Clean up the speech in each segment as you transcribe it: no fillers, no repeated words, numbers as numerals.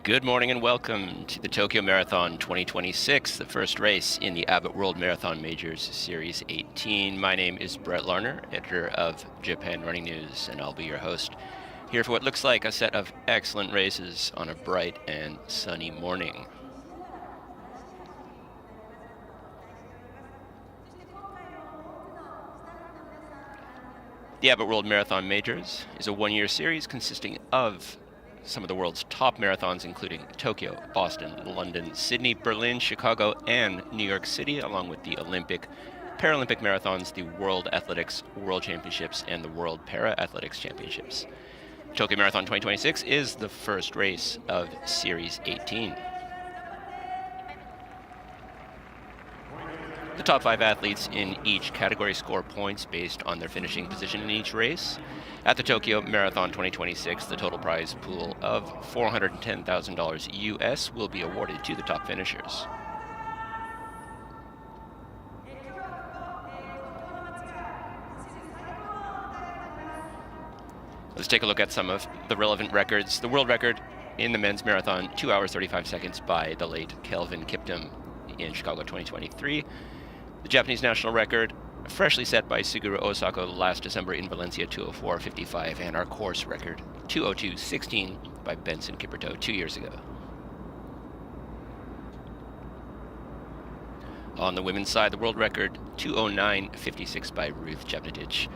Good morning and welcome to the Tokyo Marathon 2026, the first race in the Abbott World Marathon Majors Series 18. My name is Brett Larner, editor of Japan Running News, and I'll be your host here for what looks like a set of excellent races on a bright and sunny morning. The Abbott World Marathon Majors is a one-year series consisting of some of the world's top marathons, including Tokyo, Boston, London, Sydney, Berlin, Chicago, and New York City, along with the Olympic, Paralympic marathons, the World Athletics World Championships, and the World Para-Athletics Championships. Tokyo Marathon 2026 is the first race of Series 18. The top 5 athletes in each category score points based on their finishing position in each race. At the Tokyo Marathon 2026, the total prize pool of $410,000 US will be awarded to the top finishers. Let's take a look at some of the relevant records. The world record in the men's marathon, 2 hours 35 seconds by the late Kelvin Kiptum in Chicago 2023. The Japanese national record, freshly set by Suguru Osako last December in Valencia, 2:04:55, and our course record, 2:02:16 by Benson Kipperto 2 years ago. On the women's side, the world record, 2:09:56 by Ruth Jepnetich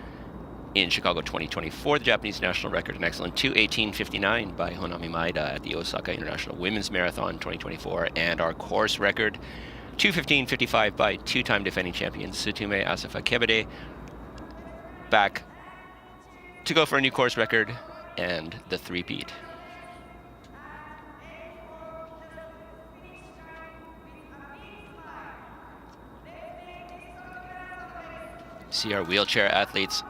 in Chicago 2024. The Japanese national record, an excellent 2:18:59 by Honami Maeda at the Osaka International Women's Marathon 2024, and our course record, 2:15:55 by two-time defending champion Tsutume Asafa Kebede, back to go for a new course record and the three-peat. See our wheelchair athletes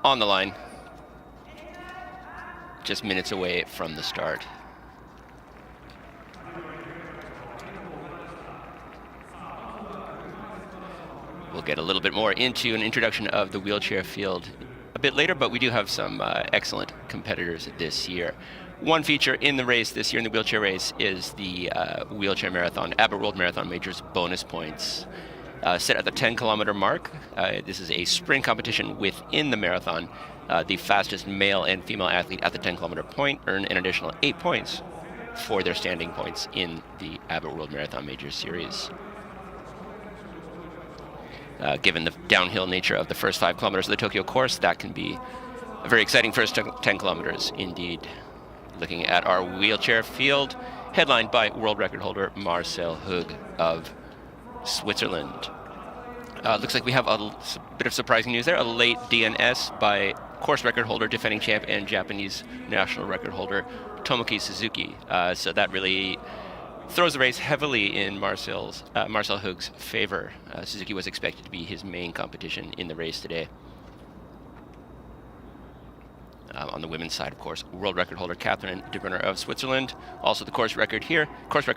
on the line, just minutes away from the start. We'll get a little bit more into an introduction of the wheelchair field a bit later, but we do have some excellent competitors this year. One feature in the race this year, in the wheelchair race, is the wheelchair marathon, Abbott World Marathon Majors bonus points. Set at the 10-kilometer mark. This is a sprint competition within the marathon. The fastest male and female athlete at the 10-kilometer point earn an additional 8 points for their standing points in the Abbott World Marathon Majors series. Given the downhill nature of the first 5 kilometers of the Tokyo course, that can be a very exciting first 10 kilometers indeed. Looking at our wheelchair field, headlined by world record holder Marcel Hug of Switzerland. Looks like we have a bit of surprising news there. A late DNS by course record holder, defending champ, and Japanese national record holder Tomoki Suzuki. So that really throws the race heavily in Marcel Hug's favor. Suzuki was expected to be his main competition in the race today. On the women's side, of course, world record holder Catherine de Brunner of Switzerland, also the course record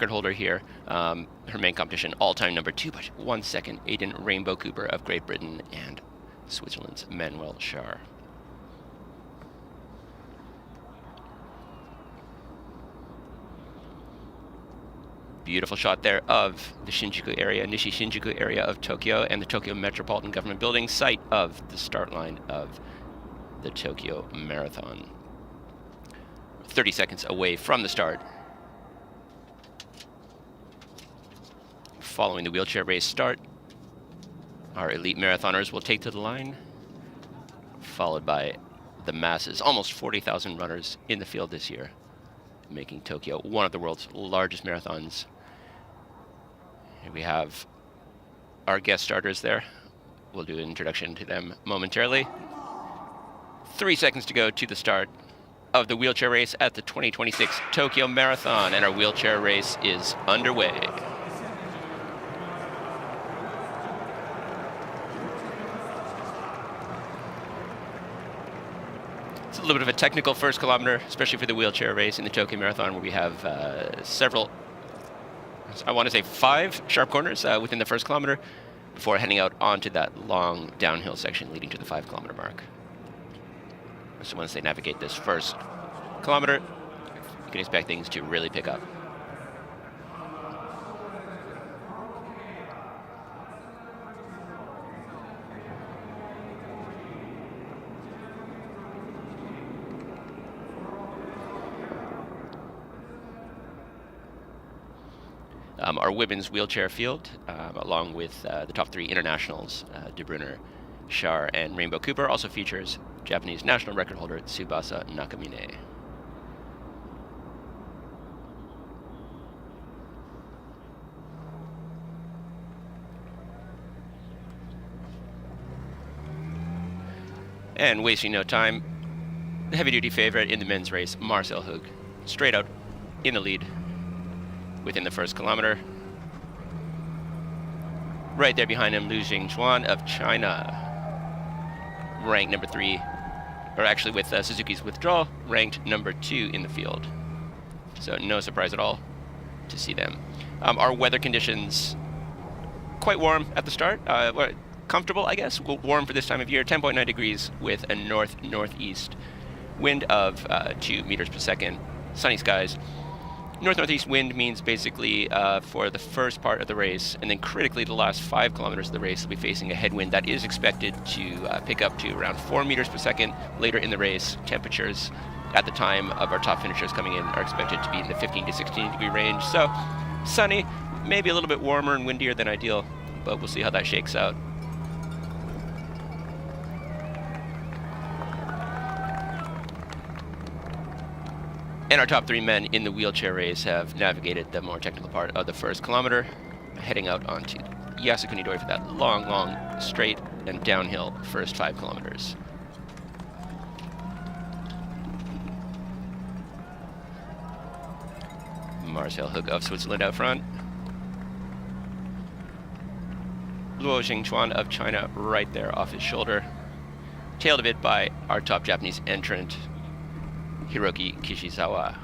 holder here. Her main competition, all-time number 2 by 1 second, Aidan Rainbow Cooper of Great Britain and Switzerland's Manuel Schar. Beautiful shot there of the Shinjuku area, Nishi Shinjuku area of Tokyo, and the Tokyo Metropolitan Government Building, site of the start line of the Tokyo Marathon. 30 seconds away from the start. Following the wheelchair race start, our elite marathoners will take to the line, followed by the masses, almost 40,000 runners in the field this year, making Tokyo one of the world's largest marathons. Here we have our guest starters there. We'll do an introduction to them momentarily. 3 seconds to go to the start of the wheelchair race at the 2026 Tokyo Marathon, and our wheelchair race is underway. It's a little bit of a technical first kilometer, especially for the wheelchair race in the Tokyo Marathon, where we have several, I want to say 5 sharp corners within the first kilometer before heading out onto that long downhill section leading to the 5-kilometer mark. So once they navigate this first kilometer, you can expect things to really pick up. Our women's wheelchair field, along with the top 3 internationals, De Bruyne, Shar, and Rainbow Cooper, also features Japanese national record holder Tsubasa Nakamine. And wasting no time, the heavy-duty favorite in the men's race, Marcel Hug, straight out in the lead within the first kilometer. Right there behind him, Liu Jingchuan of China, ranked number 3, or actually with Suzuki's withdrawal, ranked number 2 in the field. So no surprise at all to see them. Our weather conditions, quite warm at the start. Comfortable, I guess. Warm for this time of year. 10.9 degrees with a north-northeast wind of 2 meters per second. Sunny skies. North-northeast wind means basically for the first part of the race, and then critically the last 5 kilometers of the race, will be facing a headwind that is expected to pick up to around 4 meters per second later in the race. Temperatures at the time of our top finishers coming in are expected to be in the 15 to 16 degree range. So sunny, maybe a little bit warmer and windier than ideal, but we'll see how that shakes out. And our top 3 men in the wheelchair race have navigated the more technical part of the first kilometer, heading out onto Yasukuni-dori for that long straight and downhill first 5 kilometers. Marcel Hug of Switzerland out front. Luo Jingchuan of China right there off his shoulder. Tailed a bit by our top Japanese entrant, Hiroki Kishizawa.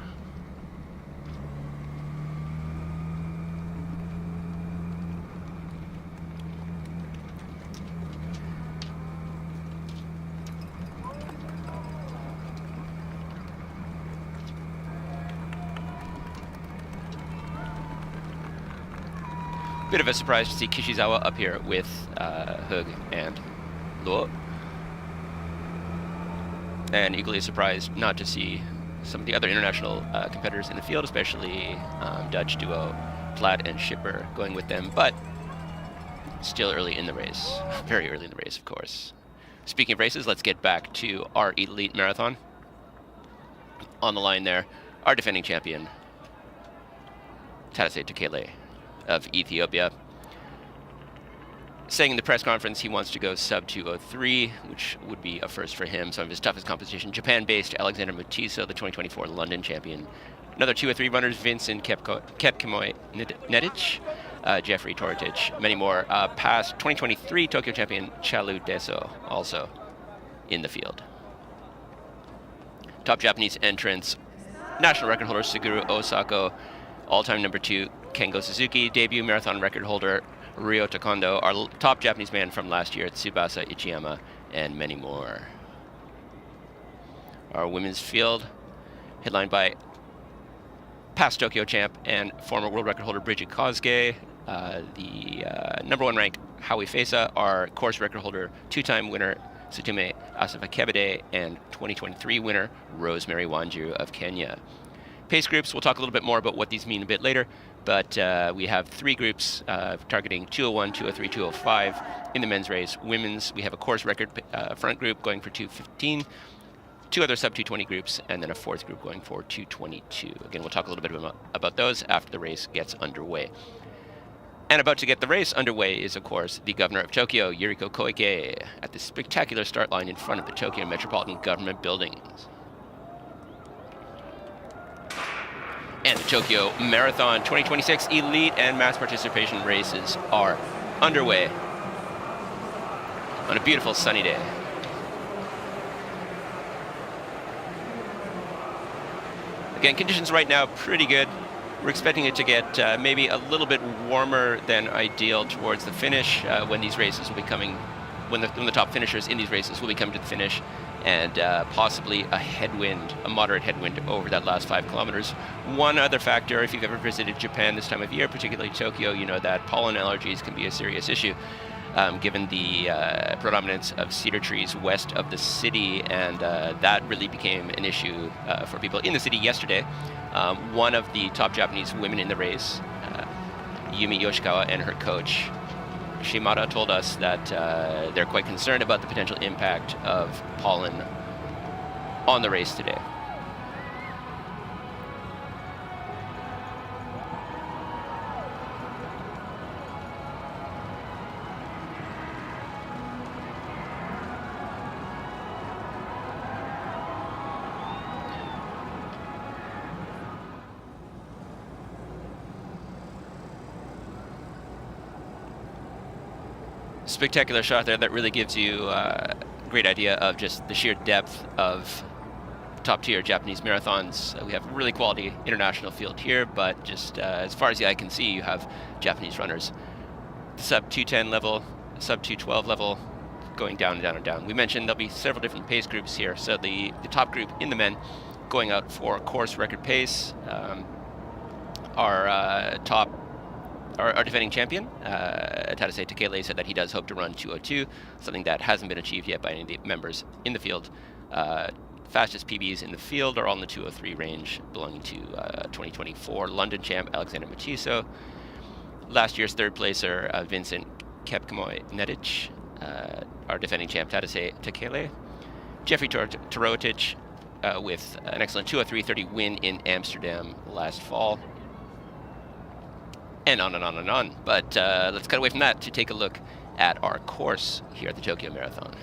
Bit of a surprise to see Kishizawa up here with Hug and Luo. And equally surprised not to see some of the other international competitors in the field, especially Dutch duo Platt and Schipper going with them, but still early in the race. Very early in the race, of course. Speaking of races, let's get back to our elite marathon. On the line there, our defending champion, Tadase Tekele of Ethiopia. Saying in the press conference he wants to go sub 2:03, which would be a first for him. Some of his toughest competition, Japan-based Alexander Mutiso, the 2024 London champion. Another 2:03 runners, Vincent Kepkemoi Nedic, Jeffrey Toritich, many more. Past 2023 Tokyo champion Chalu Deso, also in the field. Top Japanese entrants, national record holder Suguru Osako, all-time number 2 Kengo Suzuki, debut marathon record holder Ryota Kondo, our top Japanese man from last year, Tsubasa Ichiyama, and many more. Our women's field, headlined by past Tokyo champ and former world record holder Bridget Kosuke, the number 1 ranked Howie Fesa, our course record holder, 2-time winner Sutume Asafakebede, and 2023 winner Rosemary Wanjiru of Kenya. Pace groups, we'll talk a little bit more about what these mean a bit later, but we have 3 groups targeting 2:01, 2:03, 2:05 in the men's race. Women's, we have a course record front group going for 2:15, 2 other sub 2:20 groups, and then a 4th group going for 2:22. Again, we'll talk a little bit about those after the race gets underway. And about to get the race underway is, of course, the governor of Tokyo, Yuriko Koike, at the spectacular start line in front of the Tokyo Metropolitan Government buildings. And the Tokyo Marathon 2026 elite and mass participation races are underway on a beautiful sunny day. Again, conditions right now pretty good. We're expecting it to get maybe a little bit warmer than ideal towards the finish when these races will be coming, when the top finishers in these races will be coming to the finish, and possibly a moderate headwind over that last 5 kilometers. One other factor, if you've ever visited Japan this time of year, particularly Tokyo, you know that pollen allergies can be a serious issue, given the predominance of cedar trees west of the city, and that really became an issue for people in the city yesterday. One of the top Japanese women in the race, Yumi Yoshikawa and her coach Shimada told us that they're quite concerned about the potential impact of pollen on the race today. Spectacular shot there that really gives you a great idea of just the sheer depth of top tier Japanese marathons. We have a really quality international field here, but just as far as the eye can see, you have Japanese runners sub 210 level, sub 212 level, going down and down and down. We mentioned there'll be several different pace groups here. So the top group in the men going out for course record pace. Our defending champion, Tadase Takele, said that he does hope to run 2:02, something that hasn't been achieved yet by any of the members in the field. Fastest PBs in the field are all in the 2:03 range, belonging to 2024 London champ Alexander Matiso. Last year's third placer, Vincent Kepkemoy-Nedic, our defending champ Tadase Takele. Jeffrey Torotic with an excellent 2:03:30 win in Amsterdam last fall. And on and on and on. But let's cut away from that to take a look at our course here at the Tokyo Marathon.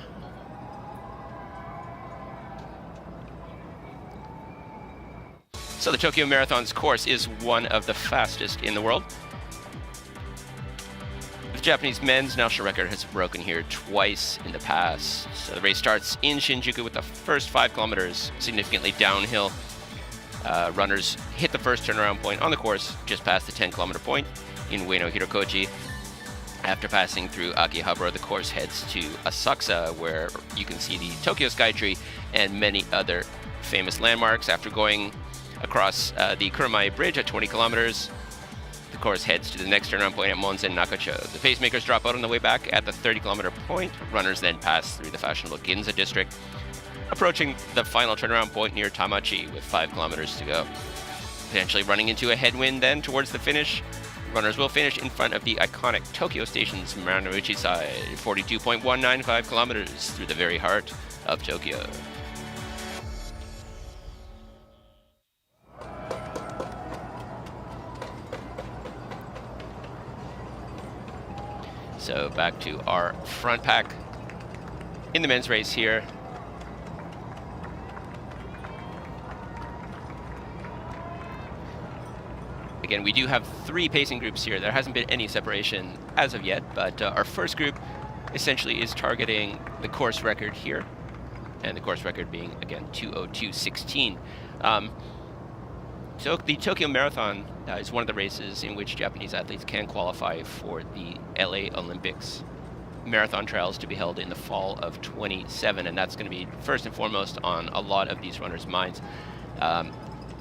So the Tokyo Marathon's course is one of the fastest in the world. The Japanese men's national record has broken here twice in the past. So the race starts in Shinjuku with the first 5 kilometers significantly downhill. Runners hit the first turnaround point on the course just past the 10-kilometer point in Ueno Hirokoji. After passing through Akihabara, the course heads to Asakusa, where you can see the Tokyo Skytree and many other famous landmarks. After going across the Kuramae Bridge at 20 kilometers, the course heads to the next turnaround point at Monzen Nakacho. The pacemakers drop out on the way back at the 30-kilometer point. Runners then pass through the fashionable Ginza district, approaching the final turnaround point near Tamachi with 5 kilometers to go. Potentially running into a headwind then towards the finish. Runners will finish in front of the iconic Tokyo Station's Marunouchi side, 42.195 kilometers through the very heart of Tokyo. So back to our front pack in the men's race here. Again, we do have 3 pacing groups here. There hasn't been any separation as of yet, but our first group essentially is targeting the course record here, and the course record being, again, 2:02:16. So the Tokyo Marathon is one of the races in which Japanese athletes can qualify for the LA Olympics marathon trials to be held in the fall of 27, and that's going to be first and foremost on a lot of these runners' minds.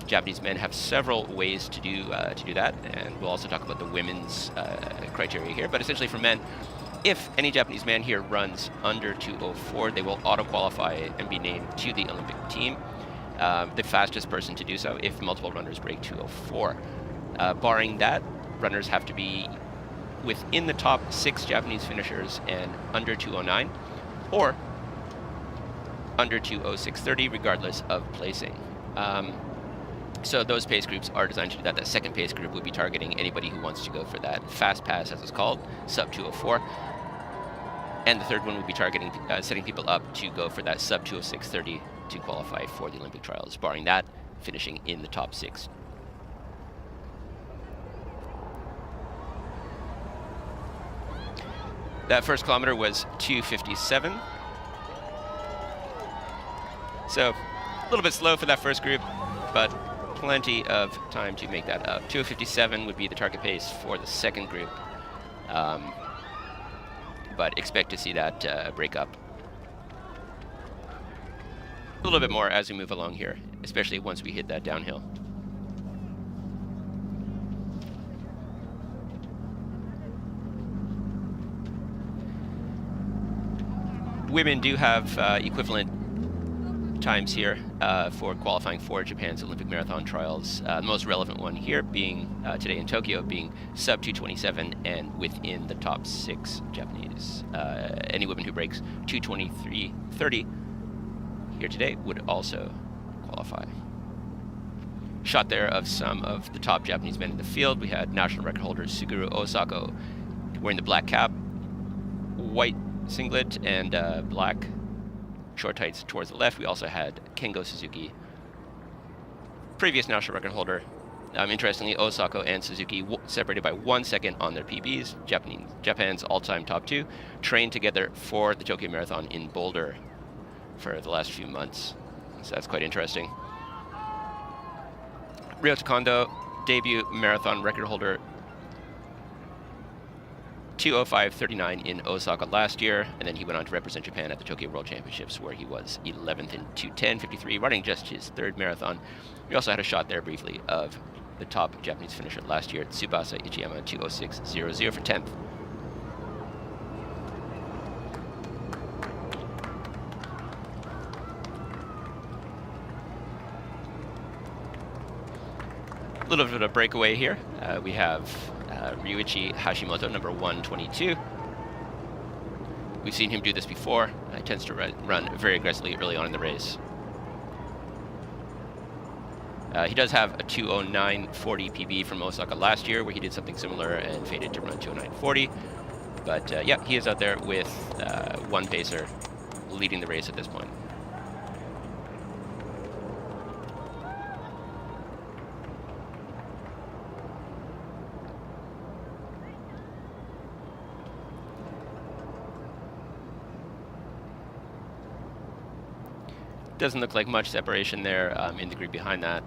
Japanese men have several ways to do that, and we'll also talk about the women's criteria here. But essentially for men, if any Japanese man here runs under 2:04, they will auto-qualify and be named to the Olympic team. The fastest person to do so if multiple runners break 2:04. Barring that, runners have to be within the top 6 Japanese finishers and under 2:09, or under 2:06:30, regardless of placing. So those pace groups are designed to do that. That second pace group would be targeting anybody who wants to go for that fast pass, as it's called, sub 2:04. And the third one would be targeting, setting people up to go for that sub 2:06:30 to qualify for the Olympic trials. Barring that, finishing in the top 6. That first kilometer was 2:57. So a little bit slow for that first group, but plenty of time to make that up. 2:57 would be the target pace for the second group, but expect to see that break up a little bit more as we move along here, especially once we hit that downhill. Women do have equivalent times here for qualifying for Japan's Olympic marathon trials. The most relevant one here being today in Tokyo, being sub 2:27 and within the top 6 Japanese. Any woman who breaks 2:23:30 here today would also qualify. Shot there of some of the top Japanese men in the field. We had national record holder Suguru Osako wearing the black cap, white singlet, and black short tights towards the left. We also had Kengo Suzuki, previous national record holder. Interestingly, Osako and Suzuki separated by 1 second on their PBs. Japan's all-time top 2 trained together for the Tokyo Marathon in Boulder for the last few months. So that's quite interesting. Ryota Kondo, debut marathon record holder, 2:05:39 in Osaka last year, and then he went on to represent Japan at the Tokyo World Championships, where he was 11th in 2:10:53, running just his 3rd marathon. We also had a shot there briefly of the top Japanese finisher last year, Tsubasa Ichiyama, 2:06:00 for 10th. A little bit of a breakaway here. We have Ryuichi Hashimoto, number 122. We've seen him do this before. He tends to run very aggressively early on in the race. He does have a 2:09:40 PB from Osaka last year, where he did something similar and faded to run 2:09:40. But yeah, he is out there with one pacer leading the race at this point. Doesn't look like much separation there in the group behind that.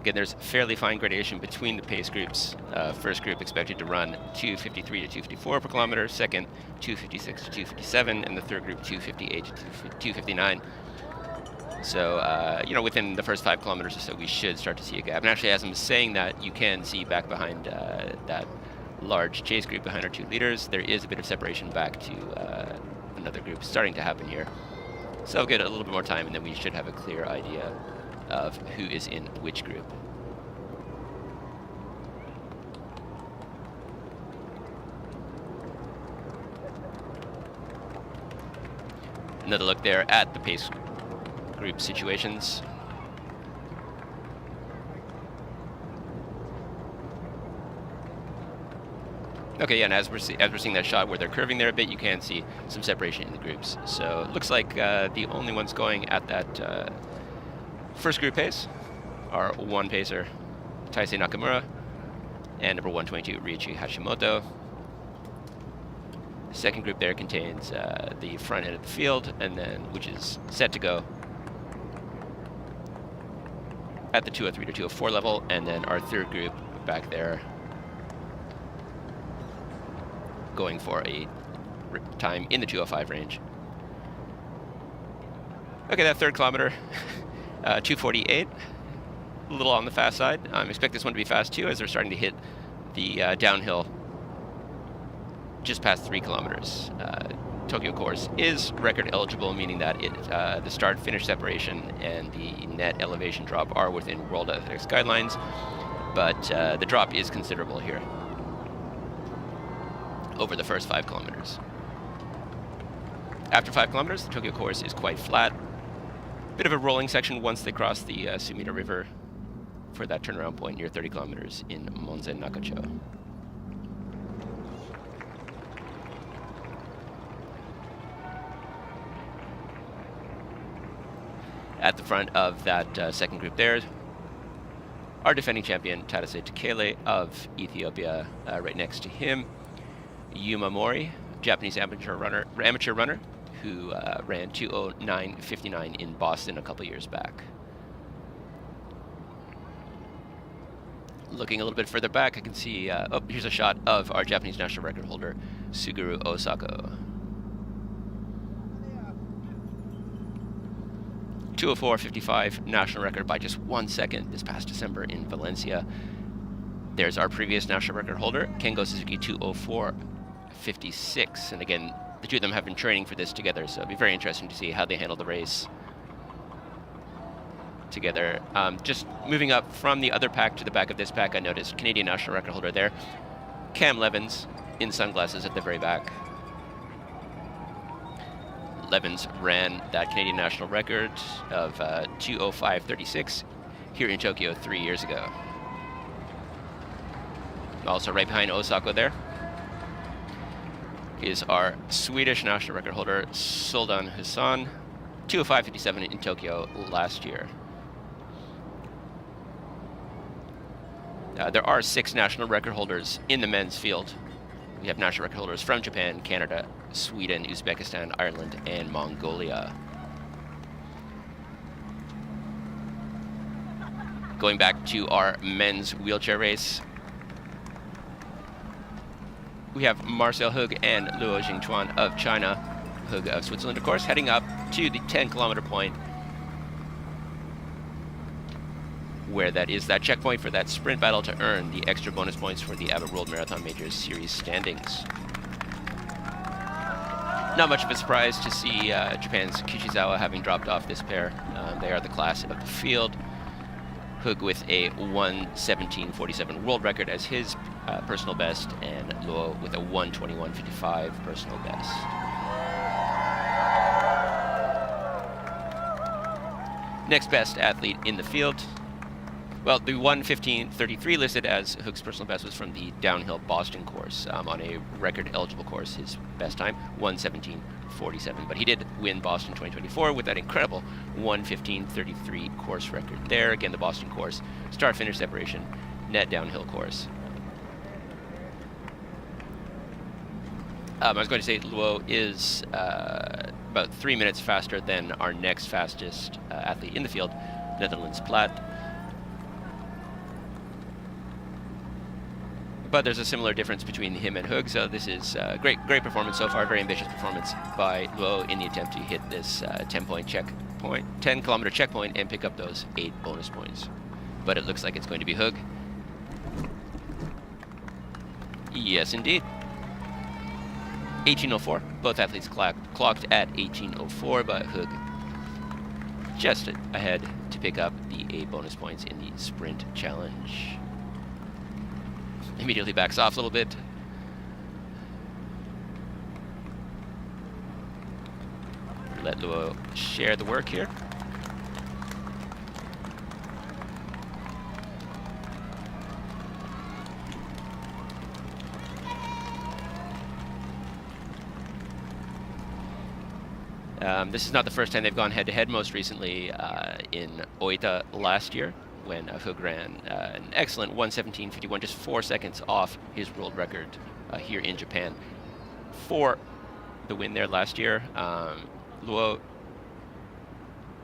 Again, there's fairly fine gradation between the pace groups. First group expected to run 2:53 to 2:54 per kilometer, second 2:56 to 2:57, and the third group 2:58 to 2:59. So, you know, within the first 5 kilometers or so, we should start to see a gap. And actually, as I'm saying that, you can see back behind that large chase group behind our 2 leaders, there is a bit of separation back to another group starting to happen here. So I'll get a little bit more time, and then we should have a clear idea of who is in which group. Another look there at the pace group situations. Okay, yeah, and as we're seeing that shot where they're curving there a bit, you can see some separation in the groups. So it looks like the only ones going at that first group pace are one pacer, Taisei Nakamura, and number 122, Ryuichi Hashimoto. The second group there contains the front end of the field, and then which is set to go at the 2:03 to 2:04 level, and then our third group back there going for a time in the 2:05 range. Okay, that third kilometer, 2:48, a little on the fast side. Expect this one to be fast too, as they're starting to hit the downhill just past 3 kilometers. Tokyo course is record eligible, meaning that the start-finish separation and the net elevation drop are within World Athletics guidelines, but the drop is considerable here over the first 5 kilometers. After 5 kilometers, the Tokyo course is quite flat. Bit of a rolling section once they cross the Sumida River for that turnaround point near 30 kilometers in Monzen Nakacho. At the front of that second group there, our defending champion, Tadase Tekele of Ethiopia, right next to him. Yuma Mori, Japanese amateur runner who ran 2:09:59 in Boston a couple years back. Looking a little bit further back, I can see, here's a shot of our Japanese national record holder, Suguru Osako. 2:04:55 national record by just 1 second this past December in Valencia. There's our previous national record holder, Kengo Suzuki, 2:04:56, and again, the two of them have been training for this together, so it'll be very interesting to see how they handle the race together. Just moving up from the other pack to the back of this pack, I noticed Canadian national record holder there, Cam Levins, in sunglasses at the very back. Levins ran that Canadian national record of 2:05:36 here in Tokyo 3 years ago. Also right behind Osako there is our Swedish national record holder, Soldan Hussan, 2:05:57 in Tokyo last year. There are 6 national record holders in the men's field. We have national record holders from Japan, Canada, Sweden, Uzbekistan, Ireland, and Mongolia. Going back to our men's wheelchair race, we have Marcel Hug and Luo Jingchuan of China, Hug of Switzerland, of course, heading up to the 10-kilometer point, where that is that checkpoint for that sprint battle to earn the extra bonus points for the Abbott World Marathon Majors Series standings. Not much of a surprise to see Japan's Kishizawa having dropped off this pair. They are the class of the field. Hug with a 1:17:47 world record as his personal best, and Luo with a 1:21:55 personal best. Next best athlete in the field. Well, the 1:15:33 listed as Hug's personal best was from the downhill Boston course. On a record-eligible course, his best time, 1:17:47. But he did win Boston 2024 with that incredible 1:15:33 course record there. Again, the Boston course, start-finish separation, net downhill course. I was going to say Luo is about 3 minutes faster than our next fastest athlete in the field, Netherlands Platt. But there's a similar difference between him and Hug, so this is great performance so far, very ambitious performance by Luo in the attempt to hit this 10-kilometer checkpoint and pick up those 8 bonus points. But it looks like it's going to be Hug. Yes, indeed. 18:04. Both athletes clocked at 18:04, but Hug just ahead to pick up the 8 bonus points in the sprint challenge. Immediately backs off a little bit. Let Luo share the work here. This is not the first time they've gone head-to-head. Most recently in Oita last year, when Hug ran an excellent 1:17:51, just 4 seconds off his world record here in Japan for the win there last year. Luo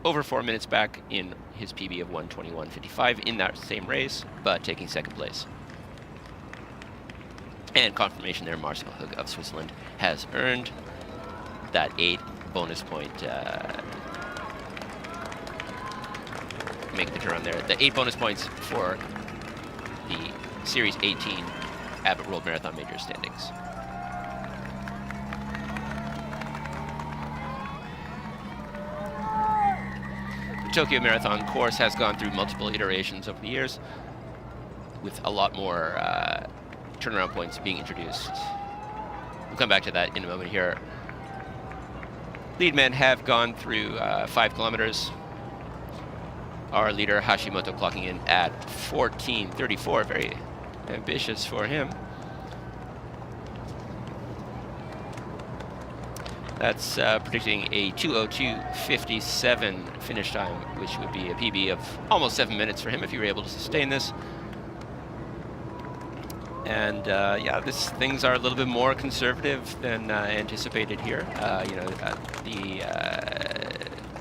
over 4 minutes back in his PB of 1:21:55 in that same race, but taking second place. And confirmation there, Marcel Hug of Switzerland has earned that 8 bonus point make the turn there. The 8 bonus points for the Series 18 Abbott World Marathon Major standings. The Tokyo Marathon course has gone through multiple iterations over the years, with a lot more turnaround points being introduced. We'll come back to that in a moment here. Lead men have gone through 5 kilometers. Our leader, Hashimoto, clocking in at 14:34, very ambitious for him. That's predicting a 2:02:57 finish time, which would be a PB of almost 7 minutes for him if he were able to sustain this. And yeah, things are a little bit more conservative than anticipated here.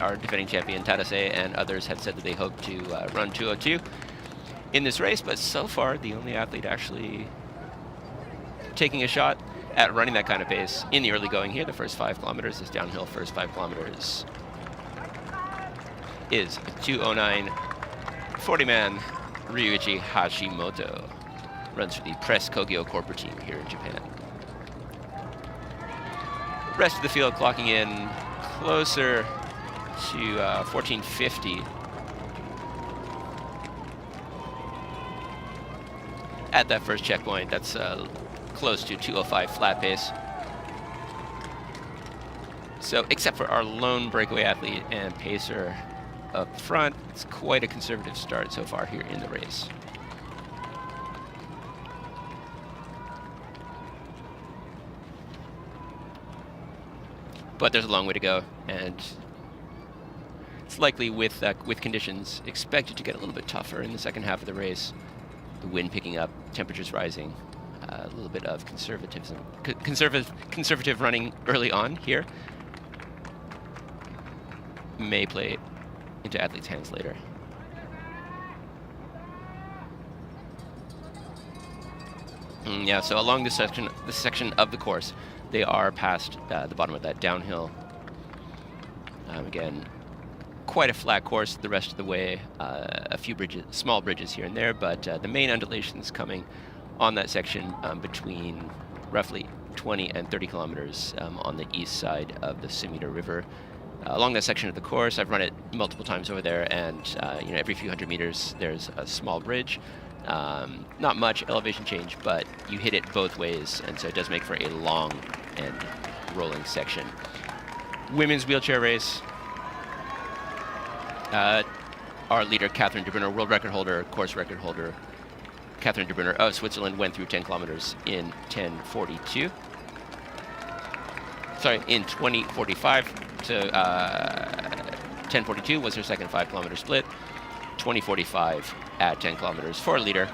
Our defending champion Tadase and others had said that they hope to run 2:02 in this race, but so far the only athlete actually taking a shot at running that kind of pace in the early going here, the first 5 kilometers, this downhill first 5 kilometers, is 2:09:40 man Ryuichi Hashimoto. Runs for the Press Kogyo corporate team here in Japan. Rest of the field clocking in closer to 1450. At that first checkpoint, that's close to 205 flat pace. So, except for our lone breakaway athlete and pacer up front, it's quite a conservative start so far here in the race. But there's a long way to go, and it's likely with conditions expected to get a little bit tougher in the second half of the race. The wind picking up, temperatures rising, a little bit of conservative running early on here may play into athletes' hands later. Yeah, so along this section of the course, they are past the bottom of that downhill. Again, quite a flat course the rest of the way. A few small bridges here and there, but the main undulations coming on that section between roughly 20 and 30 kilometers on the east side of the Sumida River. Along that section of the course, I've run it multiple times over there, and every few hundred meters there's a small bridge. Not much elevation change, but you hit it both ways, and so it does make for a long and rolling section. Women's wheelchair race. Our leader, Catherine de Brunner, world record holder, course record holder, Catherine de Brunner of Switzerland, went through 10 kilometers in 10:42. Sorry, in 20:45. So 10:42 was her second 5-kilometer split. 20:45 at 10 kilometers for a leader.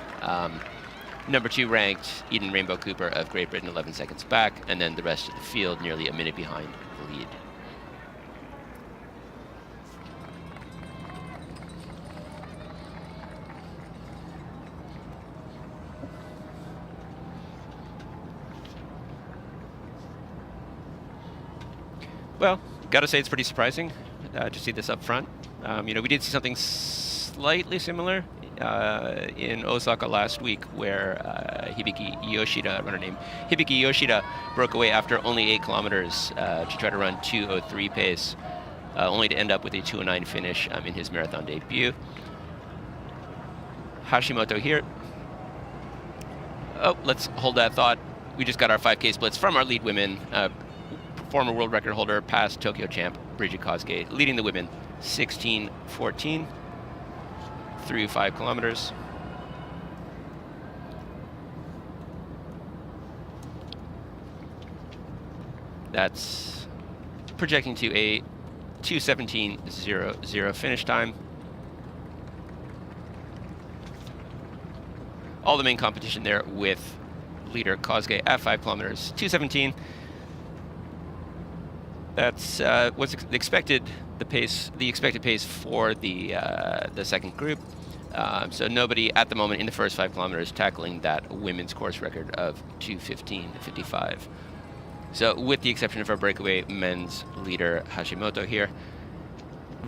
Number 2 ranked Eden Rainbow Cooper of Great Britain, 11 seconds back, and then the rest of the field nearly a minute behind the lead. Well, gotta say it's pretty surprising to see this up front. We did see something slightly similar in Osaka last week, where Hibiki Yoshida, a runner named Hibiki Yoshida, broke away after only 8 kilometers to try to run 2:03 pace, only to end up with a 2:09 finish in his marathon debut. Hashimoto here. Oh, let's hold that thought. We just got our 5K splits from our lead women. Former world record holder, past Tokyo champ, Bridget Kosuke, leading the women 16:14 through 5 kilometers. That's projecting to a 2:17.00 finish time. All the main competition there with leader Kosuke at 5 kilometers, 2:17. That's what's expected. The expected pace for the second group. So nobody at the moment in the first 5 kilometers tackling that women's course record of 2:15.55. So with the exception of our breakaway men's leader Hashimoto here,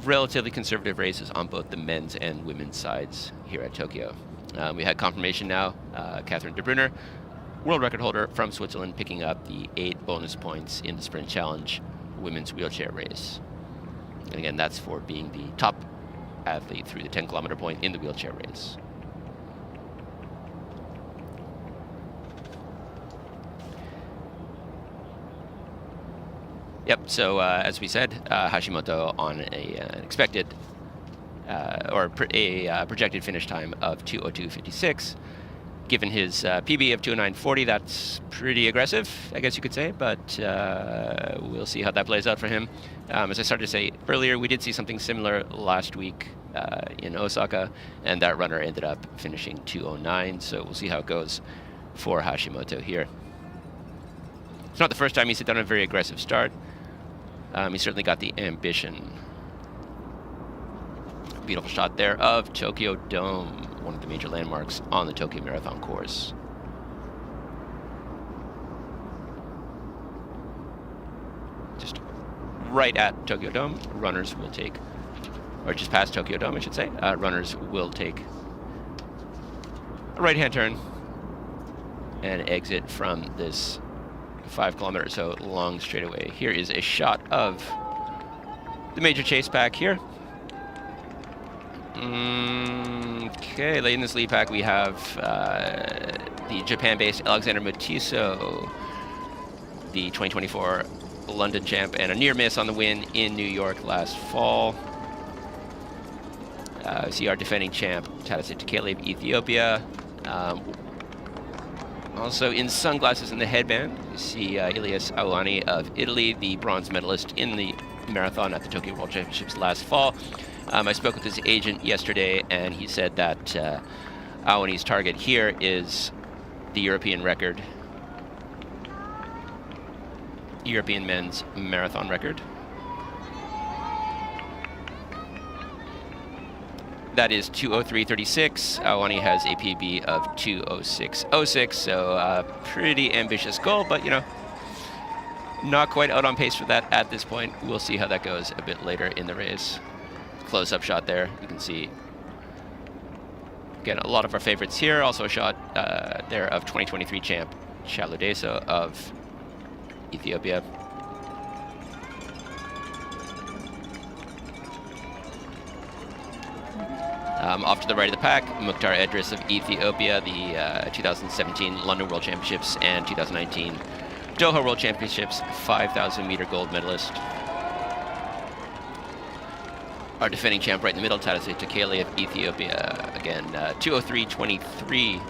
relatively conservative races on both the men's and women's sides here at Tokyo. We had confirmation now. Catherine de Brunner, world record holder from Switzerland, picking up the 8 bonus points in the sprint challenge women's wheelchair race. And again, that's for being the top athlete through the 10-kilometer point in the wheelchair race. Yep, so as we said, Hashimoto on an expected projected finish time of 2:02.56. Given his PB of 2:09.40, that's pretty aggressive, I guess you could say, but we'll see how that plays out for him. As I started to say earlier, we did see something similar last week in Osaka, and that runner ended up finishing 2:09, so we'll see how it goes for Hashimoto here. It's not the first time he's done a very aggressive start. He's certainly got the ambition. Beautiful shot there of Tokyo Dome, one of the major landmarks on the Tokyo Marathon course. Just right at Tokyo Dome, runners will take, or just past Tokyo Dome, I should say, runners will take a right-hand turn and exit from this 5 kilometers, so long straightaway. Here is a shot of the major chase pack here. Okay, late in this lead pack we have the Japan-based Alexander Mutiso, the 2024 London champ, and a near miss on the win in New York last fall. See our defending champ, Tadej Tekele of Ethiopia. Also in sunglasses and the headband, you see Ilias Awani of Italy, the bronze medalist in the marathon at the Tokyo World Championships last fall. I spoke with his agent yesterday, and he said that Awani's target here is the European record, European men's marathon record. That is 2:03:36. Awani has a PB of 2:06:06, so pretty ambitious goal, but you know, not quite out on pace for that at this point. We'll see how that goes a bit later in the race. Close-up shot there. You can see, again, a lot of our favorites here. Also a shot there of 2023 champ Chaludeso of Ethiopia. Off to the right of the pack, Mukhtar Edris of Ethiopia, the 2017 London World Championships and 2019 Doha World Championships 5,000 meter gold medalist. Our defending champ right in the middle, Tadej Tekele of Ethiopia. Again, 2:03:23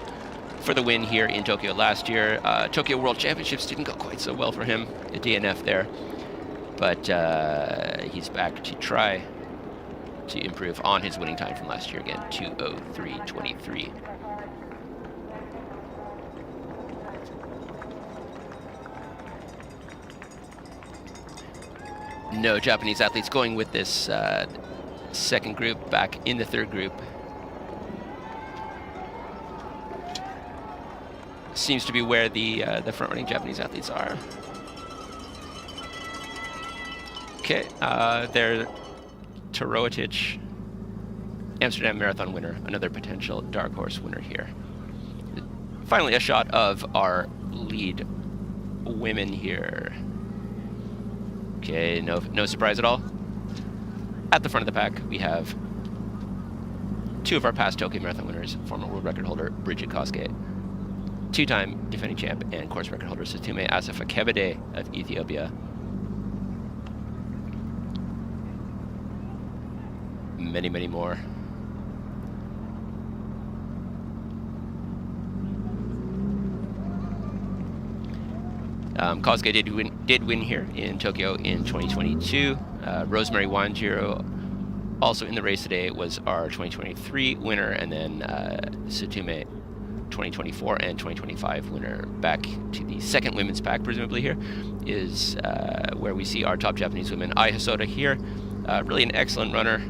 for the win here in Tokyo last year. Tokyo World Championships didn't go quite so well for him, a DNF there. But he's back to try to improve on his winning time from last year again, 2:03:23. No Japanese athletes going with this second group, back in the third group. Seems to be where the front-running Japanese athletes are. Okay, they're Toroitich, Amsterdam Marathon winner, another potential dark horse winner here. Finally, a shot of our lead women here. Okay, no surprise at all. At the front of the pack, we have two of our past Tokyo Marathon winners, former world record holder Bridget Koskei, two-time defending champ and course record holder Satume Asafakebede of Ethiopia. Many, many more. Kosuke did win here in Tokyo in 2022. Rosemary Wanjiro, also in the race today, was our 2023 winner, and then Satume 2024 and 2025 winner. Back to the second women's pack, presumably here, is where we see our top Japanese women. Ai Hosoda here, really an excellent runner.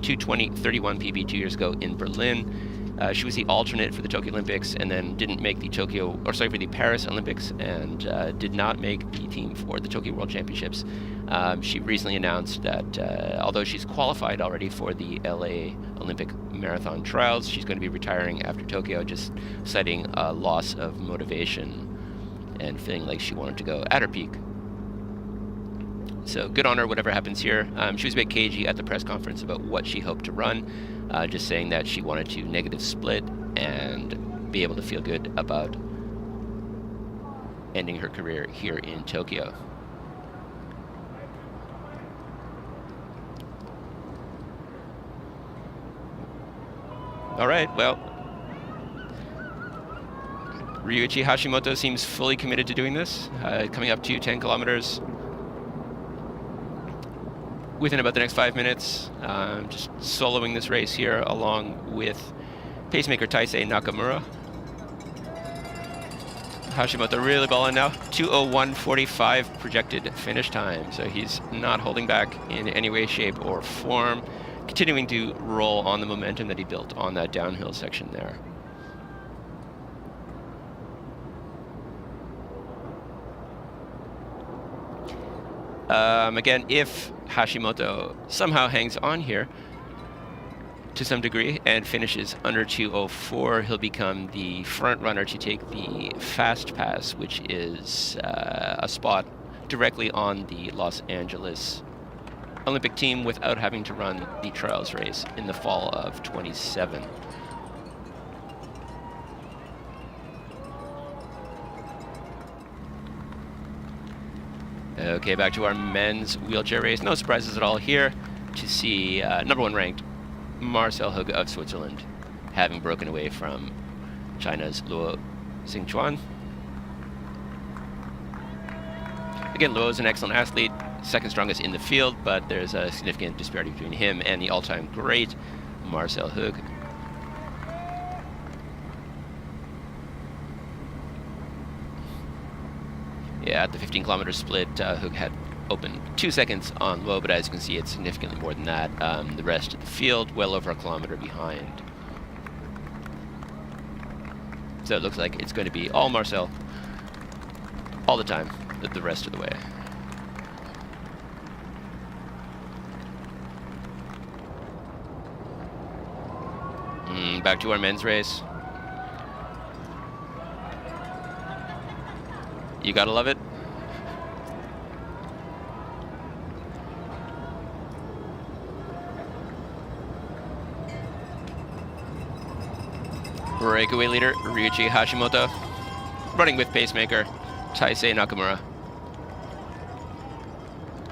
2:20:31 PB 2 years ago in Berlin. She was the alternate for the Tokyo Olympics, and then didn't make the for the Paris Olympics, and did not make the team for the Tokyo World Championships. She recently announced that although she's qualified already for the LA Olympic Marathon trials, she's going to be retiring after Tokyo, just citing a loss of motivation and feeling like she wanted to go at her peak. So good on her, whatever happens here. She was a bit cagey at the press conference about what she hoped to run, just saying that she wanted to negative split and be able to feel good about ending her career here in Tokyo. All right, well, Ryuichi Hashimoto seems fully committed to doing this, coming up to 10 kilometers. Within about the next 5 minutes, just soloing this race here along with pacemaker Taisei Nakamura. Hashimoto really balling now. 2:01:45 projected finish time, so he's not holding back in any way, shape, or form, continuing to roll on the momentum that he built on that downhill section there. Again, if Hashimoto somehow hangs on here, to some degree and finishes under 2:04, he'll become the front runner to take the fast pass, which is a spot directly on the Los Angeles Olympic team without having to run the trials race in the fall of 27. Okay, back to our men's wheelchair race. No surprises at all here to see number 1 ranked Marcel Hug of Switzerland, having broken away from China's Luo Xingchuan. Again, Luo is an excellent athlete, second strongest in the field, but there's a significant disparity between him and the all-time great Marcel Hug. Yeah, at the 15-kilometer split, Hug had opened 2 seconds on Luo, but as you can see, it's significantly more than that. The rest of the field, well over a kilometer behind. So it looks like it's going to be all Marcel all the time, the rest of the way. Back to our men's race. You gotta love it. Breakaway leader Ryuichi Hashimoto, running with pacemaker Taisei Nakamura,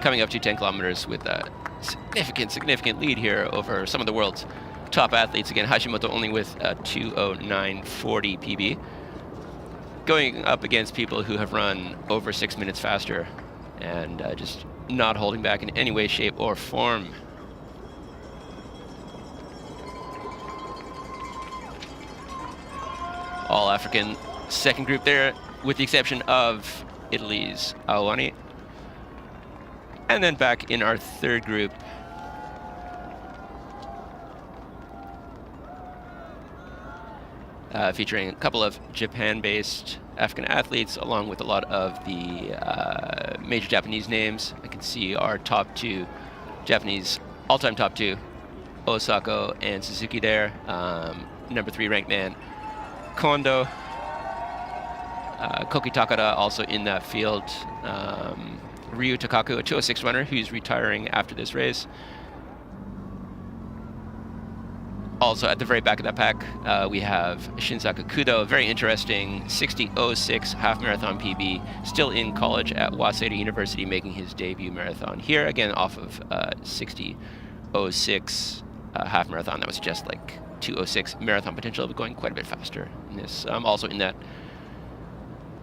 coming up to 10 kilometers with a significant lead here over some of the world's top athletes. Again, Hashimoto only with a 2:09.40 PB, going up against people who have run over 6 minutes faster, and just not holding back in any way, shape, or form. All African second group there, with the exception of Italy's Awani. And then back in our third group, featuring a couple of Japan-based African athletes, along with a lot of the major Japanese names. I can see our top 2 Japanese, all-time top 2, Osako and Suzuki there. Number 3 ranked man Kondo, Koki Takada also in that field. Ryu Takaku, a 2:06 runner who's retiring after this race. Also at the very back of that pack, we have Shinsaku Kudo, a very interesting 60:06 half marathon PB, still in college at Waseda University, making his debut marathon here, again off of 60:06 half marathon. That was just like 2:06 marathon potential, but going quite a bit faster in this. Also in that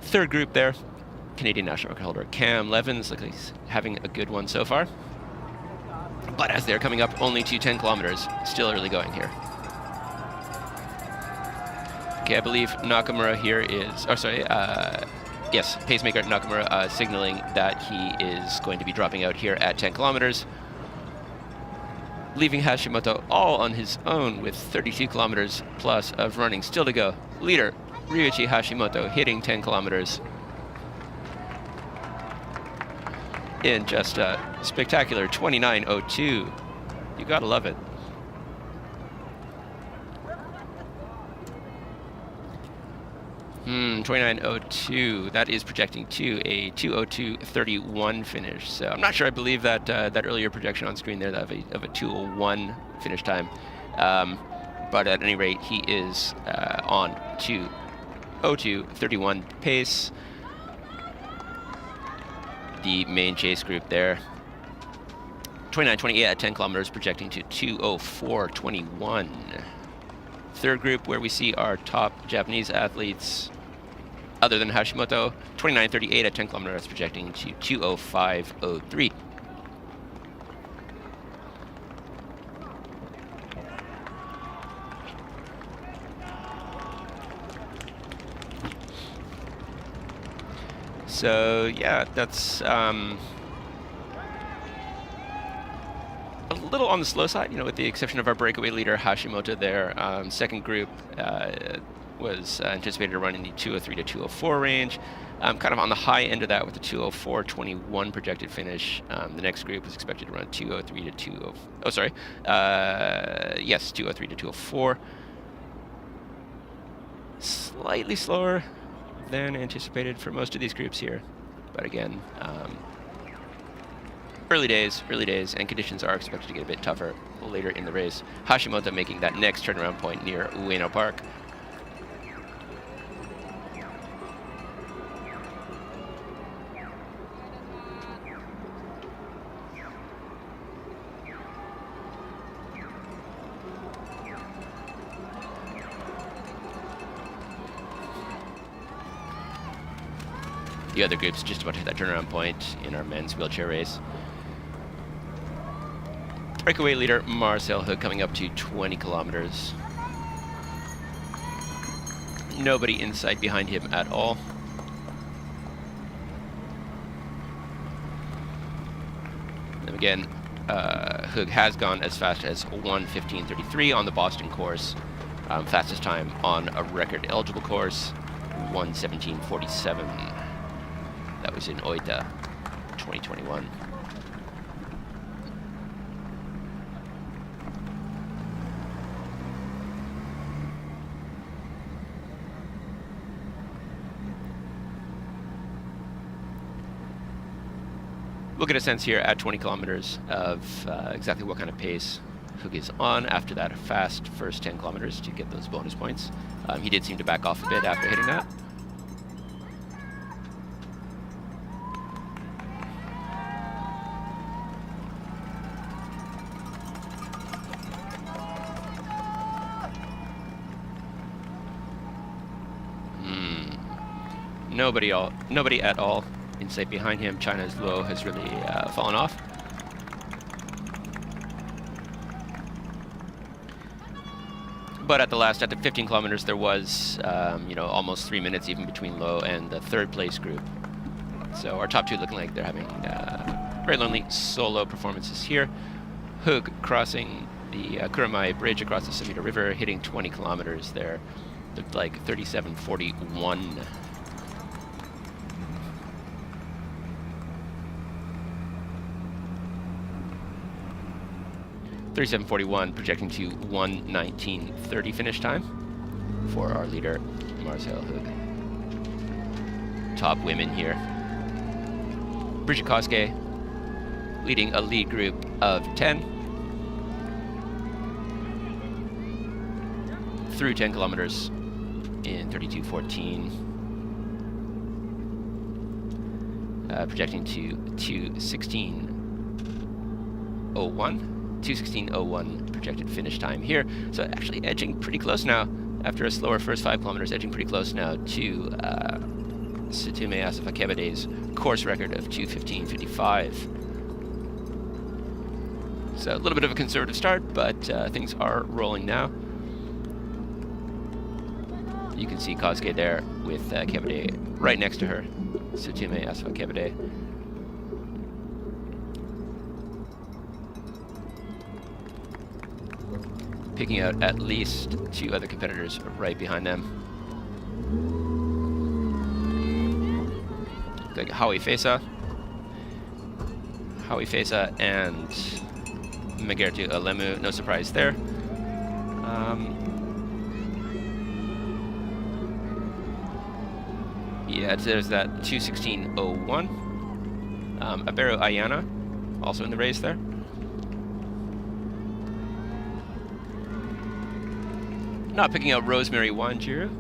third group there, Canadian national record holder Cam Levins, looks like he's having a good one so far. But as they're coming up only to 10 kilometers, still early going here. Okay, I believe Nakamura here is, yes, pacemaker Nakamura signaling that he is going to be dropping out here at 10 kilometers, leaving Hashimoto all on his own with 32 kilometers plus of running still to go. Leader Ryuichi Hashimoto hitting 10 kilometers in just a spectacular 29:02. You gotta love it. Hmm, 29:02. That is projecting to a 2:02.31 finish. So I'm not sure I believe that that earlier projection on screen there of a 2:01 finish time. But at any rate, he is on 2:02.31 pace. The main chase group there, 29:28 at 10 kilometers, projecting to 2:04.21. Third group, where we see our top Japanese athletes, other than Hashimoto, 29:38 at 10 kilometers, projecting to 2:05.03. So yeah, that's a little on the slow side, with the exception of our breakaway leader Hashimoto there. Second group, was anticipated to run in the 2:03 to 2:04 range. Kind of on the high end of that with the 2:04.21 projected finish. The next group was expected to run 2:03 to 2:04. Oh, sorry. Yes, 2:03 to 2:04. Slightly slower than anticipated for most of these groups here, but again, early days, and conditions are expected to get a bit tougher later in the race. Hashimoto making that next turnaround point near Ueno Park. The other group's just about to hit that turnaround point in our men's wheelchair race. Breakaway leader Marcel Hood coming up to 20 kilometers. Nobody in sight behind him at all. And again, Hood has gone as fast as 1:15.33 on the Boston course. Fastest time on a record eligible course, 1:17.47. That was in Oita, 2021. We'll get a sense here at 20 kilometers of exactly what kind of pace Hoog is on after that fast first 10 kilometers to get those bonus points. He did seem to back off a bit after hitting that. Nobody at all in sight behind him. China's Luo has really fallen off. But at the 15 kilometers, there was, almost 3 minutes even between Luo and the third place group. So our top two looking like they're having very lonely solo performances here. Hoog crossing the Kuramai Bridge across the Sumida River, hitting 20 kilometers there. Looked like 37:41. Projecting to 1:19.30 finish time for our leader, Marcel Hoog. Top women here. Brigitte Koske leading a lead group of 10 through 10 kilometers in 32:14. Projecting to 2:16.01. 2:16.01 projected finish time here. So actually edging pretty close now after a slower first 5 kilometers, edging pretty close now to Tsutume Asafa-Kebede's course record of 2:15.55. So a little bit of a conservative start, but things are rolling now. You can see Kosuke there with Kebede right next to her, Tsutume Asafa-Kebede. Picking out at least 2 other competitors right behind them. Like Howie Fesa and Megertu Alemu, no surprise there. Yeah, there's that 2:16.01. Aberu Ayana, also in the race there. Not picking out Rosemary Wanjiru,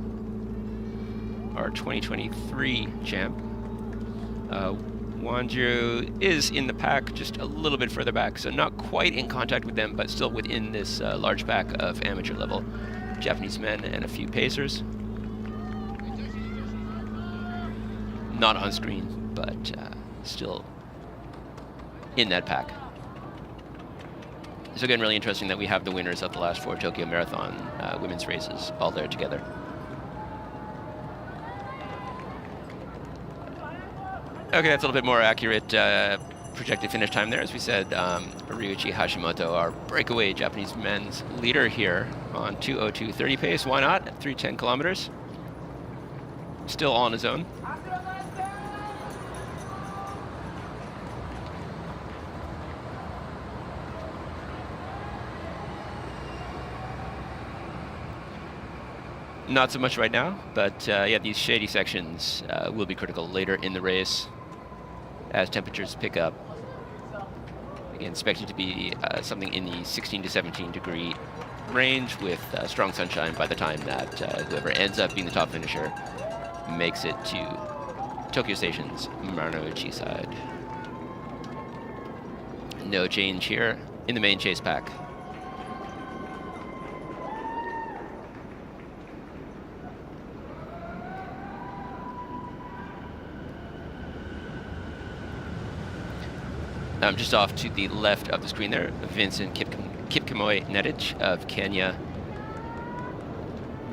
our 2023 champ. Wanjiru is in the pack, just a little bit further back, so not quite in contact with them, but still within this large pack of amateur level Japanese men and a few pacers. Not on screen, but still in that pack. So again, really interesting that we have the winners of the last 4 Tokyo Marathon women's races all there together. Okay, that's a little bit more accurate projected finish time there, as we said, Ryuichi Hashimoto, our breakaway Japanese men's leader here on 2:02:30 pace. Why not? At 3:10 kilometers. Still on his own. Not so much right now, but yeah, these shady sections will be critical later in the race as temperatures pick up. Again, expected to be something in the 16 to 17 degree range with strong sunshine by the time that whoever ends up being the top finisher makes it to Tokyo Station's Marunouchi side. No change here in the main chase pack. Just off to the left of the screen there, Vincent Kipkemoi Nedich of Kenya.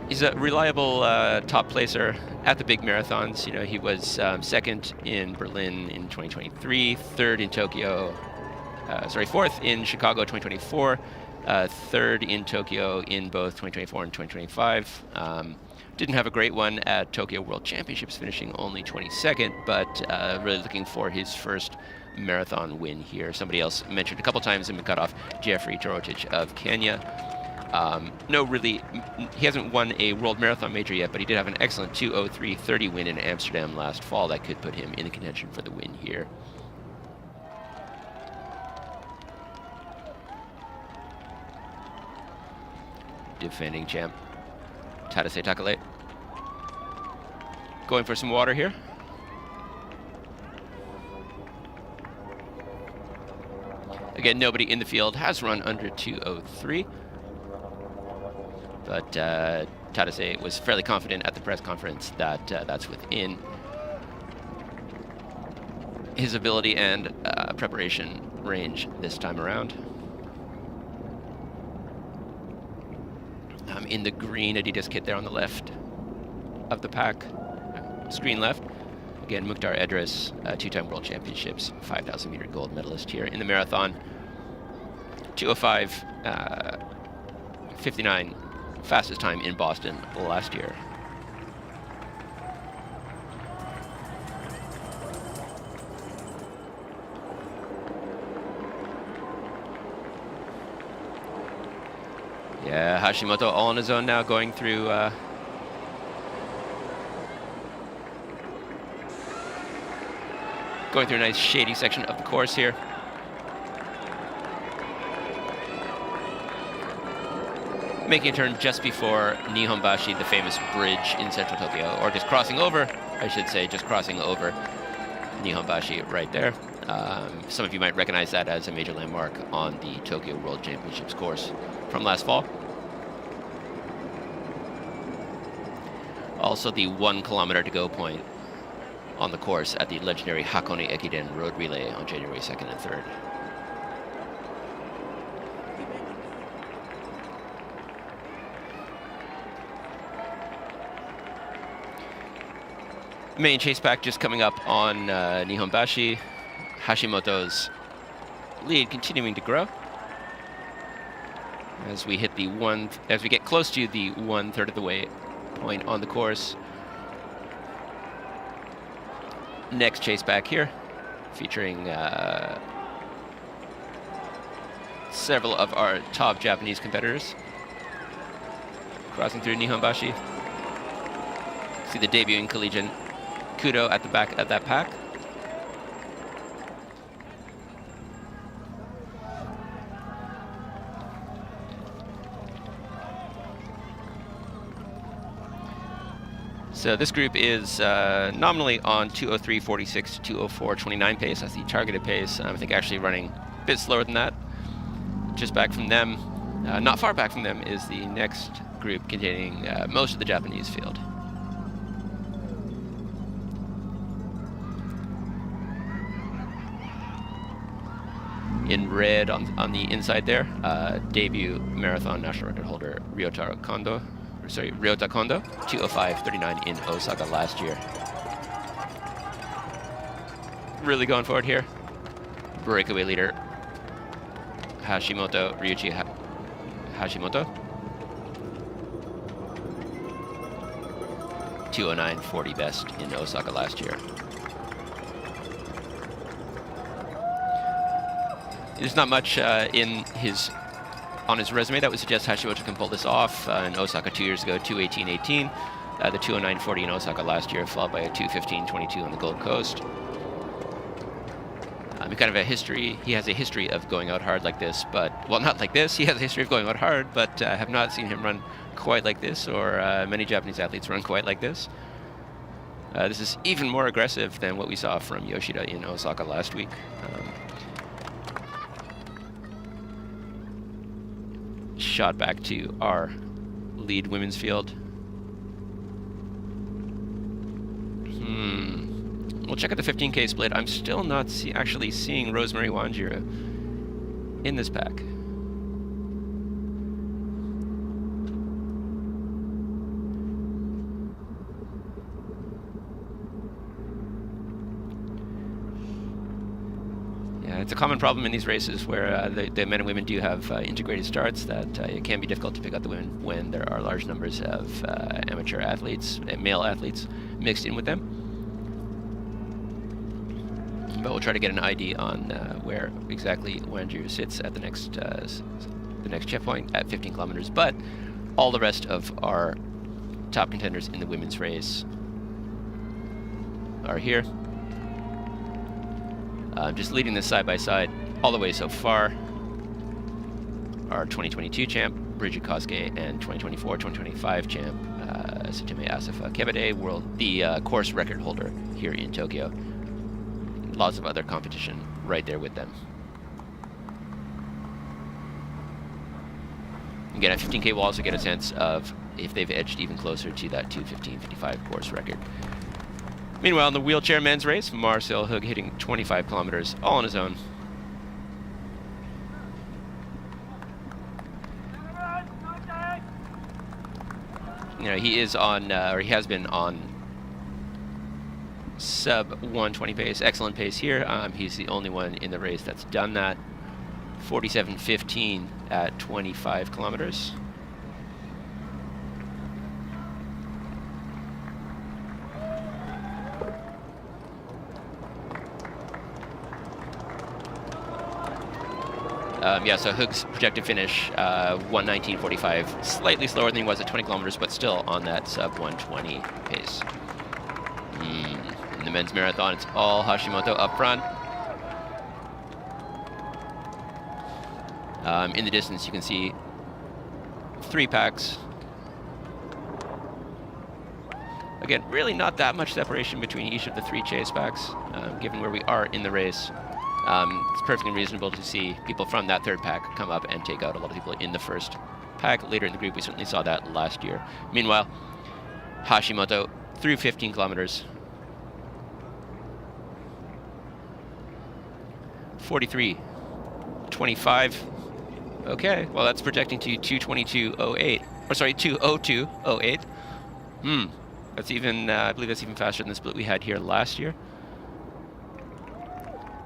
He's a reliable top placer at the big marathons. You know, he was second in Berlin in 2023, third in Tokyo, fourth in Chicago 2024, third in Tokyo in both 2024 and 2025. Didn't have a great one at Tokyo World Championships, finishing only 22nd, but really looking for his first marathon win here. Somebody else mentioned a couple times in the cutoff, Jeffrey Torotich of Kenya. He hasn't won a world marathon major yet, but he did have an excellent 2:03:30 win in Amsterdam last fall that could put him in the contention for the win here. Defending champ Tadase Takale going for some water here. Again, nobody in the field has run under 2:03, but Tadase was fairly confident at the press conference that that's within his ability and preparation range this time around. In the green Adidas kit there on the left of the pack, screen left. Again, Mukhtar Edris, two-time World Championships, 5,000 meter gold medalist here in the marathon. 2:05:59, fastest time in Boston last year. Yeah, Hashimoto all on his own now, going through a nice shady section of the course here. Making a turn just before Nihonbashi, the famous bridge in central Tokyo, or just crossing over, I should say, just crossing over Nihonbashi right there. Some of you might recognize that as a major landmark on the Tokyo World Championships course from last fall. Also the 1 kilometer to go point on the course at the legendary Hakone Ekiden Road Relay on January 2nd and 3rd. Main chase pack just coming up on Nihonbashi. Hashimoto's lead continuing to grow as we hit as we get close to the 1/3 of the way point on the course. Next chase back here, featuring several of our top Japanese competitors crossing through Nihonbashi. See the debuting collegian Kudo at the back of that pack. So this group is nominally on 2:03:46 to 2:04:29 pace. That's the targeted pace. I think actually running a bit slower than that. Just back from them, not far back from them, is the next group containing most of the Japanese field. In red on the inside there, debut marathon national record holder Ryota Kondo, 2:05:39 in Osaka last year. Really going for it here. breakaway leader Ryuichi Hashimoto. 209.40 best in Osaka last year. There's not much on his resume that would suggest Hashimoto can pull this off. In Osaka 2 years ago, 218.18. The 209.40 in Osaka last year, followed by a 215.22 on the Gold Coast. He has a history of going out hard like this, but, well, not like this. He has a history of going out hard, but have not seen him run quite like this, or many Japanese athletes run quite like this. This is even more aggressive than what we saw from Yoshida in Osaka last week. Shot back to our lead women's field. We'll check out the 15K split. I'm still not actually seeing Rosemary Wanjiru in this pack. Yeah, it's a common problem in these races where the men and women do have integrated starts, that it can be difficult to pick out the women when there are large numbers of amateur athletes, male athletes, mixed in with them. But we'll try to get an ID on where exactly Wanjiru sits at the next checkpoint at 15 kilometers. But all the rest of our top contenders in the women's race are here. Just leading this side by side all the way so far. Our 2022 champ, Bridget Kosuke, and 2024, 2025 champ, Satome Asafa Kebede, the course record holder here in Tokyo. Lots of other competition right there with them. Again, at 15K, we'll also get a sense of if they've edged even closer to that 2:15:55 course record. Meanwhile, in the wheelchair men's race, Marcel Hug hitting 25 kilometers all on his own. You know, he is on, or he has been on sub 120 pace, excellent pace here. He's the only one in the race that's done that. 47:15 at 25 kilometers. Yeah, so Hug's projected finish, 1:19:45, slightly slower than he was at 20 kilometers, but still on that sub 120 pace. In the men's marathon, it's all Hashimoto up front. In the distance, you can see 3 packs. Again, really not that much separation between each of the 3 chase packs, given where we are in the race. It's perfectly reasonable to see people from that 3rd pack come up and take out a lot of people in the 1st pack. Later in the group, we certainly saw that last year. Meanwhile, Hashimoto through 15 kilometers. 43:25. Okay, well, that's projecting to 2:22:08. Or sorry, 2:02:08. That's even, I believe that's even faster than the split we had here last year.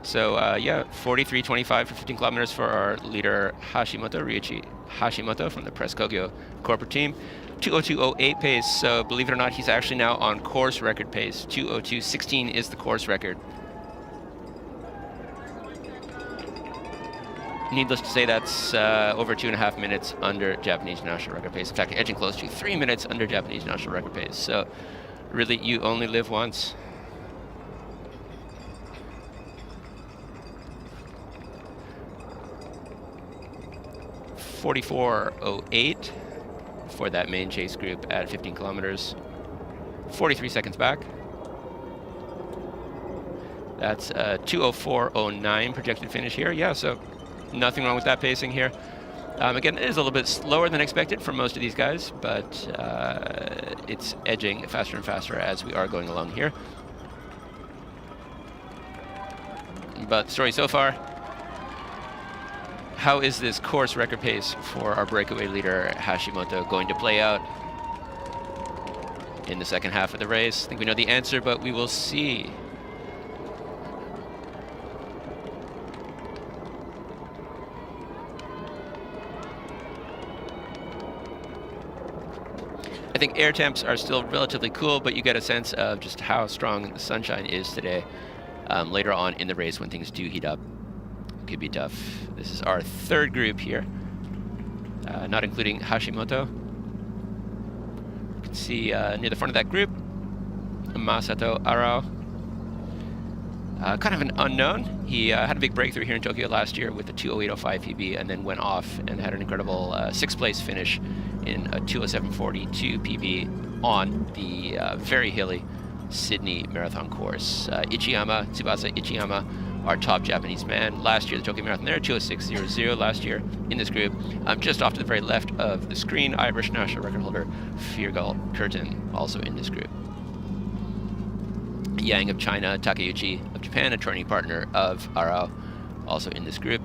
So, yeah, 43:25 for 15 kilometers for our leader Hashimoto, Ryuichi Hashimoto from the Press Kogyo corporate team. 2:02:08 pace, so believe it or not, he's actually now on course record pace. 2:02:16 is the course record. Needless to say, that's over 2.5 minutes under Japanese national record pace. In fact, edging close to 3 minutes under Japanese national record pace. So, really, you only live once. .44:08 for that main chase group at 15 kilometers. 43 seconds back. That's 2:04:09 projected finish here. Yeah, so nothing wrong with that pacing here. Again, it is a little bit slower than expected for most of these guys, but it's edging faster and faster as we are going along here. But story so far, how is this course record pace for our breakaway leader Hashimoto going to play out in the second half of the race? I think we know the answer, but we will see. think air temps are still relatively cool, but you get a sense of just how strong the sunshine is today. Later on in the race, when things do heat up, it could be tough. This is our third group here, not including Hashimoto. You can see near the front of that group, Masato Arao. Kind of an unknown. He had a big breakthrough here in Tokyo last year with a 2:08:05 PB, and then went off and had an incredible sixth place finish in a 2:07:42 PB on the very hilly Sydney Marathon course. Tsubasa Ichiyama, our top Japanese man. Last year, the Tokyo Marathon there, 2:06:00 last year in this group. Just off to the very left of the screen, Irish national record holder Fergal Curtin, also in this group. Yang of China, Takeuchi of Japan, a training partner of Arao, also in this group.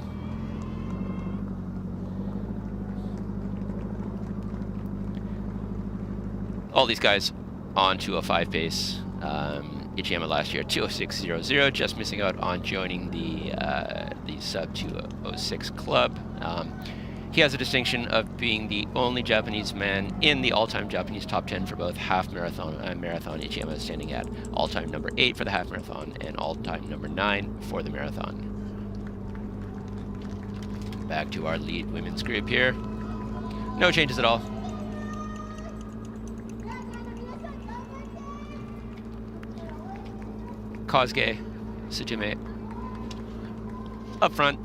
All these guys on 2:05 pace. Ichiyama last year, 2:06:00, just missing out on joining the sub 2:06 club. He has a distinction of being the only Japanese man in the all-time Japanese top 10 for both half marathon and marathon. Ichiyama is standing at all-time number 8 for the half marathon and all-time number 9 for the marathon. Back to our lead women's group here. No changes at all. Kosuke Tsutume up front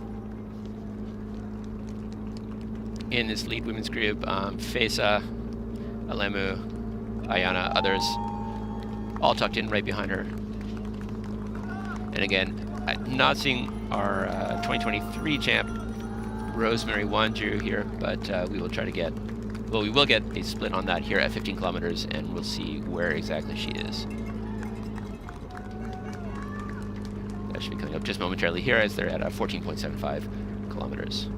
in this lead women's group. Fesa, Alemu, Ayana, others all tucked in right behind her. And again, not seeing our 2023 champ Rosemary Wanju here, but we will try to get, well, we will get a split on that here at 15 kilometers, and we'll see where exactly she is. That should be coming up just momentarily here as they're at 14.75 kilometers.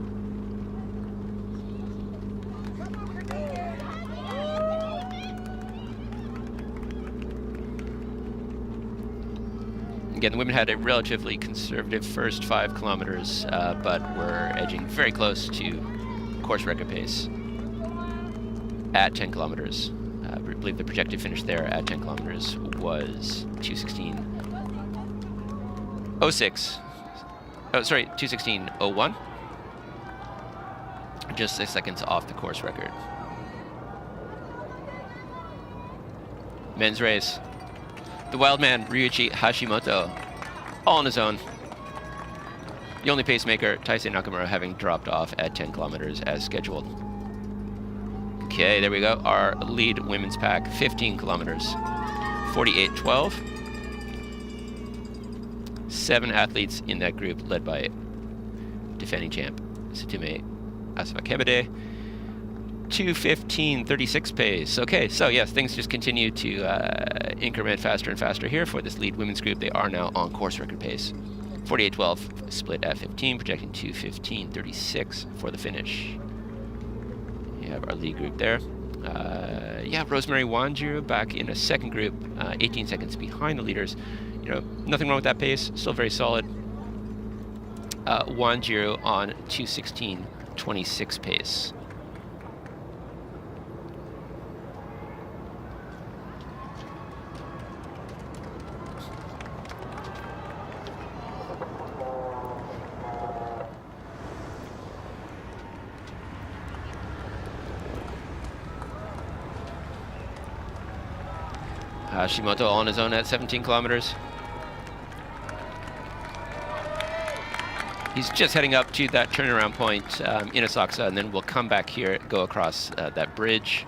Again, the women had a relatively conservative first 5 kilometers, but were edging very close to course record pace at 10 kilometers. I believe the projected finish there at 10 kilometers was 2:16:06. Oh, sorry, 2:16:01. Just 6 seconds off the course record. Men's race. The wild man, Ryuichi Hashimoto, all on his own. The only pacemaker, Taisei Nakamura, having dropped off at 10 kilometers as scheduled. Okay, there we go. Our lead women's pack, 15 kilometers, 48:12. 7 athletes in that group, led by defending champ Tsutume Asawakebede. 2:15:36 pace. Okay, so yes, things just continue to increment faster and faster here for this lead women's group. They are now on course record pace. 48:12 split at 15, projecting 2:15:36 for the finish. You have our lead group there. Yeah, Rosemary Wanju back in a second group, 18 seconds behind the leaders. You know, nothing wrong with that pace, still very solid. Wanju on 2:16:26 pace. Hashimoto on his own at 17 kilometers. He's just heading up to that turnaround point in Asakusa, and then we'll come back here, go across that bridge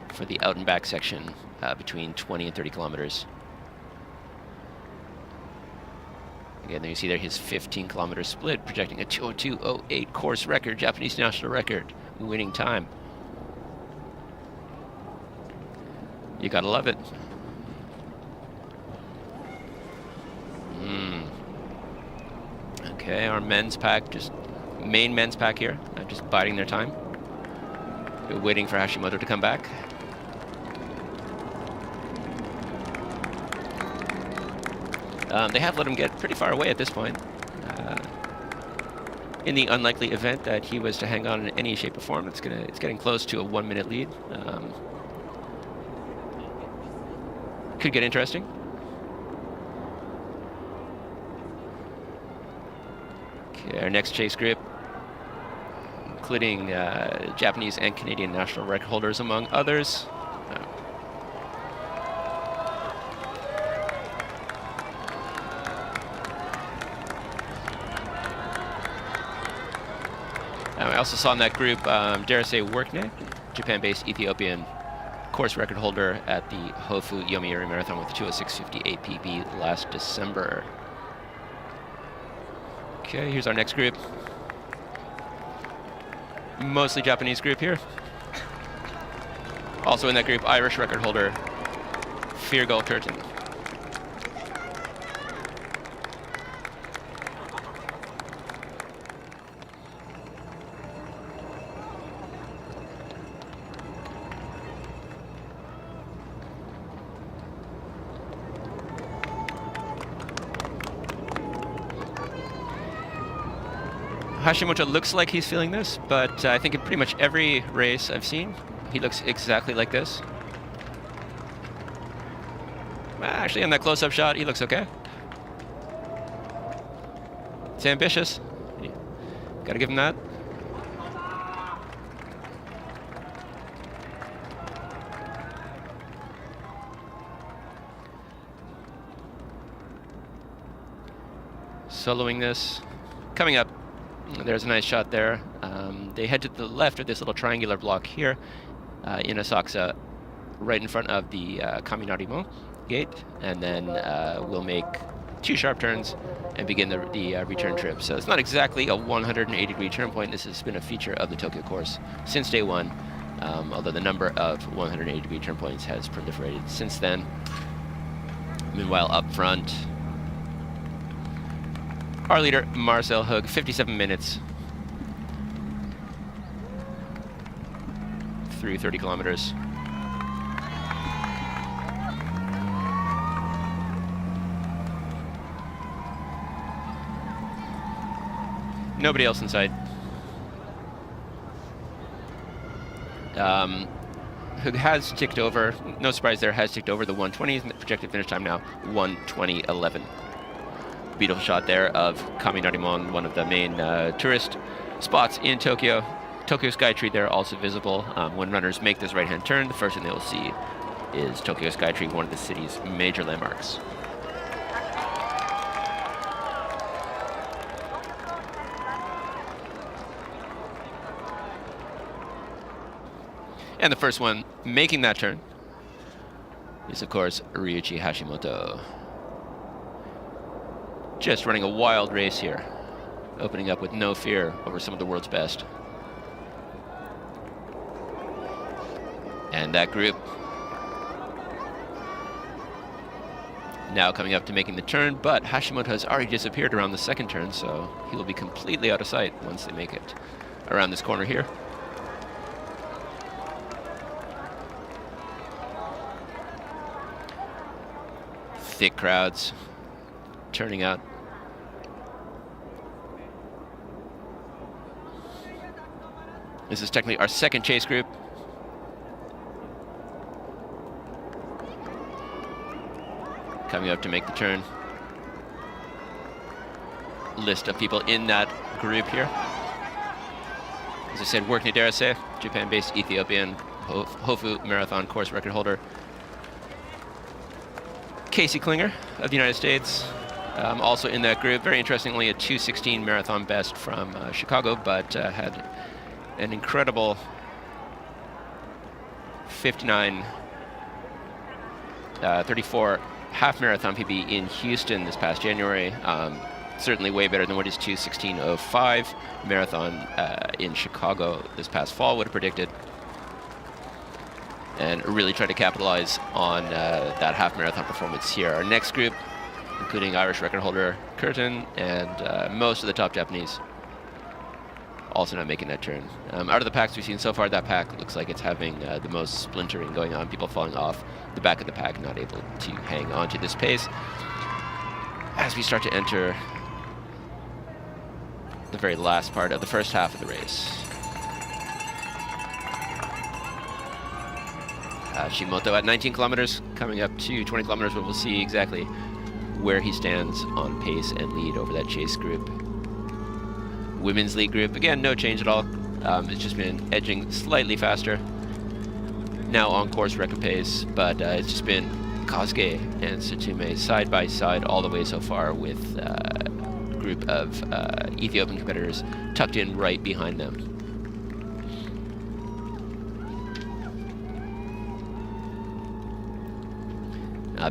for the out and back section between 20 and 30 kilometers. Again, there you see there his 15 kilometer split, projecting a 2:02:08 course record, Japanese national record, winning time. You gotta love it. Okay, our men's pack, just main men's pack here, just biding their time. We're waiting for Hashimoto to come back. They have let him get pretty far away at this point. In the unlikely event that he was to hang on in any shape or form, it's getting close to a 1-minute lead. Could get interesting. Okay, our next chase group, including Japanese and Canadian national record holders, among others. I also saw in that group Darase Workne, Japan-based Ethiopian course record holder at the Hofu Yomiuri Marathon with 2:06:58 PB last December. Okay, here's our next group. Mostly Japanese group here. Also in that group, Irish record holder Feargal Curtin. Hashimoto looks like he's feeling this, but I think in pretty much every race I've seen, he looks exactly like this. Actually, in that close-up shot, he looks okay. It's ambitious. Gotta give him that. Soloing this. Coming up. There's a nice shot there. They head to the left of this little triangular block here in Asakusa, right in front of the Kaminarimo gate, and then we'll make 2 sharp turns and begin the return trip. So it's not exactly a 180-degree turn point. This has been a feature of the Tokyo course since day one, although the number of 180-degree turn points has proliferated since then. Meanwhile, up front, our leader, Marcel Hug, 57 minutes through 30 kilometers. Nobody else in sight. Hug has ticked over, no surprise there, has ticked over the 120s, and the projected finish time now 1:20:11. Beautiful shot there of Kaminarimon, one of the main tourist spots in Tokyo. Tokyo Skytree there also visible. When runners make this right-hand turn, the first thing they will see is Tokyo Skytree, one of the city's major landmarks. And the first one making that turn is, of course, Ryuichi Hashimoto. Just running a wild race here, opening up with no fear over some of the world's best. And that group now coming up to making the turn, but Hashimoto has already disappeared around the second turn, so he will be completely out of sight once they make it around this corner here. Thick crowds turning out. This is technically our second chase group. Coming up to make the turn. List of people in that group here. As I said, Workne Darase, Japan-based Ethiopian Hofu Marathon course record holder. Casey Klinger of the United States, also in that group. Very interestingly, a 2:16 marathon best from Chicago, but had an incredible 59:34 half marathon PB in Houston this past January. Certainly way better than what his 2:16:05 marathon in Chicago this past fall would have predicted. And really try to capitalize on that half marathon performance here. Our next group, including Irish record holder Curtin and most of the top Japanese, also not making that turn. Out of the packs we've seen so far, that pack looks like it's having the most splintering going on, people falling off the back of the pack, not able to hang on to this pace. As we start to enter the very last part of the first half of the race. Hashimoto at 19 kilometers, coming up to 20 kilometers, where we'll see exactly where he stands on pace and lead over that chase group. Women's lead group, again, no change at all. It's just been edging slightly faster. Now on course record pace, but it's just been Kosuke and Tsutsumi side by side all the way so far, with a group of Ethiopian competitors tucked in right behind them.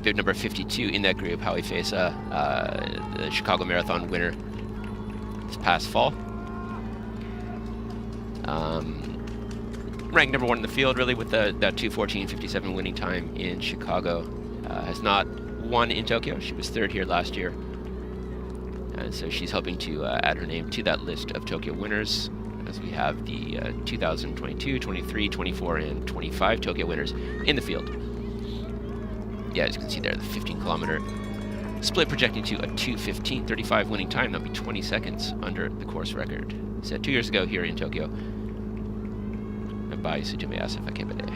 Bib number 52 in that group, Howie Fesa, the Chicago Marathon winner this past fall. Ranked number 1 in the field, really, with that 2:14:57 winning time in Chicago. Has not won in Tokyo. She was 3rd here last year. And so she's hoping to add her name to that list of Tokyo winners, as we have the 2022, 23, 24, and 25 Tokyo winners in the field. Yeah, as you can see there, the 15-kilometer split projecting to a 2:15:35 winning time. That'll be 20 seconds under the course record set 2 years ago here in Tokyo by Tsutsumi Asif Akebede.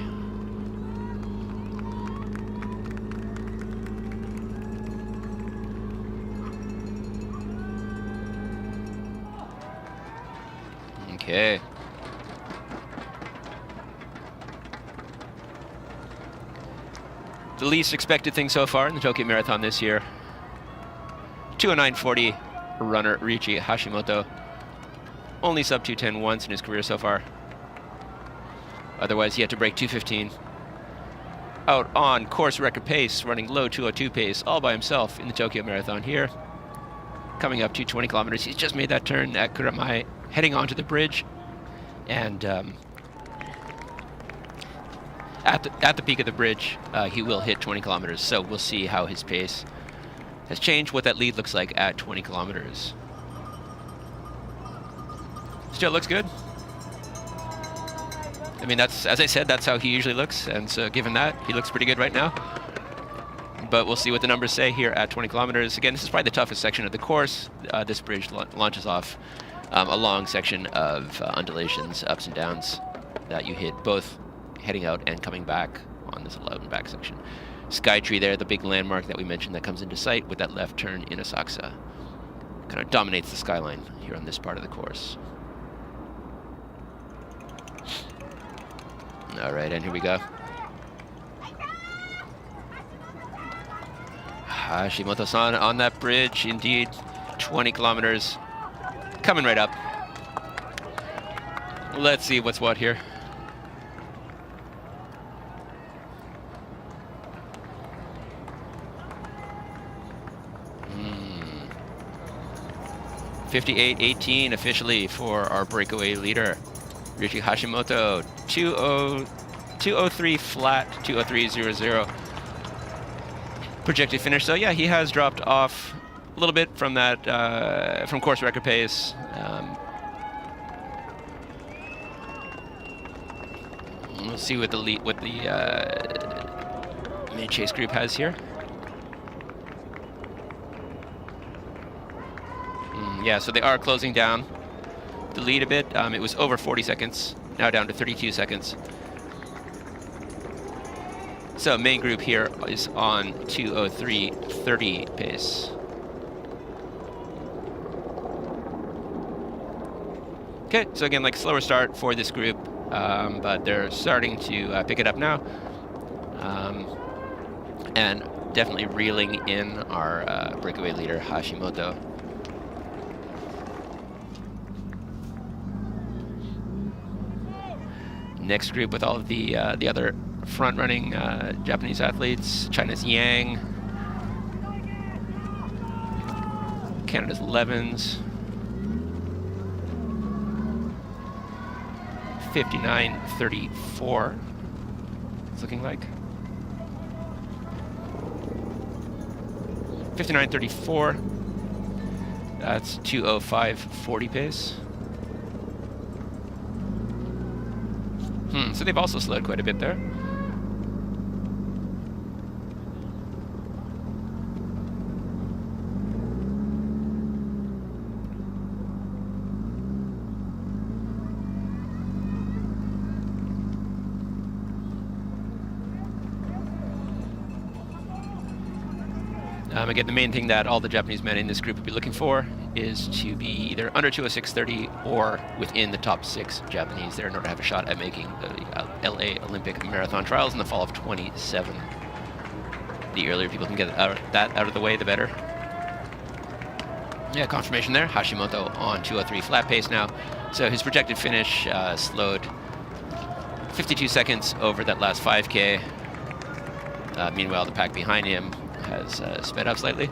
Okay. The least expected thing so far in the Tokyo Marathon this year. 2:09:40 runner Riichi Hashimoto. Only sub 2:10 once in his career so far. Otherwise, he had to break 2:15. Out on course record pace, running low 2:02 pace all by himself in the Tokyo Marathon here. Coming up to 20 kilometers, he's just made that turn at Kuramae, heading onto the bridge. And at the peak of the bridge, he will hit 20 kilometers. So we'll see how his pace has changed, what that lead looks like at 20 kilometers. Still looks good. I mean, that's, as I said, that's how he usually looks. And so given that, he looks pretty good right now. But we'll see what the numbers say here at 20 kilometers. Again, this is probably the toughest section of the course. This bridge launches off a long section of undulations, ups and downs, that you hit both heading out and coming back on this loud and back section. Skytree there, the big landmark that we mentioned that comes into sight with that left turn in Asakusa. Kind of dominates the skyline here on this part of the course. All right, and here we go. Hashimoto-san on that bridge, indeed. 20 kilometers, coming right up. Let's see what's what here. Hmm. 58:18 officially for our breakaway leader, Riichi Hashimoto. 2:03 flat, 2:03:00. Projected finish. So yeah, he has dropped off a little bit from that from course record pace. We'll see what the mid chase group has here. Yeah, so they are closing down the lead a bit. It was over 40 seconds, now down to 32 seconds. So main group here is on 2:03:30 pace. Okay, so again, like slower start for this group, but they're starting to pick it up now. And definitely reeling in our breakaway leader, Hashimoto. Next group with all of the other front-running Japanese athletes. China's Yang, Canada's Levens, 59:34. It's looking like 59:34. That's 2:05:40 pace. So they've also slowed quite a bit there. Again, the main thing that all the Japanese men in this group would be looking for is to be either under 206.30 or within the top 6 Japanese there in order to have a shot at making the LA Olympic Marathon Trials in the fall of 27. The earlier people can get that out of the way, the better. Yeah, confirmation there. Hashimoto on 2:03 flat pace now. So his projected finish slowed 52 seconds over that last 5K. Meanwhile, the pack behind him has sped up slightly.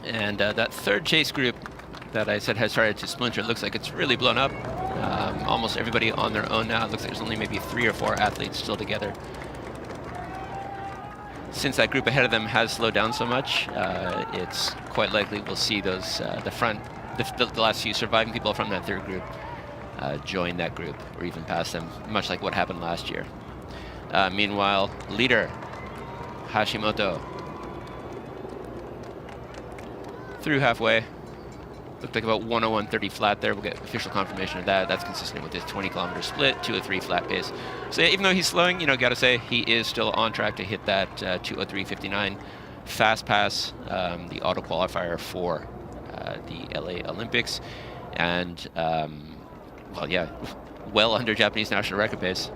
And that third chase group that I said has started to splinter, it looks like it's really blown up. Almost everybody on their own now. It looks like there's only maybe 3 or 4 athletes still together. Since that group ahead of them has slowed down so much, it's quite likely we'll see those the last few surviving people from that third group join that group or even pass them, much like what happened last year. Meanwhile, leader Hashimoto through halfway. Looked like about 1:01.30 flat there. We'll get official confirmation of that. That's consistent with his 20-kilometer split, 2:03 flat pace. So even though he's slowing, gotta say he is still on track to hit that 2:03.59 fast pass, the auto qualifier for the LA Olympics, and well under Japanese national record pace.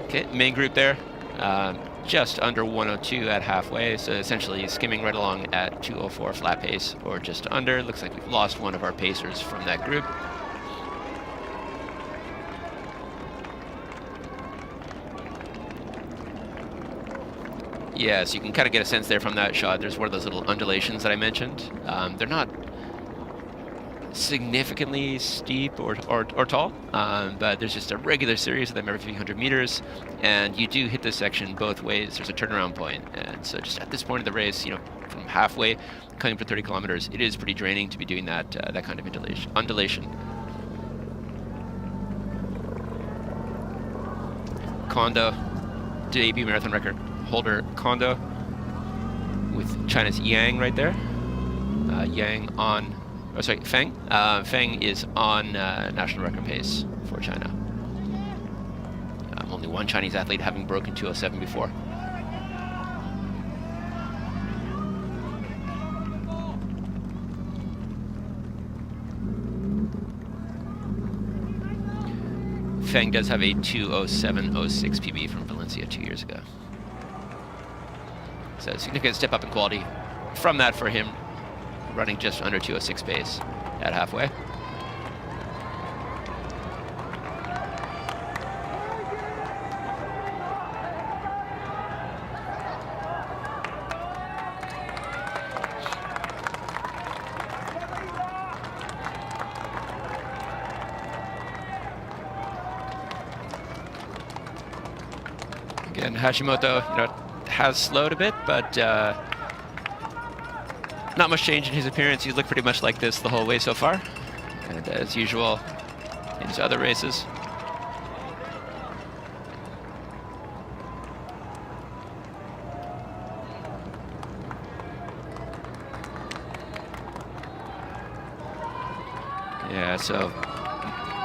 Okay, main group there. Just under 1:02 at halfway, so essentially skimming right along at 2:04 flat pace or just under. Looks like we've lost one of our pacers from that group. Yeah, so you can kind of get a sense there from that shot. There's one of those little undulations that I mentioned. They're not significantly steep or tall, but there's just a regular series of them every few hundred meters, and you do hit this section both ways. There's a turnaround point, and so just at this point of the race, from halfway coming for 30 kilometers, it is pretty draining to be doing that kind of undulation. Kondo, debut marathon record holder Kondo with China's Yang right there. Yang on Feng. Feng is on national record pace for China. Only one Chinese athlete having broken 2:07 before. Feng does have a 2:07.06 PB from Valencia 2 years ago. So a significant step up in quality from that for him, running just under 2:06 pace at halfway. Again, Hashimoto, has slowed a bit, but not much change in his appearance. He's looked pretty much like this the whole way so far, and as usual in his other races. Yeah, so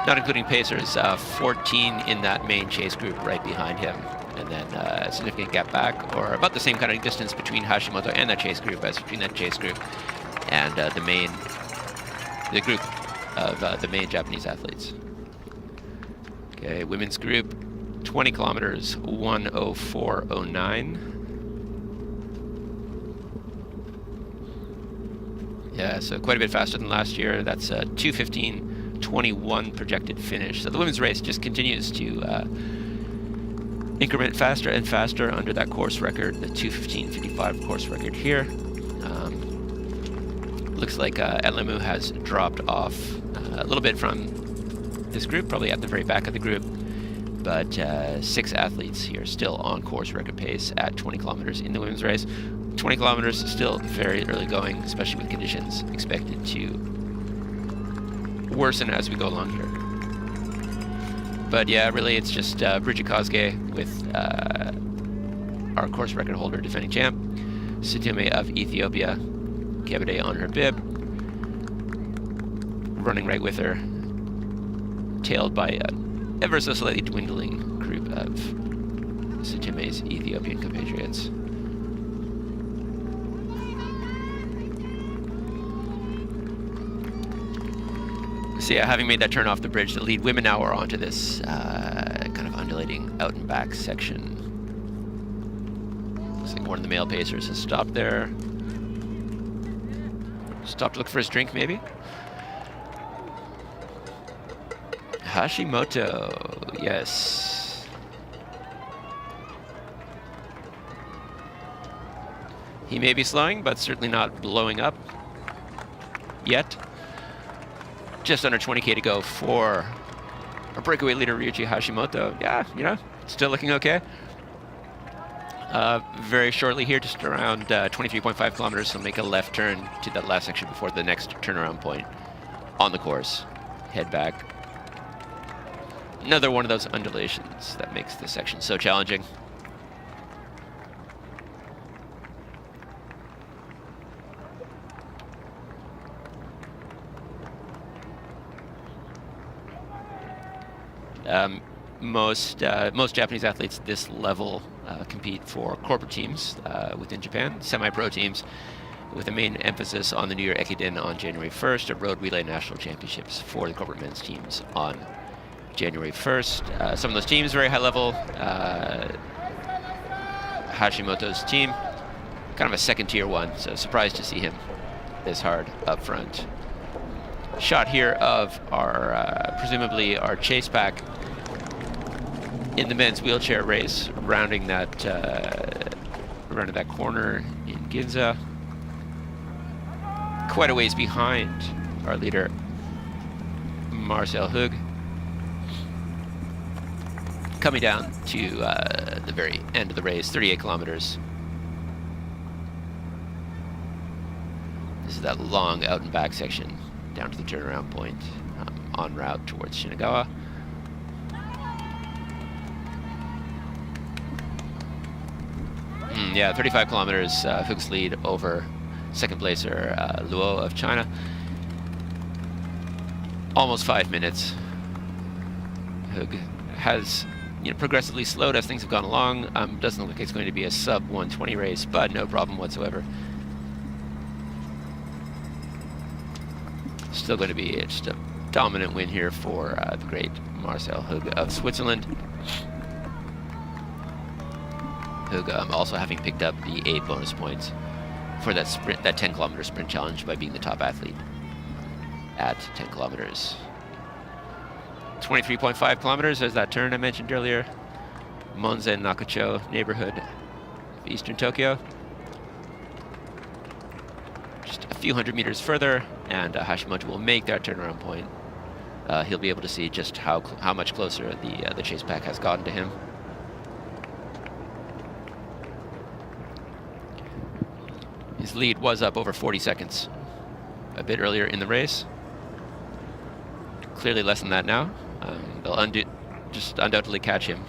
not including pacers, 14 in that main chase group right behind him. And then a significant gap back, or about the same kind of distance between Hashimoto and that chase group as between that chase group and the group of the main Japanese athletes. Okay, women's group, 20 kilometers, 1:04.09. Yeah, so quite a bit faster than last year. That's a 2:15.21 projected finish. So the women's race just continues to increment faster and faster under that course record, the 2:15.55 course record here. Looks like Elemu has dropped off a little bit from this group, probably at the very back of the group, but 6 athletes here still on course record pace at 20 kilometers in the women's race. 20 kilometers still very early going, especially with conditions expected to worsen as we go along here. But yeah, really, it's just Bridget Kosuke with our course record holder, defending champ, Situme of Ethiopia, Kebede on her bib, running right with her, tailed by an ever so slightly dwindling group of Situme's Ethiopian compatriots. So yeah, having made that turn off the bridge, the lead women now are onto this kind of undulating out and back section. Looks like one of the male pacers has stopped there. Stopped to look for his drink, maybe? Hashimoto, yes. He may be slowing, but certainly not blowing up yet. Just under 20k to go for our breakaway leader, Ryuichi Hashimoto. Yeah, you know, still looking okay. Very shortly here, just around 23.5 kilometers, he'll make a left turn to that last section before the next turnaround point on the course. Head back. Another one of those undulations that makes this section so challenging. Most Japanese athletes at this level compete for corporate teams within Japan, semi-pro teams, with a main emphasis on the New Year Ekiden on January 1st, a road relay national championships for the corporate men's teams on January 1st. Some of those teams very high level. Hashimoto's team, kind of a second tier one, so surprised to see him this hard up front. Shot here of our presumably our chase pack in the men's wheelchair race, rounding that corner in Ginza. Quite a ways behind our leader, Marcel Hug. Coming down to the very end of the race, 38 kilometers. This is that long out and back section down to the turnaround point en route towards Shinagawa. Yeah, 35 kilometers, Hug's lead over second placer Luo of China. Almost 5 minutes. Hug has progressively slowed as things have gone along. Doesn't look like it's going to be a sub 120 race, but no problem whatsoever. Still going to be just a dominant win here for the great Marcel Hug of Switzerland. Hug also having picked up the 8 bonus points for that sprint, that 10 kilometer sprint challenge by being the top athlete at 10 kilometers. 23.5 kilometers, there's that turn I mentioned earlier. Monzen Nakacho neighborhood of eastern Tokyo. Just a few hundred meters further, and Hashimoto will make that turnaround point. He'll be able to see just how much closer the chase pack has gotten to him. His lead was up over 40 seconds a bit earlier in the race. Clearly less than that now. They'll just undoubtedly catch him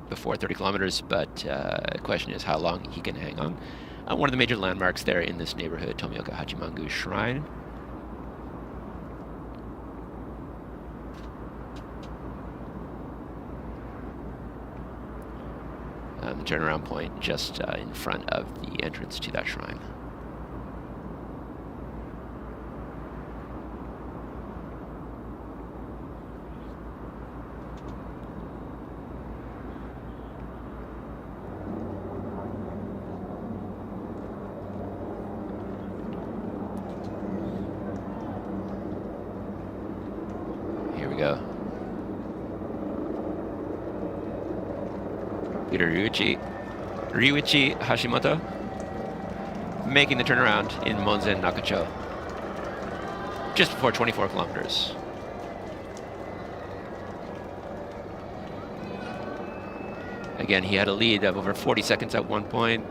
before 30 kilometers, but the question is how long he can hang on. One of the major landmarks there in this neighborhood, Tomioka Hachimangu Shrine. The turnaround point just in front of the entrance to that shrine. Here we go. Leader Ryuichi Hashimoto making the turnaround in Monzen Nakacho just before 24 kilometers. Again, he had a lead of over 40 seconds at one point.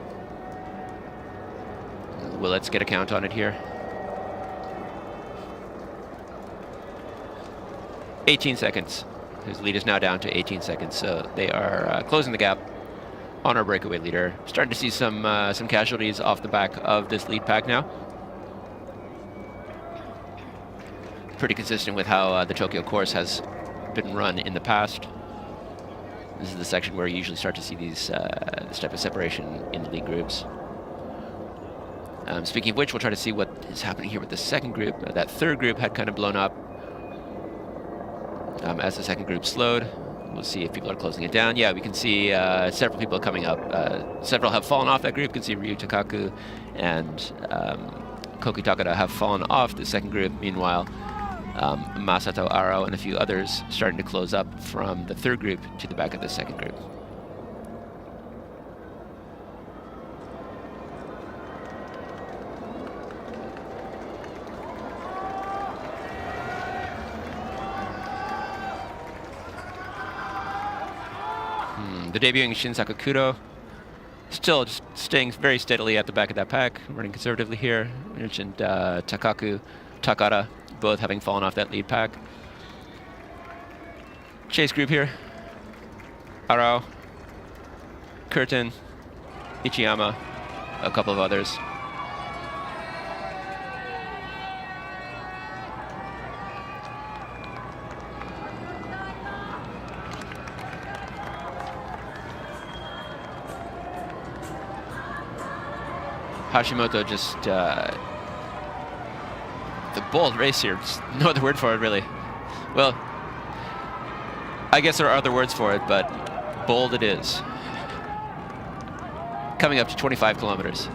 Well, let's get a count on it here. 18 seconds His lead is now down to 18 seconds, so they are closing the gap on our breakaway leader. Starting to see some casualties off the back of this lead pack now. Pretty consistent with how the Tokyo course has been run in the past. This is the section where you usually start to see these this type of separation in the lead groups. Speaking of which, we'll try to see what is happening here with the second group. That third group had kind of blown up as the second group slowed. We'll see if people are closing it down. Yeah, we can see several people coming up. Several have fallen off that group. You can see Ryu Takaku and Koki Takada have fallen off the second group. Meanwhile, Masato Arao and a few others starting to close up from the third group to the back of the second group. The debuting Shin Sakakuro still just staying very steadily at the back of that pack, running conservatively here. I mentioned Takaku, Takada, both having fallen off that lead pack. Chase group here. Arao, Curtin, Ichiyama, a couple of others. Hashimoto just, the bold race here, just no other word for it really. Well, I guess there are other words for it, but bold it is. Coming up to 25 kilometers.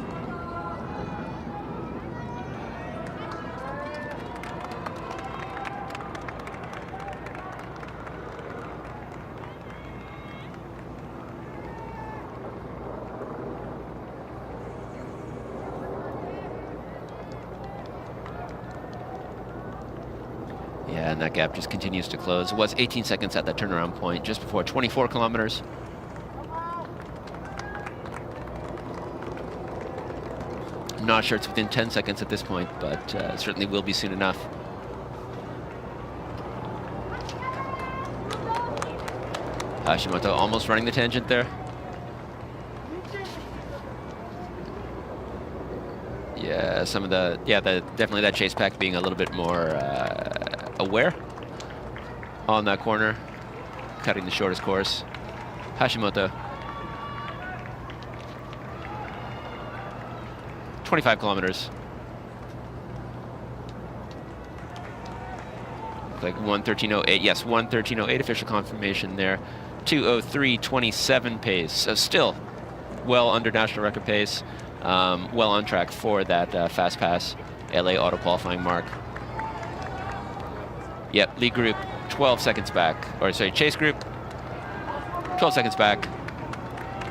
Yeah, and that gap just continues to close. It was 18 seconds at that turnaround point, just before 24 kilometers. I'm not sure it's within 10 seconds at this point, but certainly will be soon enough. Hashimoto almost running the tangent there. Yeah, some of the, definitely that chase pack being a little bit more aware on that corner, cutting the shortest course. Hashimoto. 25 kilometers. Like 1:13:08. Yes, 1:13:08 official confirmation there. 2:03:27 pace. So still well under national record pace. Well on track for that fast pass LA auto qualifying mark. Yep, lead group 12 seconds back, or sorry, chase group 12 seconds back.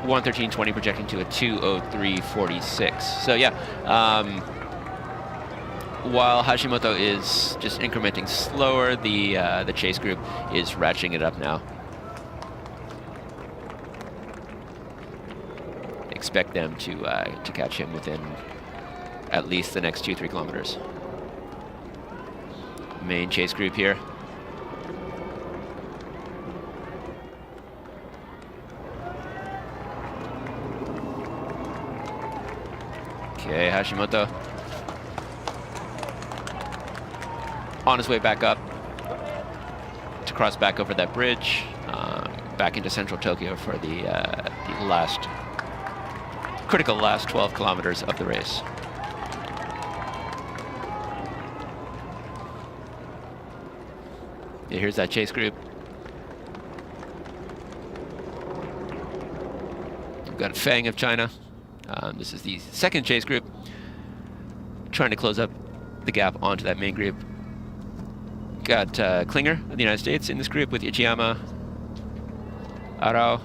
1:13:20 projecting to a 2:03:46. So yeah, while Hashimoto is just incrementing slower, the chase group is ratcheting it up now. Expect them to catch him within at least the next 2-3 kilometers. Main chase group here. Okay, Hashimoto on his way back up to cross back over that bridge, back into central Tokyo for the critical last 12 kilometers of the race. Yeah, here's that chase group. We've got Fang of China. This is the second chase group, trying to close up the gap onto that main group. Got Klinger of the United States in this group with Ichiyama, Arao.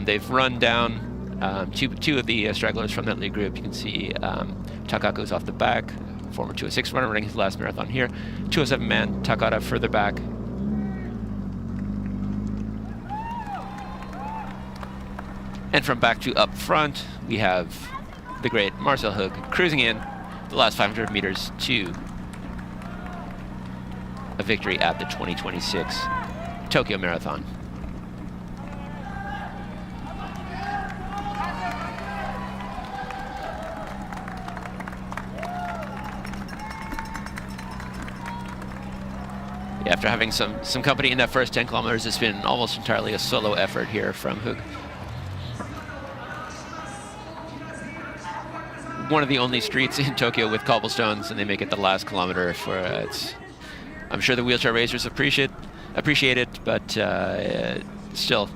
They've run down two of the stragglers from that lead group. You can see Takaku's off the back, former 206 runner running his last marathon here. 207 man, Takada further back. And from back to up front, we have the great Marcel Hug cruising in the last 500 meters to a victory at the 2026 Tokyo Marathon. After having some company in that first 10 kilometers, it's been almost entirely a solo effort here from Hug. One of the only streets in Tokyo with cobblestones, and they make it the last kilometer for it's. I'm sure the wheelchair racers appreciate it, but still.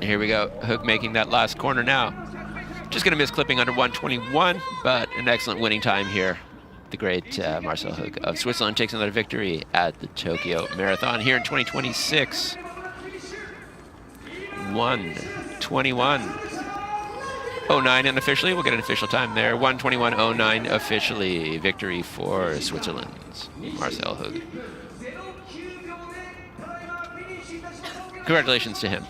Here we go, Hug making that last corner now. Just going to miss clipping under 1:21, but an excellent winning time here. The great Marcel Hug of Switzerland takes another victory at the Tokyo Marathon here in 2026. 1:21.09 unofficially. We'll get an official time there. 1:21.09 officially. Victory for Switzerland's Marcel Hug. Congratulations to him.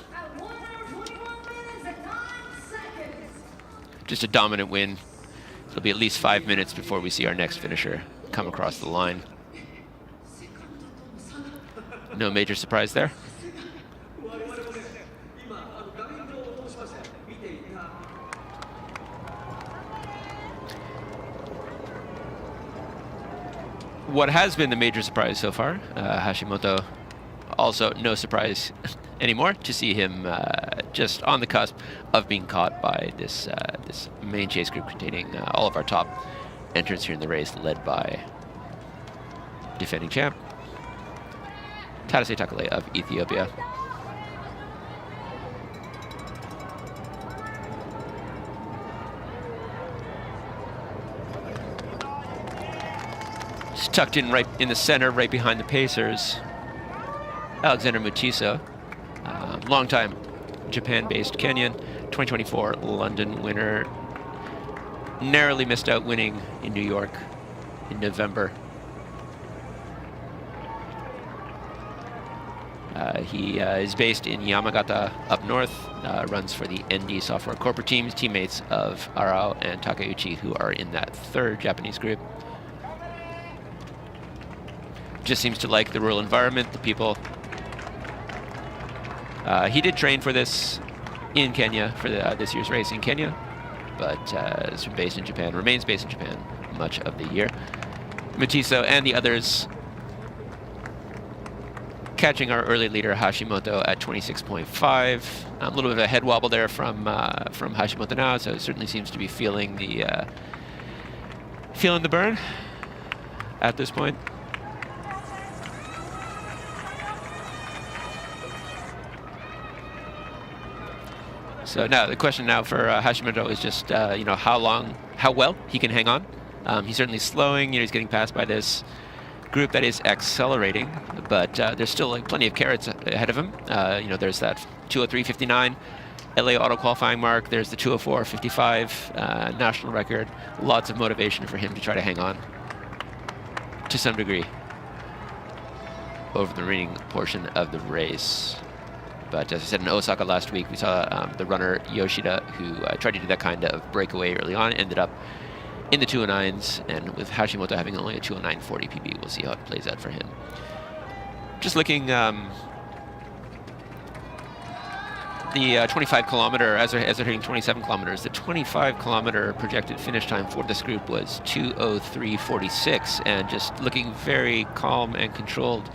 Just a dominant win. It'll be at least 5 minutes before we see our next finisher come across the line. No major surprise there. What has been the major surprise so far, Hashimoto, also no surprise anymore to see him just on the cusp of being caught by this this main chase group containing all of our top entrants here in the race, led by defending champ Tadase Takale of Ethiopia. Just tucked in right in the center, right behind the Pacers, Alexander Mutiso, longtime Japan-based Kenyan, 2024 London winner. Narrowly missed out winning in New York in November. He is based in Yamagata up north, runs for the ND Software corporate teams, teammates of Arao and Takeuchi, who are in that third Japanese group. Just seems to like the rural environment, the people. He did train for this in Kenya, for this year's race in Kenya, but is based in Japan, remains based in Japan much of the year. Mutiso and the others catching our early leader Hashimoto at 26.5. A little bit of a head wobble there from Hashimoto now, so it certainly seems to be feeling the burn at this point. So now the question now for Hashimoto is just how well he can hang on. He's certainly slowing. He's getting passed by this group that is accelerating, but there's still plenty of carrots ahead of him. There's that 2:03.59 LA auto qualifying mark. There's the 2:04.55 national record. Lots of motivation for him to try to hang on to some degree over the remaining portion of the race. But as I said in Osaka last week, we saw the runner Yoshida, who tried to do that kind of breakaway early on, ended up in the 2:09s, and with Hashimoto having only a 2:09.40 PB, we'll see how it plays out for him. Just looking the 25 kilometer, as they're hitting 27 kilometers, the 25 kilometer projected finish time for this group was 2:03.46, and just looking very calm and controlled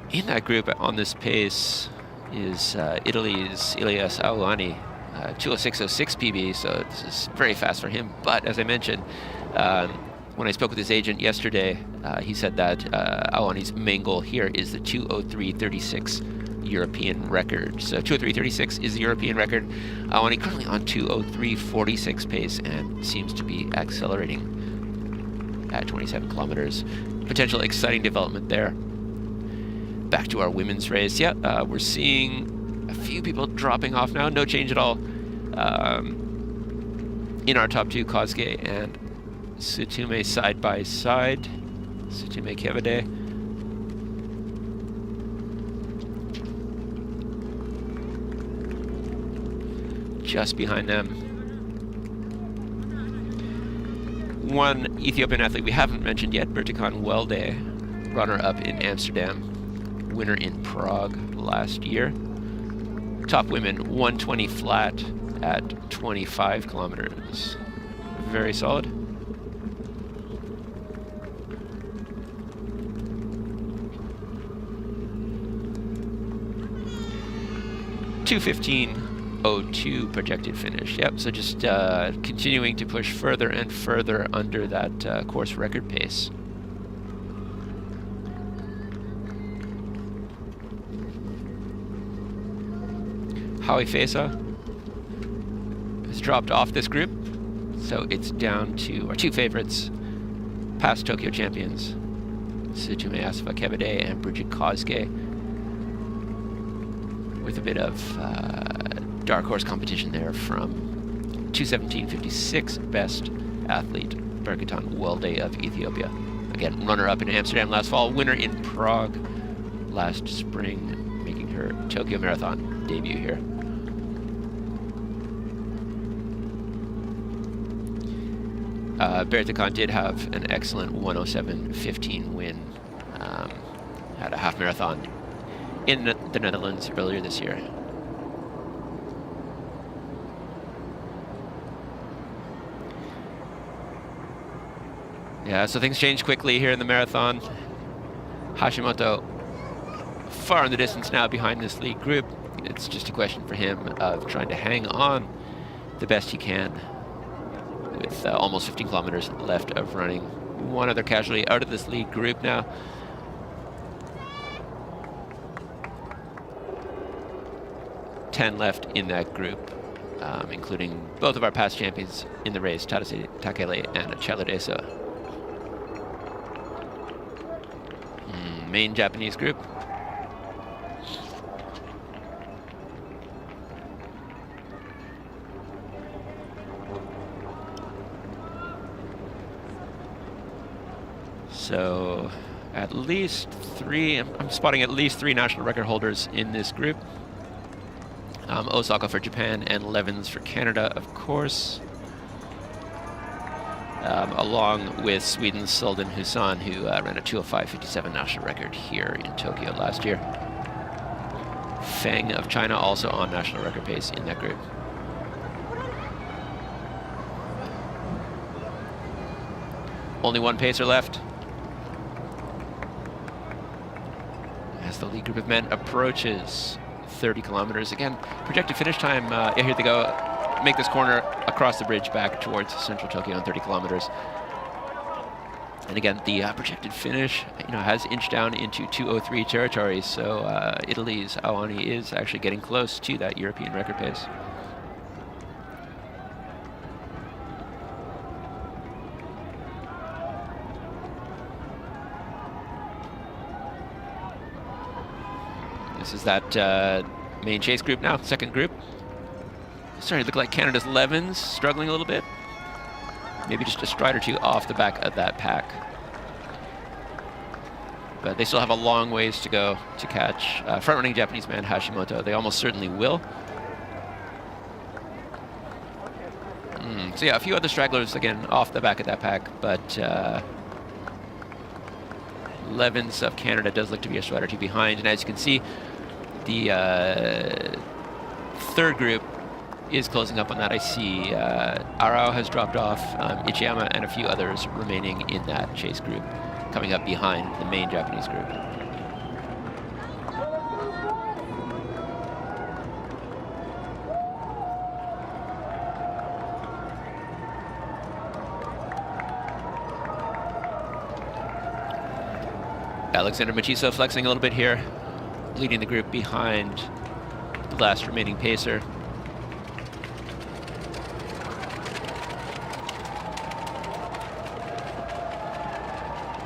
in that group on this pace is Italy's Ilias Awani, 2:06.06 PB, so this is very fast for him. But as I mentioned, when I spoke with his agent yesterday, he said that Awani's main goal here is the 2:03.36 European record. So 2:03.36 is the European record. Awani currently on 2:03.46 pace and seems to be accelerating at 27 kilometers. Potential exciting development there. Back to our women's race. Yeah, we're seeing a few people dropping off now. No change at all in our top two, Kosuke and Tsutume side by side. Tsutume Kevade. Just behind them. one Ethiopian athlete we haven't mentioned yet, Bertakan Welde, runner-up in Amsterdam, winner in Prague last year. Top women 120 flat at 25 kilometers. Very solid. .2:15:02 projected finish. Yep, so just continuing to push further and further under that course record pace. Howie Fesa has dropped off this group, so it's down to our two favorites, past Tokyo champions, Sujume Asafa Kebede and Bridget Kosuke, with a bit of dark horse competition there from 2:17:56 best athlete Bertakan Welde of Ethiopia. Again, runner-up in Amsterdam last fall, winner in Prague last spring, making her Tokyo Marathon debut here. Bertakan did have an excellent 1:07:15 win at a half marathon in the Netherlands earlier this year. Yeah, so things change quickly here in the marathon. Hashimoto far in the distance now behind this lead group. It's just a question for him of trying to hang on the best he can with almost 15 kilometers left of running. One other casualty out of this lead group now. Ten left in that group, including both of our past champions in the race, Tadase Takele and Chaladesa. Main Japanese group. So at least three, I'm spotting at least three national record holders in this group. Osaka for Japan and Levens for Canada, of course. Along with Sweden's Solden Hussan, who ran a 2:05:57 national record here in Tokyo last year. Feng of China also on national record pace in that group. Only one pacer left as the lead group of men approaches 30 kilometers. Again, projected finish time, yeah, here they go. Make this corner across the bridge back towards central Tokyo in 30 kilometers. And again, the projected finish, has inched down into 2:03 territory. So Italy's Awani is actually getting close to that European record pace. This is that main chase group now, second group. Starting to look like Canada's Levens, struggling a little bit. Maybe just a stride or two off the back of that pack. But they still have a long ways to go to catch front-running Japanese man Hashimoto. They almost certainly will. So yeah, a few other stragglers, again, off the back of that pack. But Levens of Canada does look to be a stride or two behind. And as you can see, the third group is closing up on that. I see Arao has dropped off, Ichiyama and a few others remaining in that chase group, coming up behind the main Japanese group. Alexander Machiso flexing a little bit here, leading the group behind the last remaining pacer.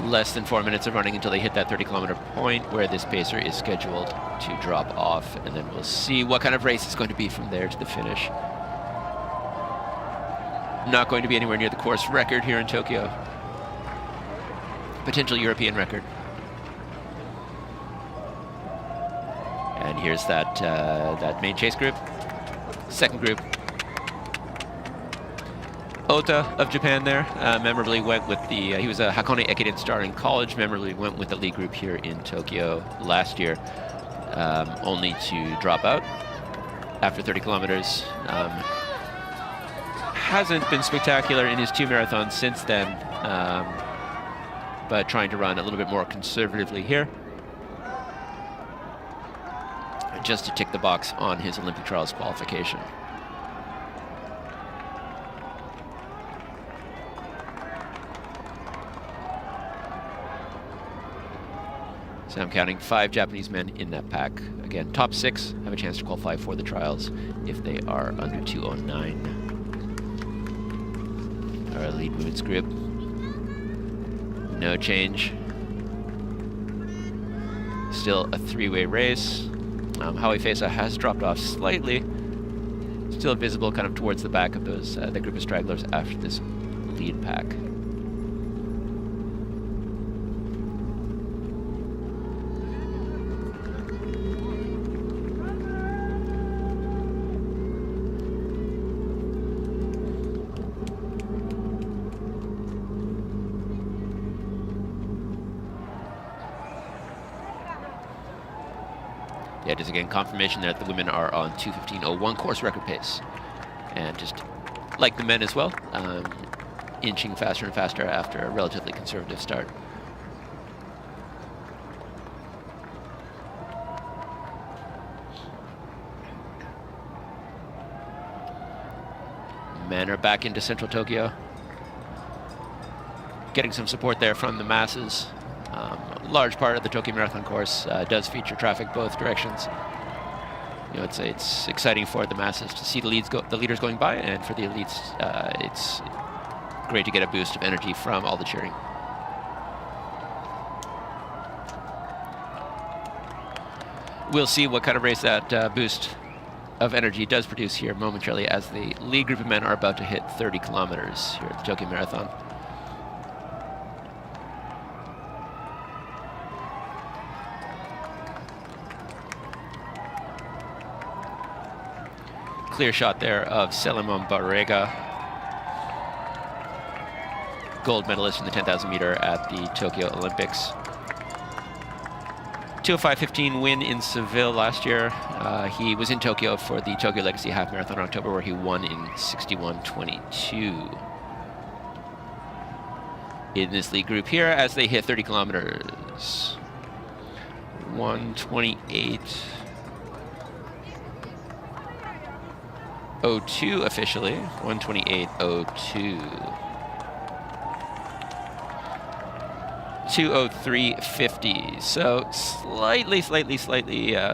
Less than 4 minutes of running until they hit that 30-kilometer point where this pacer is scheduled to drop off, and then we'll see what kind of race it's going to be from there to the finish. Not going to be anywhere near the course record here in Tokyo. Potential European record. And here's that main chase group. Second group. Ota of Japan there memorably went with the, he was a Hakone Ekiden star in college, memorably went with the lead group here in Tokyo last year, only to drop out after 30 kilometers. Hasn't been spectacular in his 2 marathons since then, but trying to run a little bit more conservatively here, just to tick the box on his Olympic trials qualification. So I'm counting 5 Japanese men in that pack. Again, top 6 have a chance to qualify for the trials if they are under 2:09. Our lead women's group, no change. Still a 3-way race. Howie Fesa has dropped off slightly. Still visible kind of towards the back of those the group of stragglers after this lead pack. Yeah, just again, confirmation that the women are on 2:15:01 course record pace. And just like the men as well, inching faster and faster after a relatively conservative start. Men are back into central Tokyo. Getting some support there from the masses. Large part of the Tokyo Marathon course does feature traffic both directions. You know, it's exciting for the masses to see the leaders going by, and for the elites, it's great to get a boost of energy from all the cheering. We'll see what kind of race that boost of energy does produce here momentarily as the lead group of men are about to hit 30 kilometers here at the Tokyo Marathon. Clear shot there of Selimon Barrega, gold medalist in the 10,000 meter at the Tokyo Olympics. 2:05:15 win in Seville last year. He was in Tokyo for the Tokyo Legacy Half Marathon in October, where he won in 61:22. In this lead group here, as they hit 30 kilometers, 1:28:02 officially, 1:28:02. 2:03:50, so slightly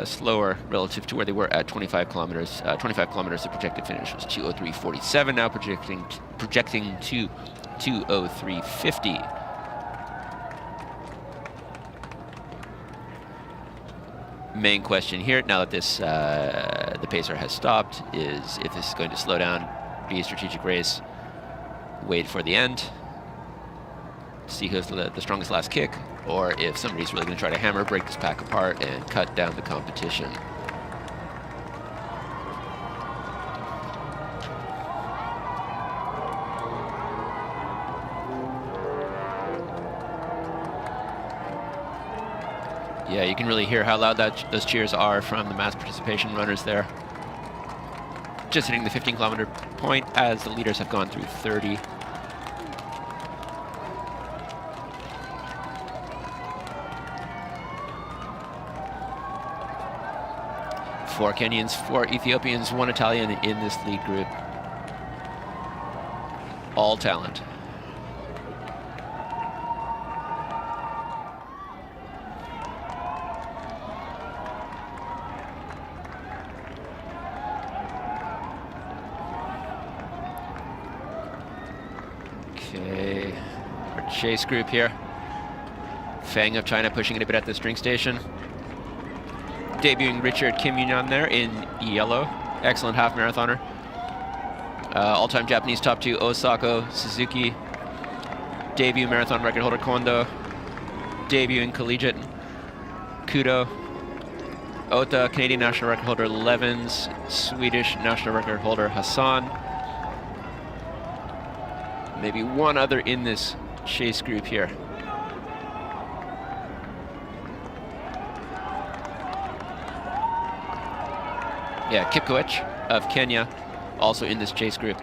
slower relative to where they were at 25 kilometers. 25 kilometers, the projected finish was 2:03:47, now projecting to 2:03:50. Main question here, now that this the pacer has stopped, is if this is going to slow down, be a strategic race, wait for the end, see who's the strongest last kick, or if somebody's really going to try to hammer, break this pack apart, and cut down the competition. Yeah, you can really hear how loud those cheers are from the mass participation runners there. Just hitting the 15-kilometer point as the leaders have gone through 30. Four Kenyans, 4 Ethiopians, 1 Italian in this lead group. All talent. Okay, our chase group here. Fang of China pushing it a bit at the string station. Debuting Richard Kim Yunyan there in yellow. Excellent half marathoner. All-time Japanese top 2, Osako Suzuki. Debut marathon record holder Kondo. Debuting collegiate Kudo. Ota, Canadian national record holder Levens. Swedish national record holder Hassan. Maybe one other in this chase group here. Yeah, Kipkoech of Kenya, also in this chase group.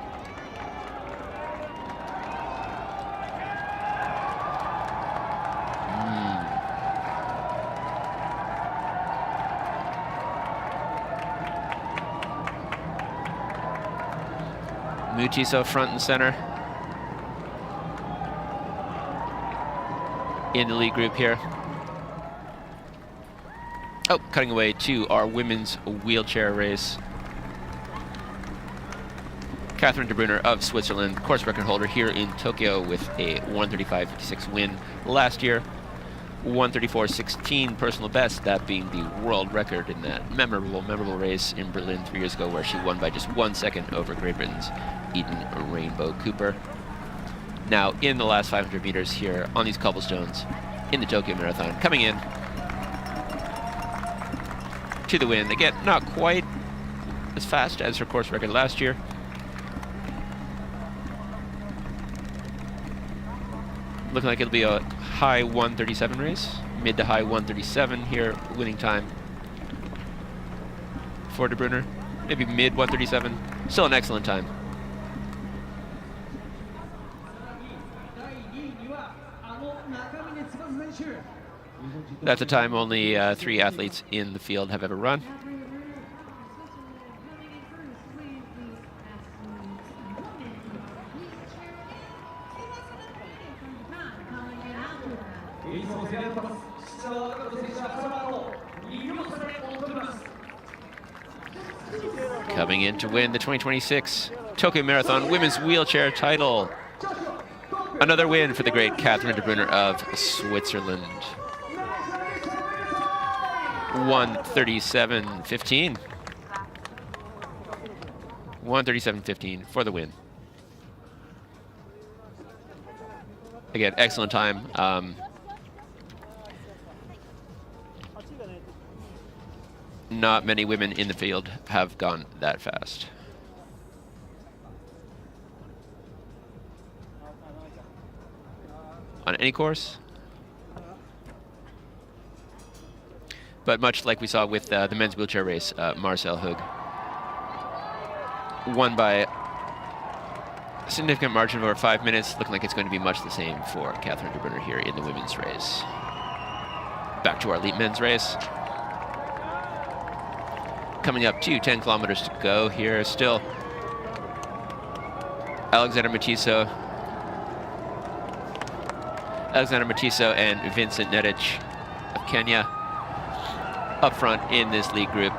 Mutiso front and center in the lead group here. Oh, cutting away to our women's wheelchair race. Catherine de Brunner of Switzerland, course record holder here in Tokyo with a 1:35.56 win last year. 1:34.16 personal best, that being the world record in that memorable race in Berlin 3 years ago, where she won by just 1 second over Great Britain's Eden Rainbow Cooper. Now in the last 500 meters here on these cobblestones in the Tokyo Marathon, coming in to the win. Again, not quite as fast as her course record last year. Looking like it'll be a high 1:37 race, mid to high 1:37 here, winning time for de Brunner. Maybe mid 1:37, still an excellent time. That's a time only 3 athletes in the field have ever run. Coming in to win the 2026 Tokyo Marathon Women's Wheelchair title. Another win for the great Catherine de Brunner of Switzerland. 1:37.15. 1:37.15 for the win. Again, excellent time. Not many women in the field have gone that fast. On any course. But much like we saw with the men's wheelchair race, Marcel Hug won by a significant margin of over 5 minutes, looking like it's going to be much the same for Catherine de Brunner here in the women's race. Back to our elite men's race. Coming up to 10 kilometers to go here. Still Alexander Matiso and Vincent Nedich of Kenya up front in this lead group.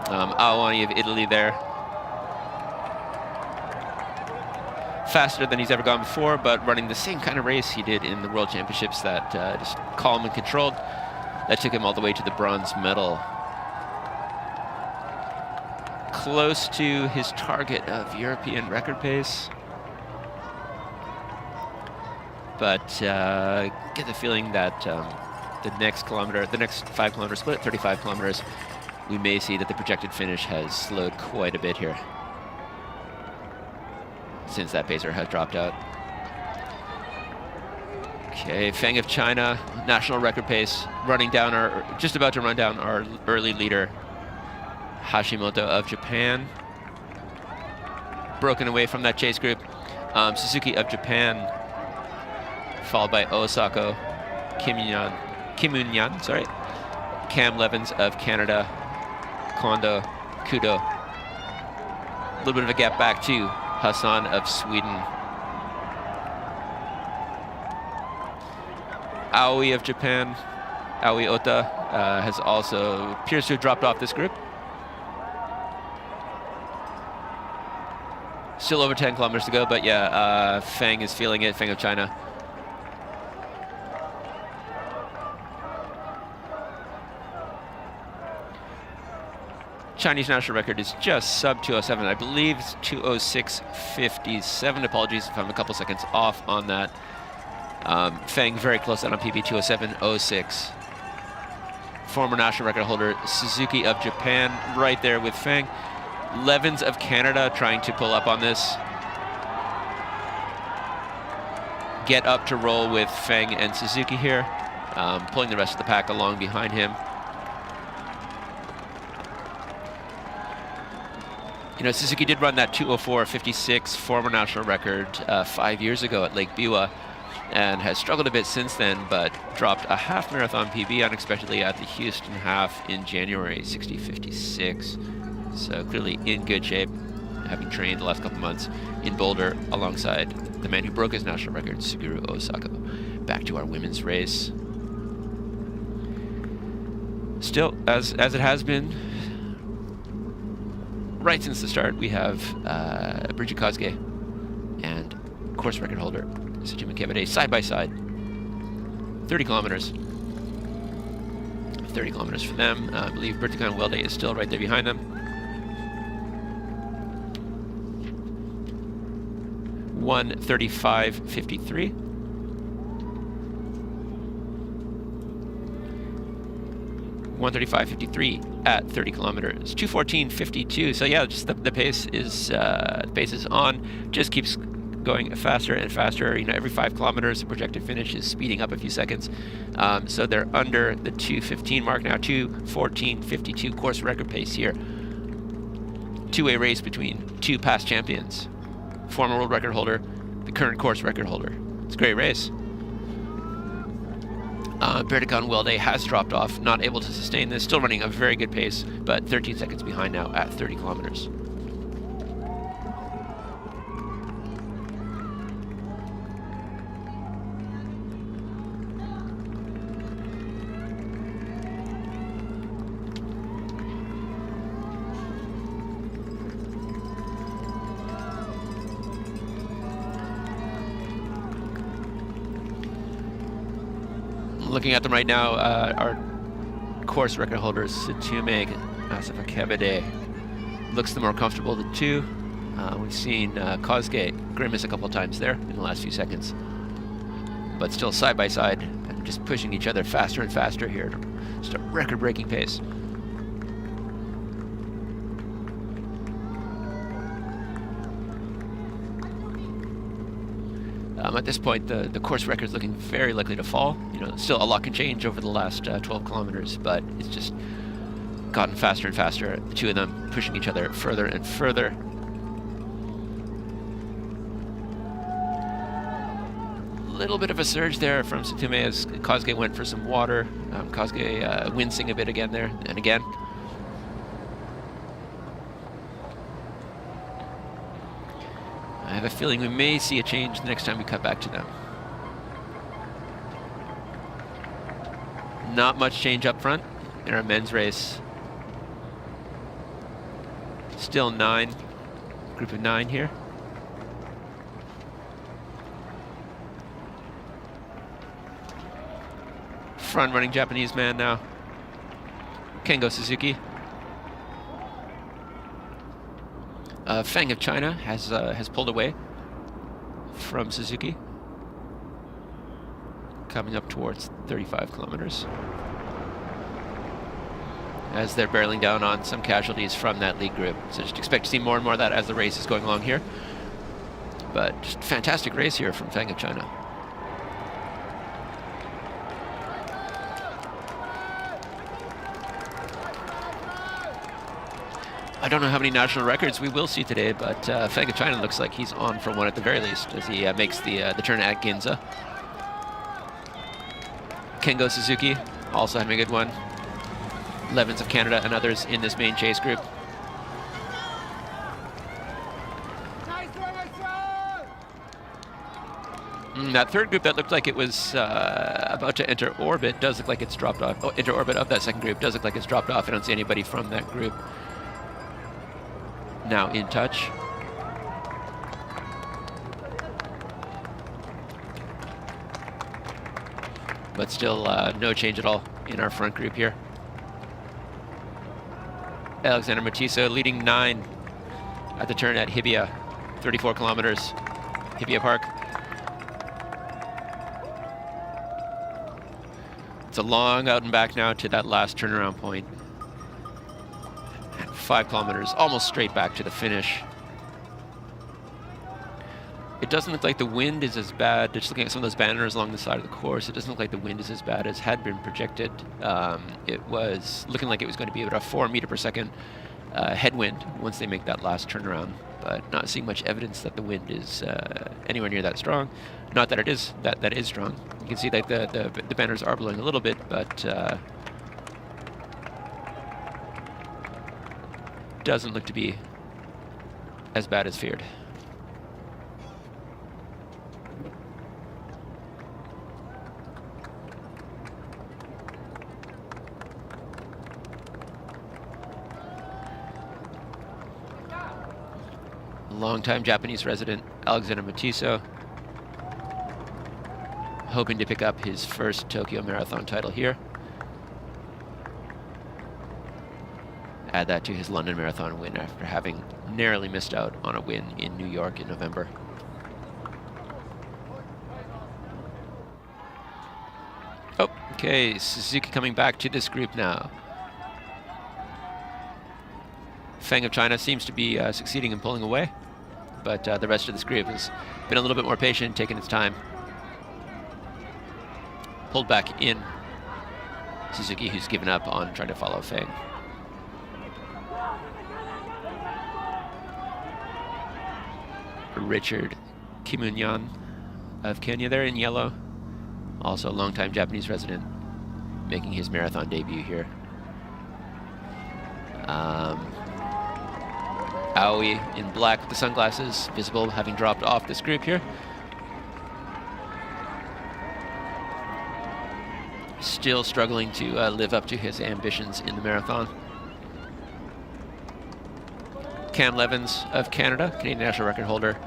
Awani of Italy there. Faster than he's ever gone before, but running the same kind of race he did in the World Championships, that just calm and controlled. That took him all the way to the bronze medal. Close to his target of European record pace. But get the feeling that the next 5 kilometer split, 35 kilometers, we may see that the projected finish has slowed quite a bit here, since that pacer has dropped out. Okay, Feng of China, national record pace, just about to run down our early leader, Hashimoto of Japan. Broken away from that chase group. Suzuki of Japan, followed by Osako, Kimunyan, Cam Levins of Canada, Kondo, Kudo. A little bit of a gap back to Hassan of Sweden. Aoi of Japan, Aoi Ota, appears to have dropped off this group. Still over 10 kilometers to go, but yeah, Feng is feeling it, Feng of China. Chinese national record is just sub 207. I believe it's 206.57. Apologies if I'm a couple seconds off on that. Feng very close out on PB, 207.06. Former national record holder Suzuki of Japan right there with Feng. Levins of Canada trying to pull up on this. get up to roll with Feng and Suzuki here, pulling the rest of the pack along behind him. You know, Suzuki did run that 2:04.56 former national record 5 years ago at Lake Biwa, and has struggled a bit since then, but dropped a half marathon PB unexpectedly at the Houston half in January, 60:56. So clearly in good shape, having trained the last couple months in Boulder alongside the man who broke his national record, Suguru Osaka. Back to our women's race. Still, as it has been right since the start, we have Bridget Kosuke and course record holder Sajima Kebede side by side. 30 kilometers. 30 kilometers for them. I believe Bertikan Welde is still right there behind them. 1:35.53. 1:35.53 at 30 kilometers. 2:14.52. So yeah, just the pace is on. Just keeps going faster and faster. You know, every 5 kilometers, the projected finish is speeding up a few seconds. So they're under the 2:15 mark now. 2:14.52 course record pace here. Two-way race between two past champions. Former world record holder, the current course record holder. It's a great race. Bertikan Welde has dropped off, not able to sustain this. Still running a very good pace, but 13 seconds behind now at 30 kilometers. Looking at them right now, our course record holder, Situme Asafa Kebede, looks the more comfortable of the two. We've seen Kosuke grimace a couple of times there in the last few seconds, but still side by side and just pushing each other faster and faster here. Just a record-breaking pace. At this point, the course record is looking very likely to fall. You know, still a lot can change over the last 12 kilometers, but it's just gotten faster and faster. The two of them pushing each other further and further. Little bit of a surge there from Situme as Kosuke went for some water. Kosuke wincing a bit again there, and again. I have a feeling we may see a change the next time we cut back to them. Not much change up front in our men's race. Still 9, group of 9 here. Front running Japanese man now, Kengo Suzuki. Feng of China has pulled away from Suzuki, coming up towards 35 kilometers as they're barreling down on some casualties from that lead group. So just expect to see more and more of that as the race is going along here. But just fantastic race here from Feng of China. I don't know how many national records we will see today, but Feng of China looks like he's on for one at the very least as he makes the turn at Ginza. Kengo Suzuki also having a good one. Levins of Canada and others in this main chase group. That third group that looked like it was about to enter orbit does look like it's dropped off. Oh, enter orbit of that second group does look like it's dropped off. I don't see anybody from that group now in touch. But still no change at all in our front group here. Alexander Matiso leading 9 at the turn at Hibiya, 34 kilometers, Hibiya Park. It's a long out and back now to that last turnaround point. 5 kilometers, almost straight back to the finish. It doesn't look like the wind is as bad. Just looking at some of those banners along the side of the course, it doesn't look like the wind is as bad as had been projected. It was looking like it was going to be about a 4 meter per second headwind once they make that last turnaround, but not seeing much evidence that the wind is anywhere near that strong. Not that it is that is strong. You can see that the banners are blowing a little bit, but doesn't look to be as bad as feared. Longtime Japanese resident Alexander Matiso, hoping to pick up his first Tokyo Marathon title here. Add that to his London Marathon win after having narrowly missed out on a win in New York in November. Oh, okay, Suzuki coming back to this group now. Feng of China seems to be succeeding in pulling away, but the rest of this group has been a little bit more patient, taking its time. Pulled back in Suzuki, who's given up on trying to follow Feng. Richard Kimunyan of Kenya there in yellow, also a longtime Japanese resident, making his marathon debut here. Aoi in black with the sunglasses, visible having dropped off this group here. Still struggling to live up to his ambitions in the marathon. Cam Levins of Canada, Canadian national record holder,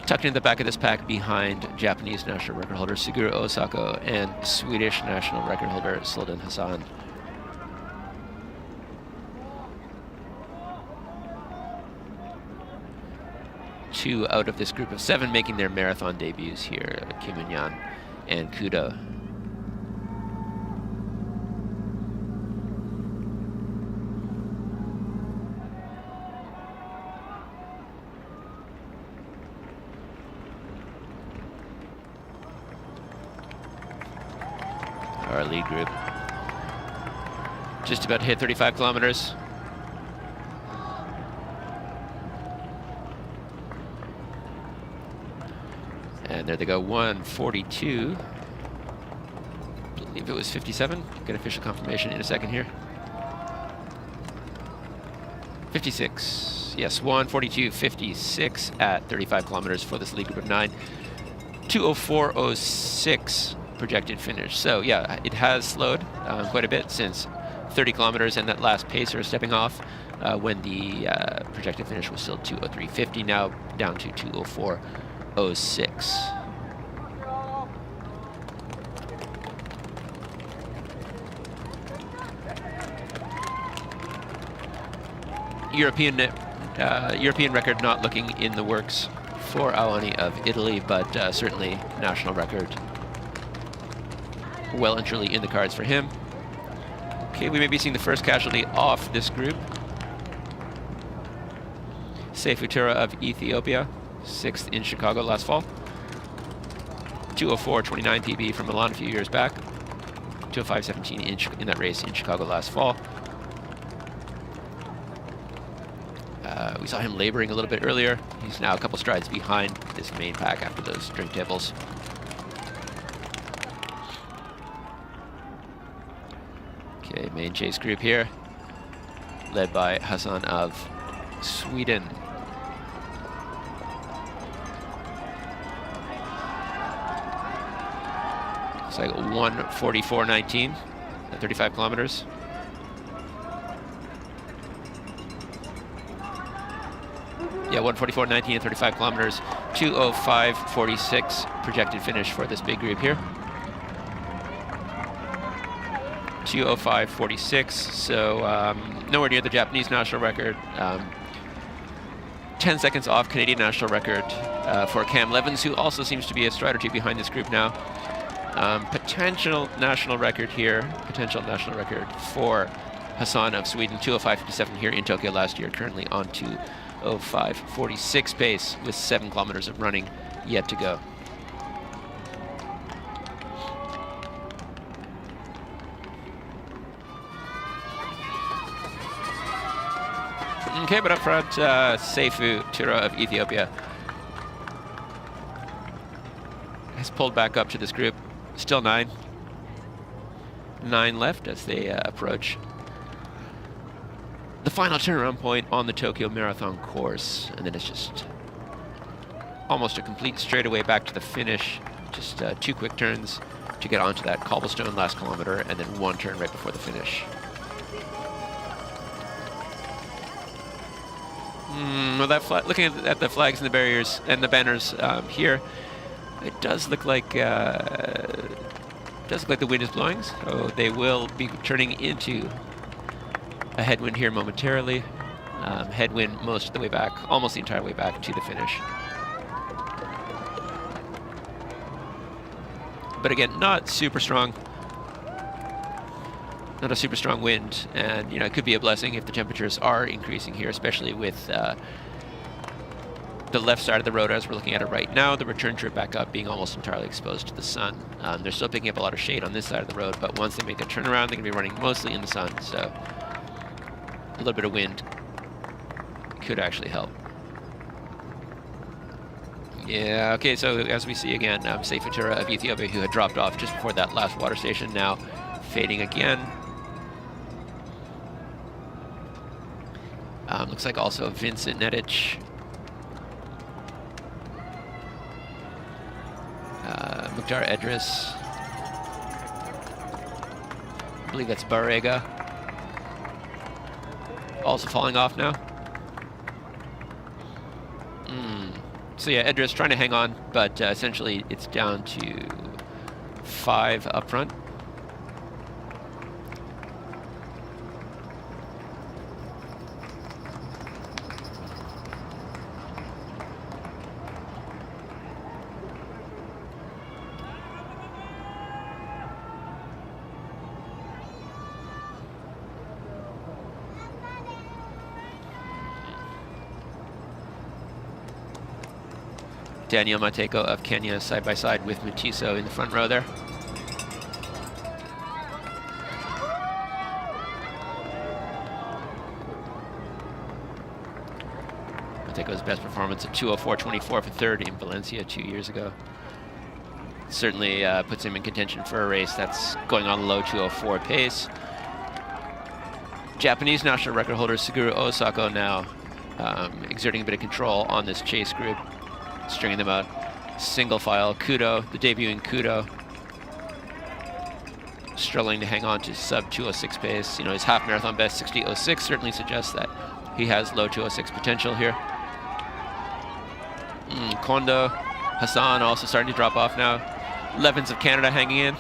tucked in the back of this pack behind Japanese national record holder Suguru Osako and Swedish national record holder Solden Hassan. Two out of this group of 7 making their marathon debuts here, Kim Eun-yan and Kudo. Our lead group just about to hit 35 kilometers. And there they go, 1:42. I believe it was 57. Get official confirmation in a second here. 56. Yes, 1:42.56 at 35 kilometers for this lead group of 9. 2:04.06 projected finish. So yeah, it has slowed quite a bit since 30 kilometers and that last pacer stepping off when the projected finish was still 2:03.50. Now down to 2:04.06. European record not looking in the works for Awani of Italy, but certainly national record well and truly in the cards for him. Okay, we may be seeing the first casualty off this group. Seifutura of Ethiopia, 6th in Chicago last fall. 2:04.29 PB from Milan a few years back. 2:05.17 in that race in Chicago last fall. We saw him laboring a little bit earlier. He's now a couple strides behind this main pack after those drink tables. Okay, main chase group here, led by Hassan of Sweden. It's like 1:44.19 at 35 kilometers. Yeah, 1:44.19 at 35 kilometers. 2:05.46 projected finish for this big group here. 2:05.46, so nowhere near the Japanese national record. 10 seconds off Canadian national record for Cam Levins, who also seems to be a strategy behind this group now. Potential national record here, for Hassan of Sweden, 2:05.57 here in Tokyo last year, currently on to 16:05:46 pace with 7 kilometers of running yet to go. Okay, but up front, Seifu Tura of Ethiopia has pulled back up to this group. Still 9 left as they approach the final turnaround point on the Tokyo Marathon course. And then it's just almost a complete straightaway back to the finish. Just 2 quick turns to get onto that cobblestone last kilometer, and then 1 turn right before the finish. Well, that looking at the flags and the barriers and the banners here, it does look like the wind is blowing, so they will be turning into a headwind here momentarily. Headwind most of the way back, almost the entire way back to the finish. But again, not super strong. Not a super strong wind, and it could be a blessing if the temperatures are increasing here, especially with the left side of the road as we're looking at it right now, the return trip back up being almost entirely exposed to the sun. They're still picking up a lot of shade on this side of the road, but once they make a turnaround, they're going to be running mostly in the sun, so a little bit of wind could actually help. Yeah, okay, so as we see again, Seifu Tura of Ethiopia, who had dropped off just before that last water station, now fading again. Looks like also Vincent Nedich, Mukhtar Edris, I believe that's Barrega, also falling off now. So yeah, Edris trying to hang on, but essentially it's down to 5 up front. Daniel Mateko of Kenya side by side with Mutiso in the front row there. Mateko's best performance at 2:04:24 for third in Valencia 2 years ago. Certainly puts him in contention for a race that's going on low 2:04 pace. Japanese national record holder Suguru Osako now exerting a bit of control on this chase group, stringing them out single file. Kudo, the debuting Kudo, struggling to hang on to sub 2:06 pace. His half marathon best 60:06 certainly suggests that he has low 2:06 potential here. Kondo, Hassan also starting to drop off now. Levins of Canada hanging in.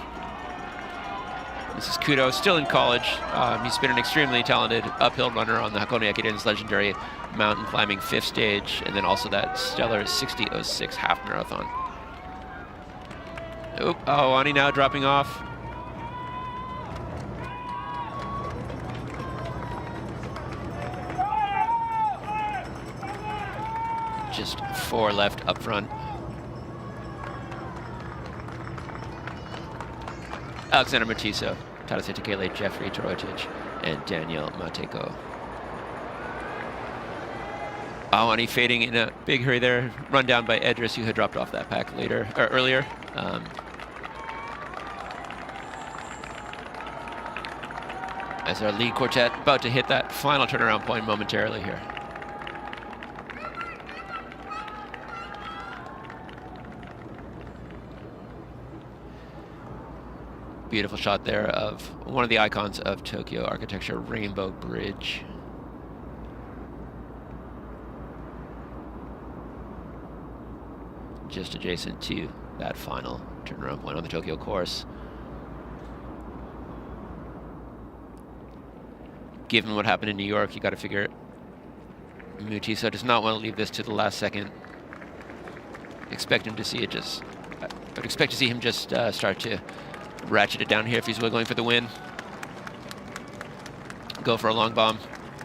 This is Kudo, still in college. He's been an extremely talented uphill runner on the Hakone Ekiden's legendary mountain climbing 5th stage, and then also that stellar 60:06 half marathon. Ani now dropping off. Just 4 left up front. Alexander Mutiso, Tadase Tekele, Jeffrey Torotic, and Daniel Mateko. Ani fading in a big hurry there. Run down by Edris, who had dropped off that pack earlier. As our lead quartet about to hit that final turnaround point momentarily here. Beautiful shot there of one of the icons of Tokyo architecture, Rainbow Bridge. Just adjacent to that final turnaround point on the Tokyo course. Given what happened in New York, you got to figure Mutiso does not want to leave this to the last second. Expect him to see it just. I would expect to see him just start to ratchet it down here if he's going for the win. Go for a long bomb.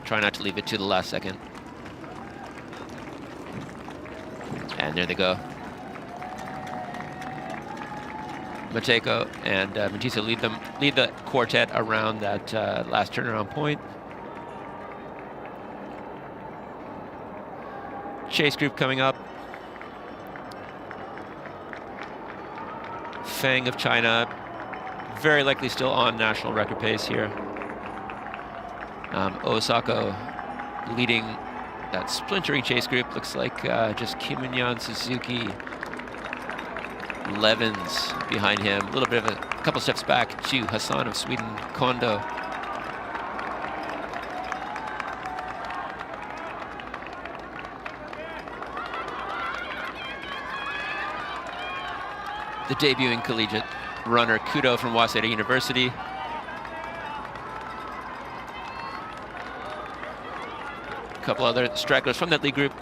Try not to leave it to the last second. And there they go. Mateko and Matiso lead the quartet around that last turnaround point. Chase group coming up. Fang of China, very likely still on national record pace here. Osako leading that splintering chase group. Looks like just Kimunyan, Suzuki, Levens behind him. A little bit of a couple steps back to Hassan of Sweden, Kondo. The debuting collegiate runner Kudo from Waseda University. A couple other stragglers from that lead group.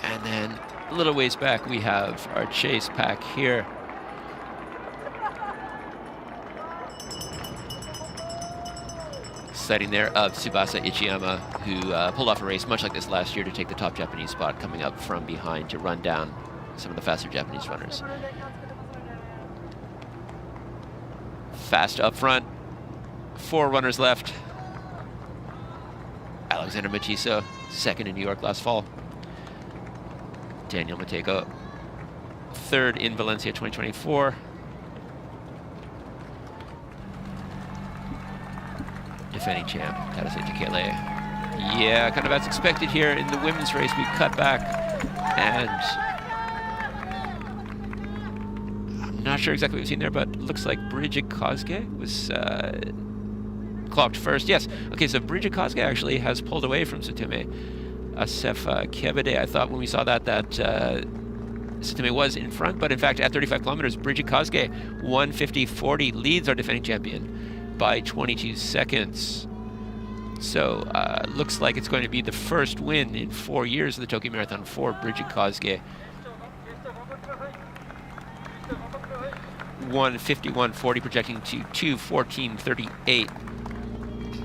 And then a little ways back, we have our chase pack here. Sighting there of Tsubasa Ichiyama, who pulled off a race much like this last year to take the top Japanese spot, coming up from behind to run down some of the faster Japanese runners. Fast up front, 4 runners left. Alexander Matiso, second in New York last fall. Daniel Mateko, third in Valencia 2024. Defending champ, Tadase Tekele. Yeah, kind of as expected here in the women's race, we cut back, and I'm not sure exactly what we've seen there, but it looks like Bridget Kosuke was clocked first. Yes, okay, so Bridget Kosuke actually has pulled away from Sutume Asefa Kebede. I thought when we saw that Sutume was in front, but in fact at 35 kilometers, Bridget Kosuke, 1:50.40, leads our defending champion by 22 seconds. So looks like it's going to be the first win in 4 years of the Tokyo Marathon for Bridget Kosuke. 1:51.40, projecting to 2:14.38.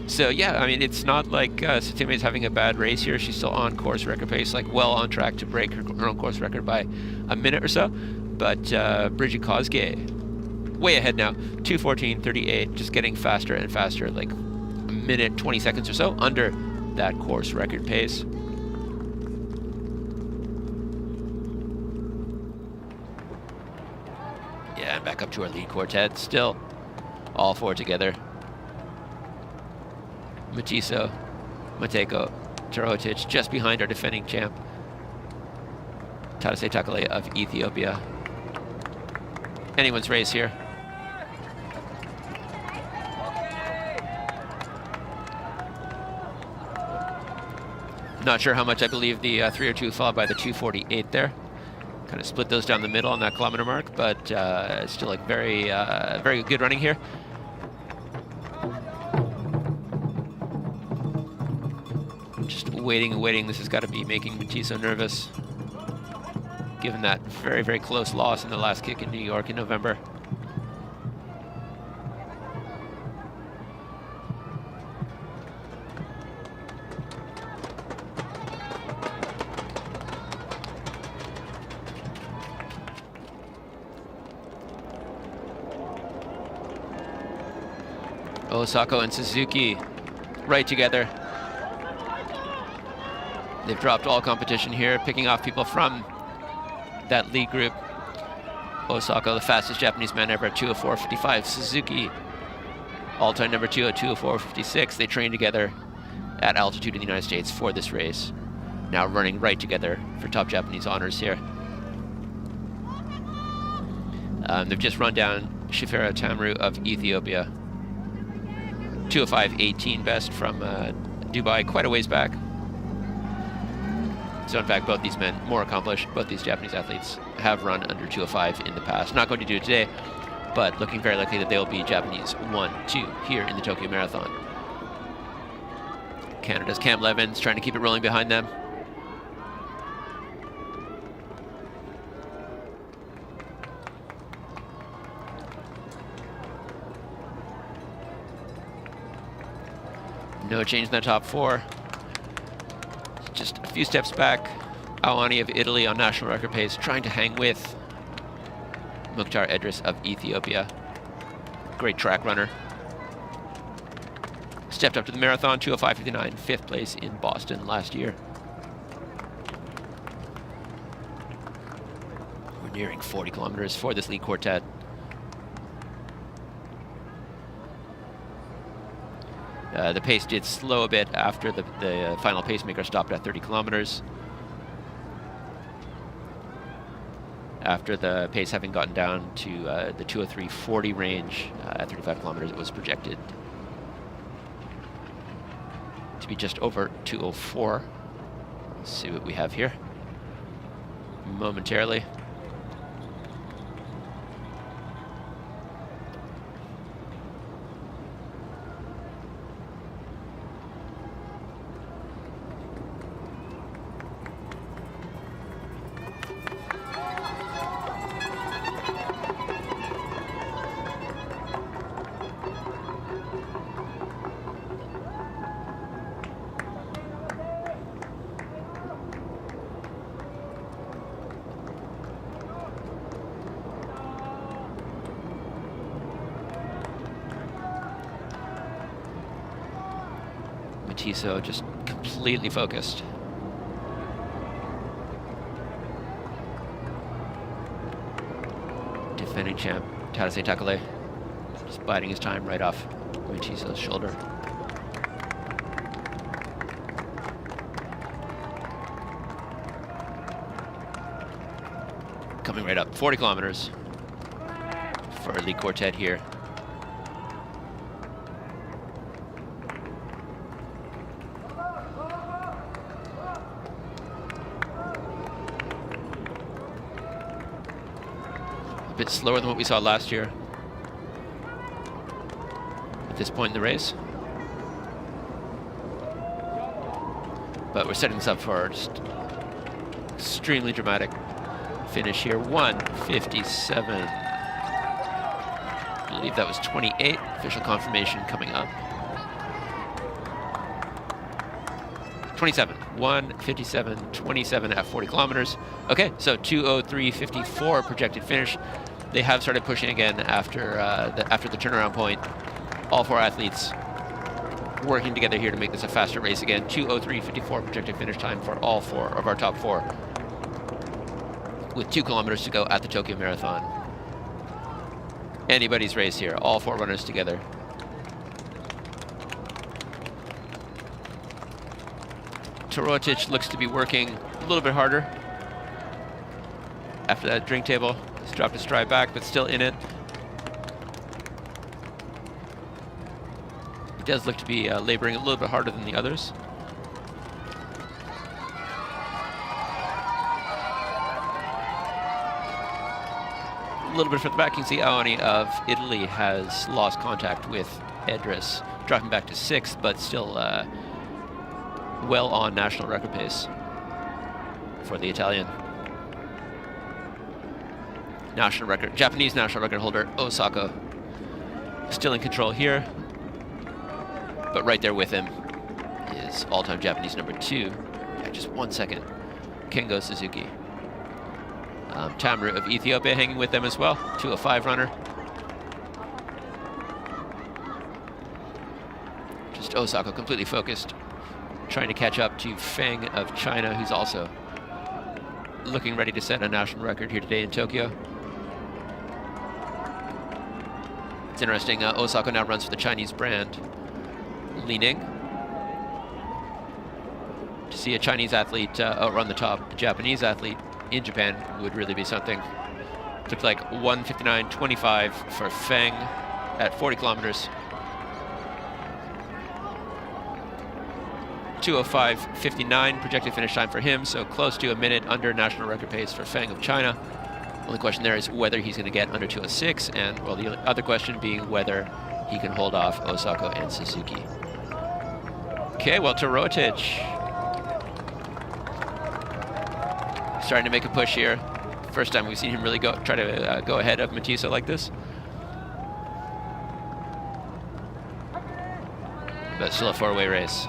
So yeah, I mean, it's not like Sutume is having a bad race here. She's still on course record pace, like well on track to break her own course record by a minute or so. But Bridget Kosuke, way ahead now, 2:14.38, just getting faster and faster, like a minute 20 seconds or so under that course record pace. Yeah, and back up to our lead quartet, still all 4 together. Matiso, Mateko, Torotic, just behind our defending champ, Tadase Takale of Ethiopia. Anyone's race here. Not sure how much I believe the 3:02 followed by the 2:48 there. Kind of split those down the middle on that kilometer mark, but still like very good running here. Just waiting and waiting. This has got to be making Matiso nervous, given that very close loss in the last kick in New York in November. Osako and Suzuki right together. They've dropped all competition here, picking off people from that lead group. Osako, the fastest Japanese man ever at 2:04.55. Suzuki, all-time number 2 at 2:04.56. They trained together at altitude in the United States for this race. Now running right together for top Japanese honors here. They've just run down Shifera Tamru of Ethiopia. 2:05.18 best from Dubai, quite a ways back. So in fact, both these men, more accomplished, both these Japanese athletes have run under 2:05 in the past. Not going to do it today, but looking very likely that they will be Japanese 1-2 here in the Tokyo Marathon. Canada's Cam Levens trying to keep it rolling behind them. No change in the top 4. Just a few steps back. Awani of Italy on national record pace, trying to hang with Mukhtar Edris of Ethiopia. Great track runner. Stepped up to the marathon, 2:05:59, 5th place in Boston last year. We're nearing 40 kilometers for this lead quartet. The pace did slow a bit after the final pacemaker stopped at 30 kilometers. After the pace having gotten down to the 2:03:40 range at 35 kilometers, it was projected to be just over 2:04. Let's see what we have here momentarily. Matiso just completely focused. Defending champ Tadase Takale just biding his time right off Matiso's shoulder. Coming right up, 40 kilometers for Elite Quartet here. Bit slower than what we saw last year at this point in the race, but we're setting this up for just extremely dramatic finish here. 1:57. I believe that was 28. Official confirmation coming up. 27. 1:57:27 at 40 kilometers. Okay, so 2:03:54 projected finish. They have started pushing again after the turnaround point. All 4 athletes working together here to make this a faster race again. 2:03:54 projected finish time for all 4 of our top 4, with 2 kilometers to go at the Tokyo Marathon. Anybody's race here, all 4 runners together. Torotic looks to be working a little bit harder after that drink table. He's dropped his stride back, but still in it. He does look to be laboring a little bit harder than the others. A little bit further back, you can see Awani of Italy has lost contact with Edris, dropping back to 6th, but still well on national record pace for the Italian. Japanese national record holder Osako still in control here, but right there with him is all-time Japanese number 2, by just 1 second, Kengo Suzuki. Tamru of Ethiopia hanging with them as well, 2:05 runner. Just Osako completely focused, trying to catch up to Feng of China, who's also looking ready to set a national record here today in Tokyo. It's interesting, Osako now runs for the Chinese brand, Li Ning. To see a Chinese athlete outrun the top Japanese athlete in Japan would really be something. Looked like 1:59:25 for Feng at 40 kilometers. 2:05:59 projected finish time for him, so close to a minute under national record pace for Feng of China. Only question there is whether he's going to get under 2:06, and well, the other question being whether he can hold off Osako and Suzuki. Okay, well, Torotic starting to make a push here. First time we've seen him really try to go ahead of Matiso like this. But still a 4-way race.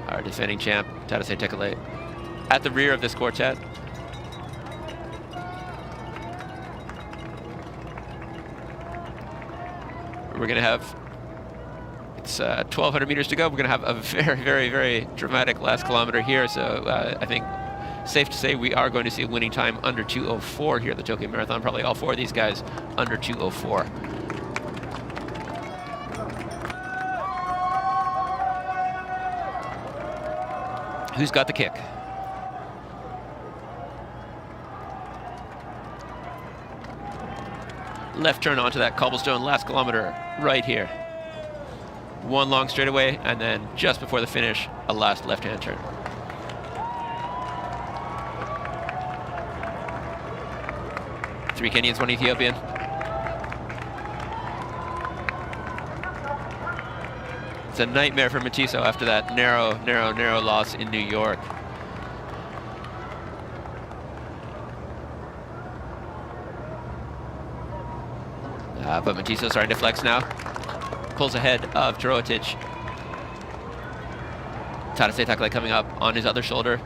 Our defending champ, Tadase Tekele at the rear of this quartet. We're going to have, it's 1,200 meters to go. We're going to have a very, very, very dramatic last kilometer here. So I think safe to say we are going to see a winning time under 2:04 here at the Tokyo Marathon. Probably all four of these guys under 2:04. Who's got the kick? Left turn onto that cobblestone last kilometer right here. One long straightaway, and then just before the finish, a last left-hand turn. Three Kenyans, one Ethiopian. It's a nightmare for Matiso after that narrow loss in New York. But Matiso starting to flex now. Pulls ahead of Torotic. Tadase Tekele coming up on his other shoulder.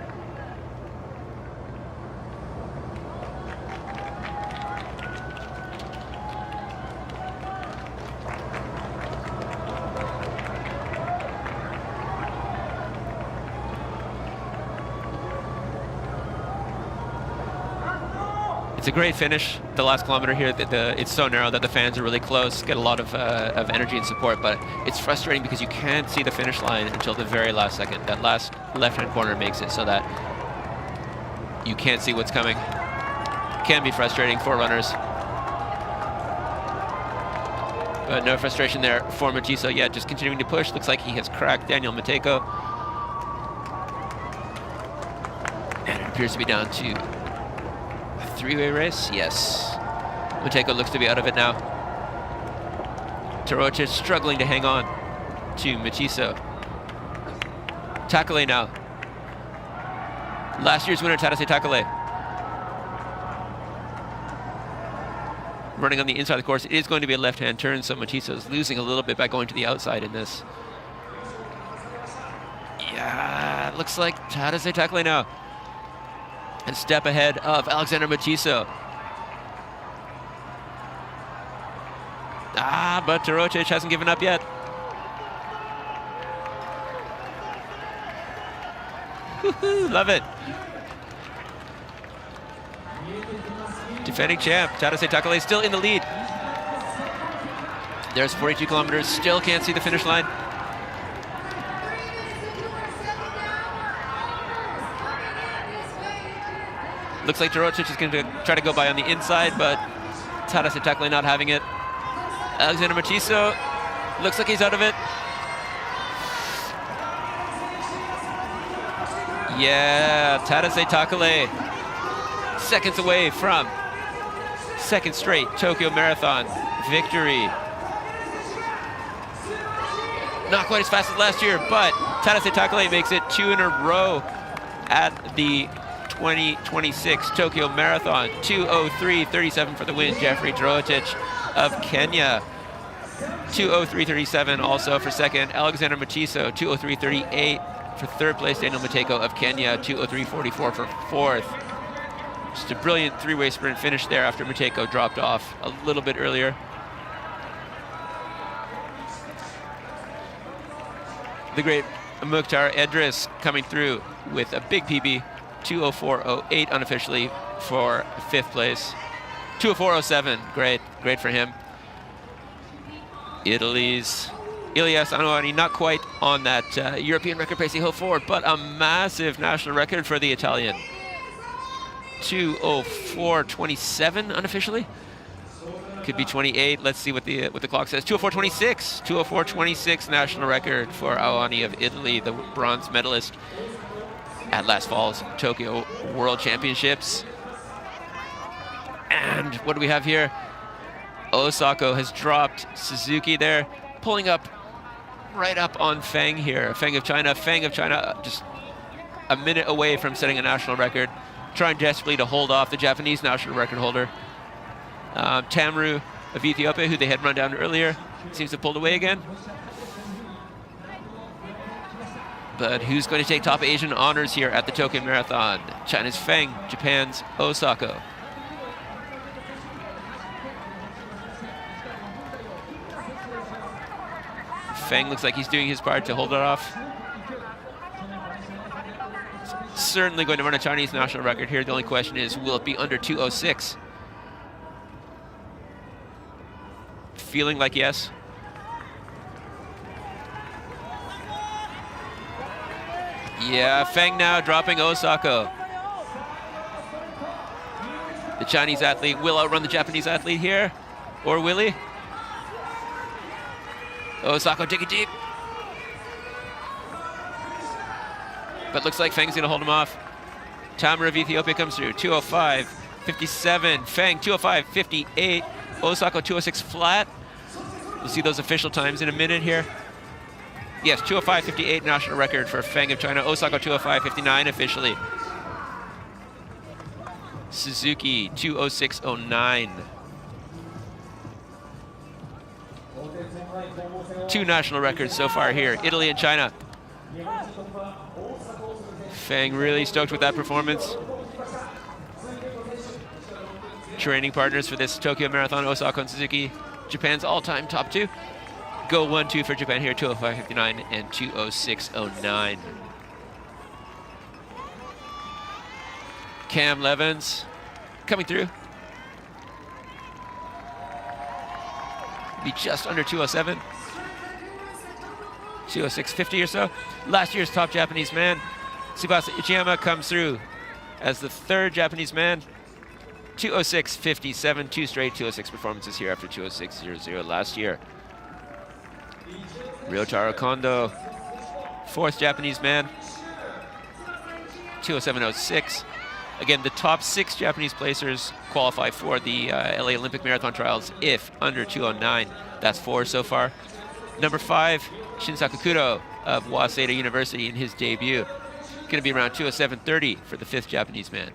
It's a great finish. The last kilometer here, it's so narrow that the fans are really close, get a lot of energy and support, but it's frustrating because you can't see the finish line until the very last second. That last left-hand corner makes it so that you can't see what's coming. Can be frustrating for runners. But no frustration there for Matiso yet, just continuing to push. Looks like he has cracked Daniel Mateko. And it appears to be down to three-way race, yes. Mateko looks to be out of it now. Torotic struggling to hang on to Matiso. Tekele now. Last year's winner, Tadase Tekele. Running on the inside of the course, it is going to be a left-hand turn, so Matiso is losing a little bit by going to the outside in this. Yeah, looks like Tadase Tekele now. And step ahead of Alexander Matiso. But Torotic hasn't given up yet. Woohoo, love it. Defending champ, Tadase Tekele still in the lead. There's 42 kilometers, still can't see the finish line. Looks like Torotic is going to try to go by on the inside, but Tadase Tekele not having it. Alexander Matiso looks like he's out of it. Yeah, Tadase Tekele seconds away from second straight Tokyo Marathon victory. Not quite as fast as last year, but Tadase Tekele makes it 2 in a row at the 2026 Tokyo Marathon. 2:03:37 for the win, Jeffrey Torotic of Kenya. 2:03:37 also for second, Alexander Matiso. 2:03:38 for third place, Daniel Mateko of Kenya. 2:03:44 for fourth. Just a brilliant three-way sprint finish there after Mateko dropped off a little bit earlier. The great Mukhtar Edris coming through with a big PB. 2:04:08 unofficially for fifth place. 2:04:07, great for him. Italy's Ilias Anuani, not quite on that European record pace he hoped for, but a massive national record for the Italian. 2:04:27 unofficially. Could be 28. Let's see what the clock says. 2:04:26. 2:04:26 national record for Anuani of Italy, the bronze medalist at last fall's Tokyo World Championships. And what do we have here? Osako has dropped Suzuki there, pulling up right up on Feng here. Feng of China just a minute away from setting a national record, trying desperately to hold off the Japanese national record holder. Tamru of Ethiopia, who they had run down earlier, seems to have pulled away again. But who's going to take top Asian honors here at the Tokyo Marathon? China's Feng, Japan's Osako. Feng looks like he's doing his part to hold it off. Certainly going to run a Chinese national record here. The only question is, will it be under 2:06? Feeling like yes. Yeah, Feng now dropping Osako. The Chinese athlete will outrun the Japanese athlete here. Or will he? Osako digging deep. But looks like Feng's gonna hold him off. Tamara of Ethiopia comes through, 2:05.57. Feng, 2:05.58. Osako, 2:06 flat. We'll see those official times in a minute here. Yes, 2:05.58 national record for Feng of China. Osako, 2:05.59 officially. Suzuki, 2:06.09. Two national records so far here, Italy and China. Feng really stoked with that performance. Training partners for this Tokyo Marathon, Osako and Suzuki, Japan's all-time top two. Go 1-2 for Japan here, 2:05.59 and 2:06.09. Cam Levins coming through. Be just under 2:07. 2:06.50 or so. Last year's top Japanese man, Tsubasa Ichiyama, comes through as the third Japanese man. 2:06.57, two straight 2:06 performances here after 2:06.00 last year. Ryotaro Kondo, fourth Japanese man, 2:07.06. Again, the top 6 Japanese placers qualify for the LA Olympic Marathon Trials if under 2:09. That's 4 so far. Number 5, Shinsaku Kudo of Waseda University in his debut. Going to be around 2:07.30 for the 5th Japanese man.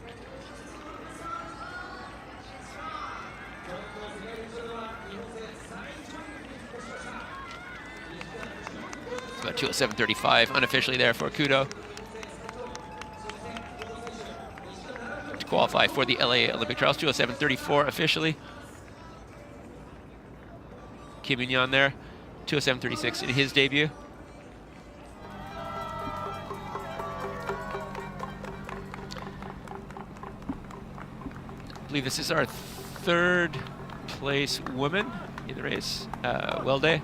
It's about 2:07.35 unofficially there for Kudo to qualify for the LA Olympic Trials. 2:07.34 officially. Kim Min-yeon there, 2:07.36 in his debut. I believe this is our 3rd place woman in the race. Well day.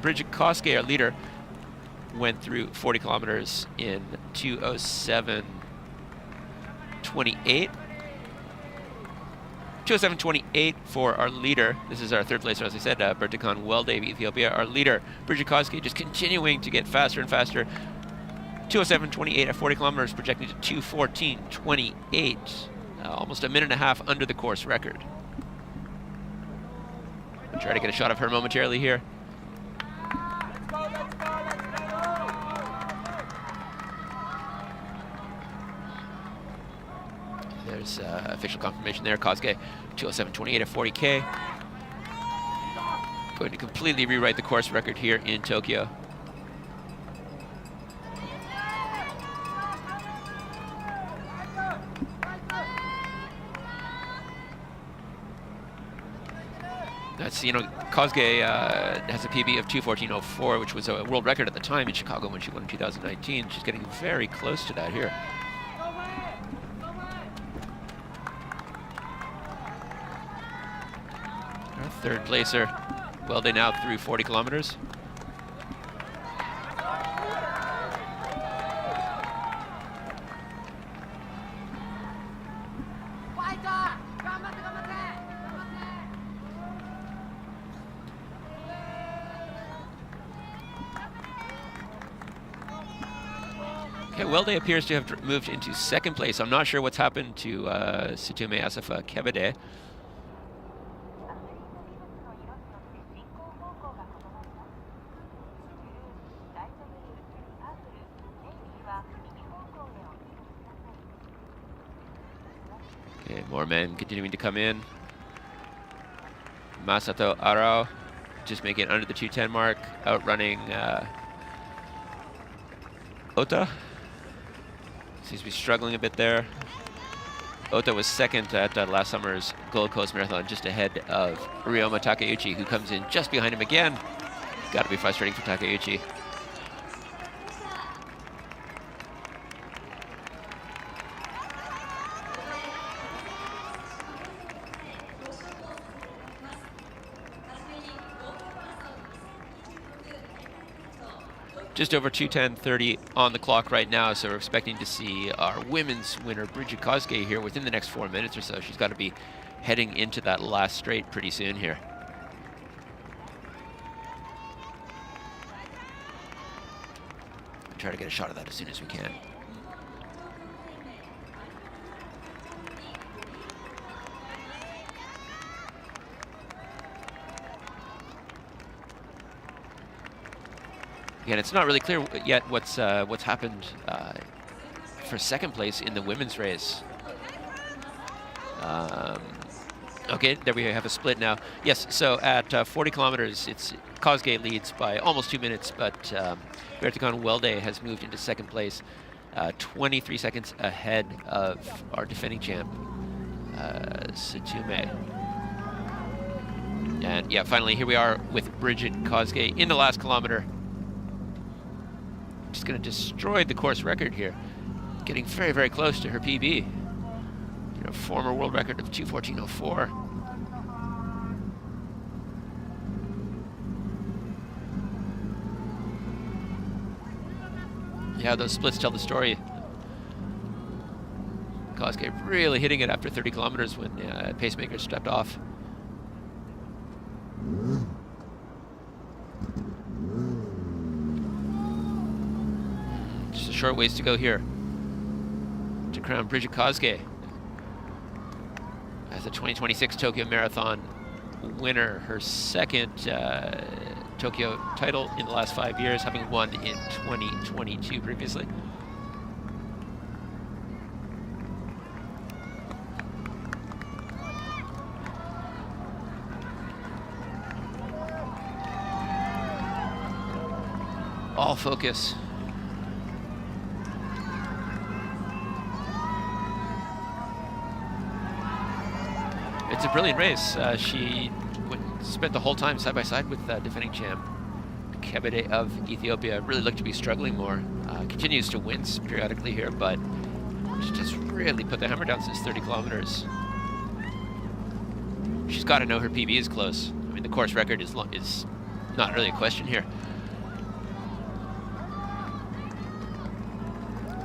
Bridget Koske, our leader, went through 40 kilometers in 2:07.28. 2:07.28 for our leader. This is our 3rd placer, as I said, Bertakan Welde of Ethiopia. Our leader, Bridget Koske, just continuing to get faster and faster. 2:07.28 at 40 kilometers, projecting to 2:14.28. Almost a minute and a half under the course record. I'll try to get a shot of her momentarily here. There's official confirmation there. Kosuke, 2:07.28 at 40K. Going to completely rewrite the course record here in Tokyo. That's, Kosuke has a PB of 2:14.04, which was a world record at the time in Chicago when she won in 2019. She's getting very close to that here. Our 3rd placer, Welde now through 40 kilometers. Okay, Welde appears to have moved into 2nd place. I'm not sure what's happened to Situme Asafa Kebede. Okay, more men continuing to come in. Masato Arao just making it under the 2:10 mark, outrunning Ota seems to be struggling a bit there. Ota was second at last summer's Gold Coast Marathon, just ahead of Ryoma Takeuchi, who comes in just behind him again. Got to be frustrating for Takeuchi. Just over 2:10:30 on the clock right now, so we're expecting to see our women's winner, Bridget Kosuke, here within the next 4 minutes or so. She's got to be heading into that last straight pretty soon here. Try to get a shot of that as soon as we can. Again, it's not really clear yet what's happened for second place in the women's race. Okay, there we have a split now. Yes, so at 40 kilometers, it's Kosuke leads by almost 2 minutes, but Bertikon Welde has moved into second place, 23 seconds ahead of our defending champ, Tsutume. And yeah, finally, here we are with Bridget Kosuke in the last kilometer. Just going to destroy the course record here, getting very, very close to her PB. You know, former world record of 2:14:04. Yeah, those splits tell the story. Kosuke really hitting it after 30 kilometers when pacemaker stepped off. Just a short ways to go here to crown Bridget Kosuke as the 2026 Tokyo Marathon winner, her second Tokyo title in the last 5 years, having won in 2022 previously. All focus. It's a brilliant race. She spent the whole time side by side with defending champ Kebede of Ethiopia. Really looked to be struggling more. Continues to wince periodically here, but she just really put the hammer down since 30 kilometers. She's got to know her PB is close. I mean, the course record is not really a question here.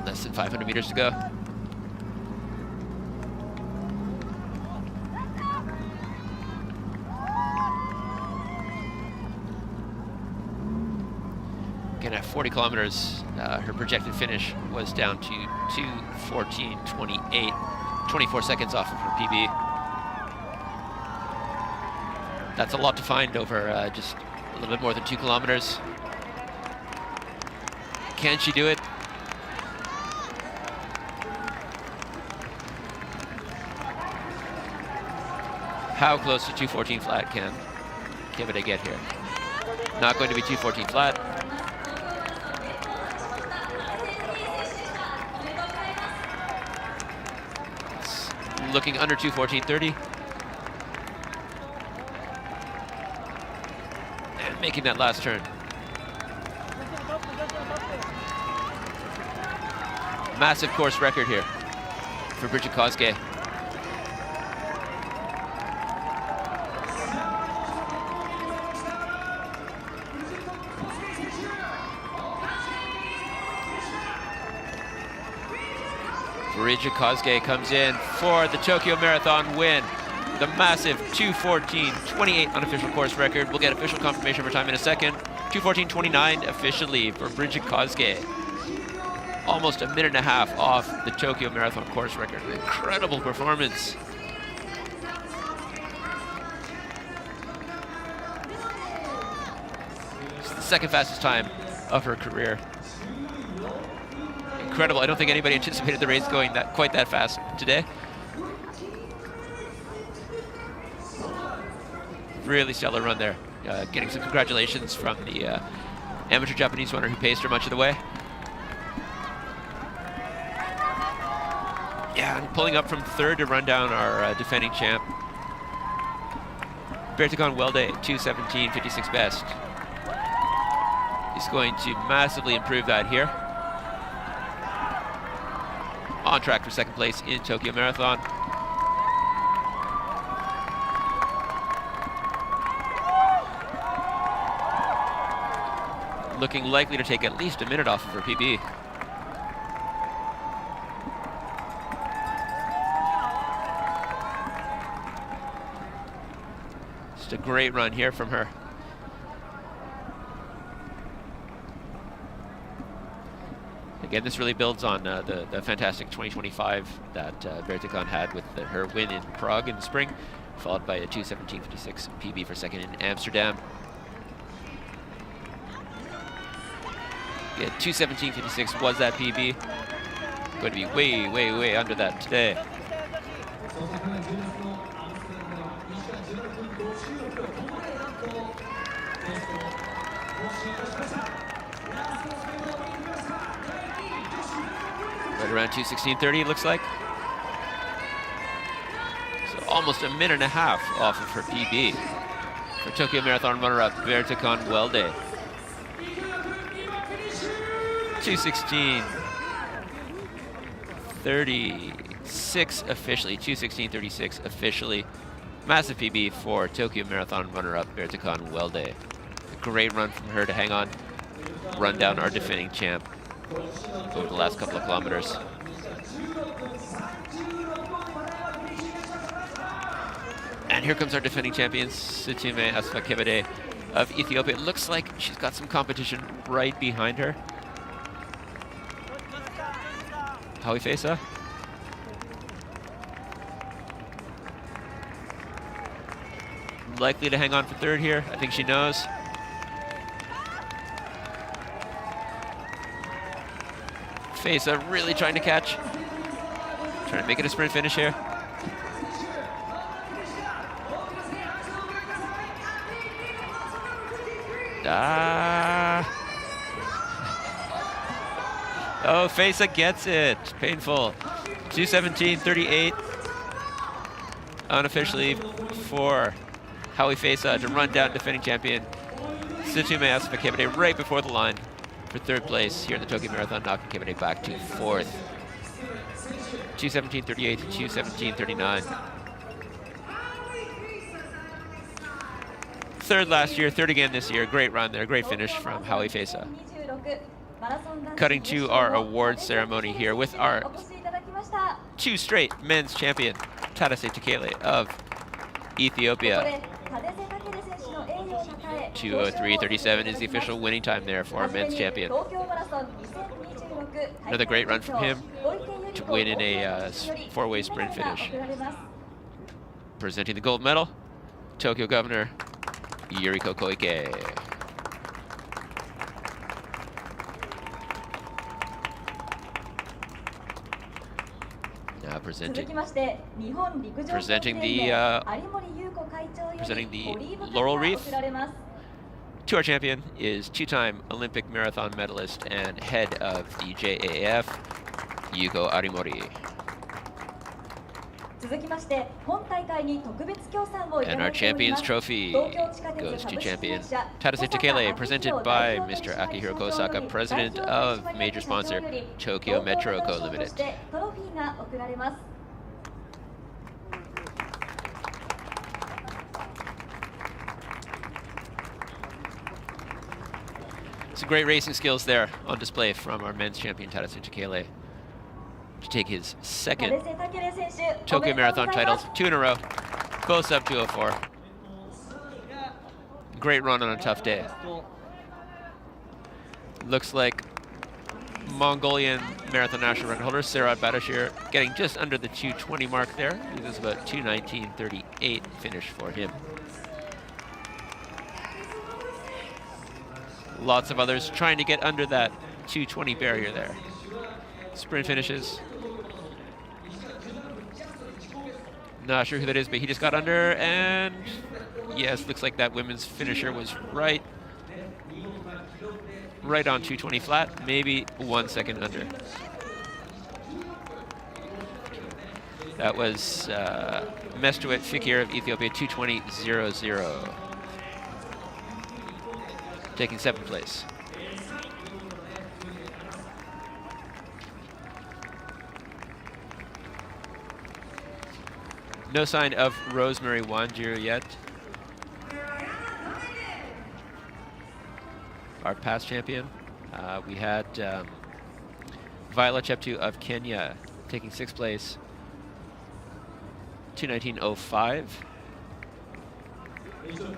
Less than 500 meters to go. Again, at 40 kilometers, her projected finish was down to 2:14:28, 24 seconds off of her PB. That's a lot to find over just a little bit more than 2 kilometers. Can she do it? How close to 2:14 flat can Kebede get here? Not going to be 2:14 flat. It's looking under 2:14:30. And making that last turn. Massive course record here for Bridget Kosuke. Bridget Kosuke comes in for the Tokyo Marathon win. The massive 2:14:28 unofficial course record. We'll get official confirmation of her time in a second. 2:14:29 officially for Bridget Kosuke. Almost a minute and a half off the Tokyo Marathon course record. An incredible performance. It's the second fastest time of her career. Incredible. I don't think anybody anticipated the race going quite that fast today. Really stellar run there. Getting some congratulations from the amateur Japanese runner who paced her much of the way. Yeah, and pulling up from third to run down our defending champ. Bertikon Welde, 2:17.56 best. He's going to massively improve that here. On track for second place in Tokyo Marathon. Looking likely to take at least a minute off of her PB. Just a great run here from her. Again, this really builds on the fantastic 2025 that Bertikon had with her win in Prague in the spring, followed by a 2:17.56 PB for second in Amsterdam. Yeah, 2:17.56 was that PB. Going to be way, way, way under that today. Right around 2:16.30, it looks like. So almost a minute and a half off of her PB. For Tokyo Marathon runner-up, Bertikon Welde. 2:16.36 officially, 2:16.36 officially. Massive PB for Tokyo Marathon runner-up, Bertikon Welde. A great run from her to hang on, run down our defending champ over the last couple of kilometers. And here comes our defending champion, Situme Asfakebede of Ethiopia. It looks like she's got some competition right behind her. Howie Fesa. Likely to hang on for third here. I think she knows. Fesa really trying to catch. Trying to make it a sprint finish here. Oh, Fesa gets it. Painful. 2:17.38. Unofficially for Howie Fesa to run down defending champion Situme Asfakebede right before the line for third place here in the Tokyo Marathon, knocking Kebede back to fourth. 2:17.38 to 2:17.39. Third last year, third again this year. Great run there, great finish from Howie Fesa. Cutting to our award ceremony here with our two straight men's champion, Tadase Tekele of Ethiopia. 2:03.37 is the official winning time there for our men's champion. Another great run from him to win in a four-way sprint finish. Presenting the gold medal, Tokyo Governor Yuriko Koike. Now presenting the laurel wreath to our champion is two-time Olympic marathon medalist and head of the JAF, Yuko Arimori. And our champion's trophy goes to champion Tadase Tekele, presented by Mr. Akihiro Kosaka, president of major sponsor Tokyo Metro Co. Limited. Some great racing skills there on display from our men's champion Tadase Tekele to take his second Tokyo Marathon titles, 2 in a row, both sub 2:04. Great run on a tough day. Looks like Mongolian marathon national record holder Serhat Badashir getting just under the 2:20 mark there. It was about 2:19.38 finish for him. Lots of others trying to get under that 2:20 barrier there. Sprint finishes. Not sure who that is, but he just got under, and yes, looks like that women's finisher was right on 2:20 flat, maybe 1 second under. That was Mestowit Fikir of Ethiopia, 2:20.00, taking 7th place. No sign of Rosemary Wanjiru yet. Our past champion. We had Viola Cheptu of Kenya taking 6th place, 2:19.05.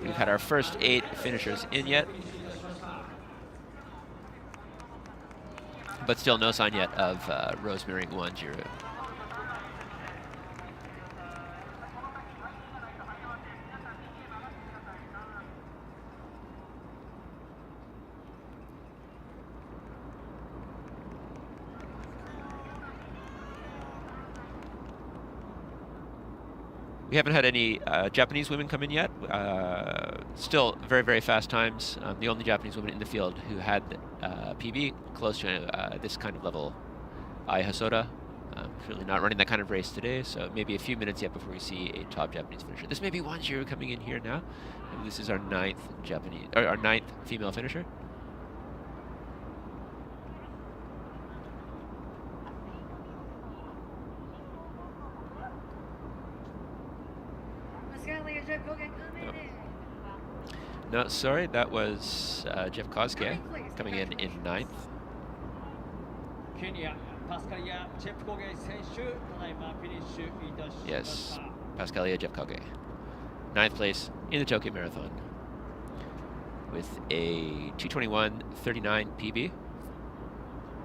We've had our first 8 finishers in yet, but still no sign yet of Rosemary Wanjiru. We haven't had any Japanese women come in yet. Still very, very fast times. The only Japanese woman in the field who had PB close to this kind of level, Ai Hosoda. Really not running that kind of race today, so maybe a few minutes yet before we see a top Japanese finisher. This may be Wanjiru coming in here now. And this is our 9th Japanese, or our 9th female finisher. No, sorry, that was Jeff Kosuke coming in 9th. Yes, Pascalia Jeff Kosuke. 9th place in the Tokyo Marathon with a 2:21.39 PB.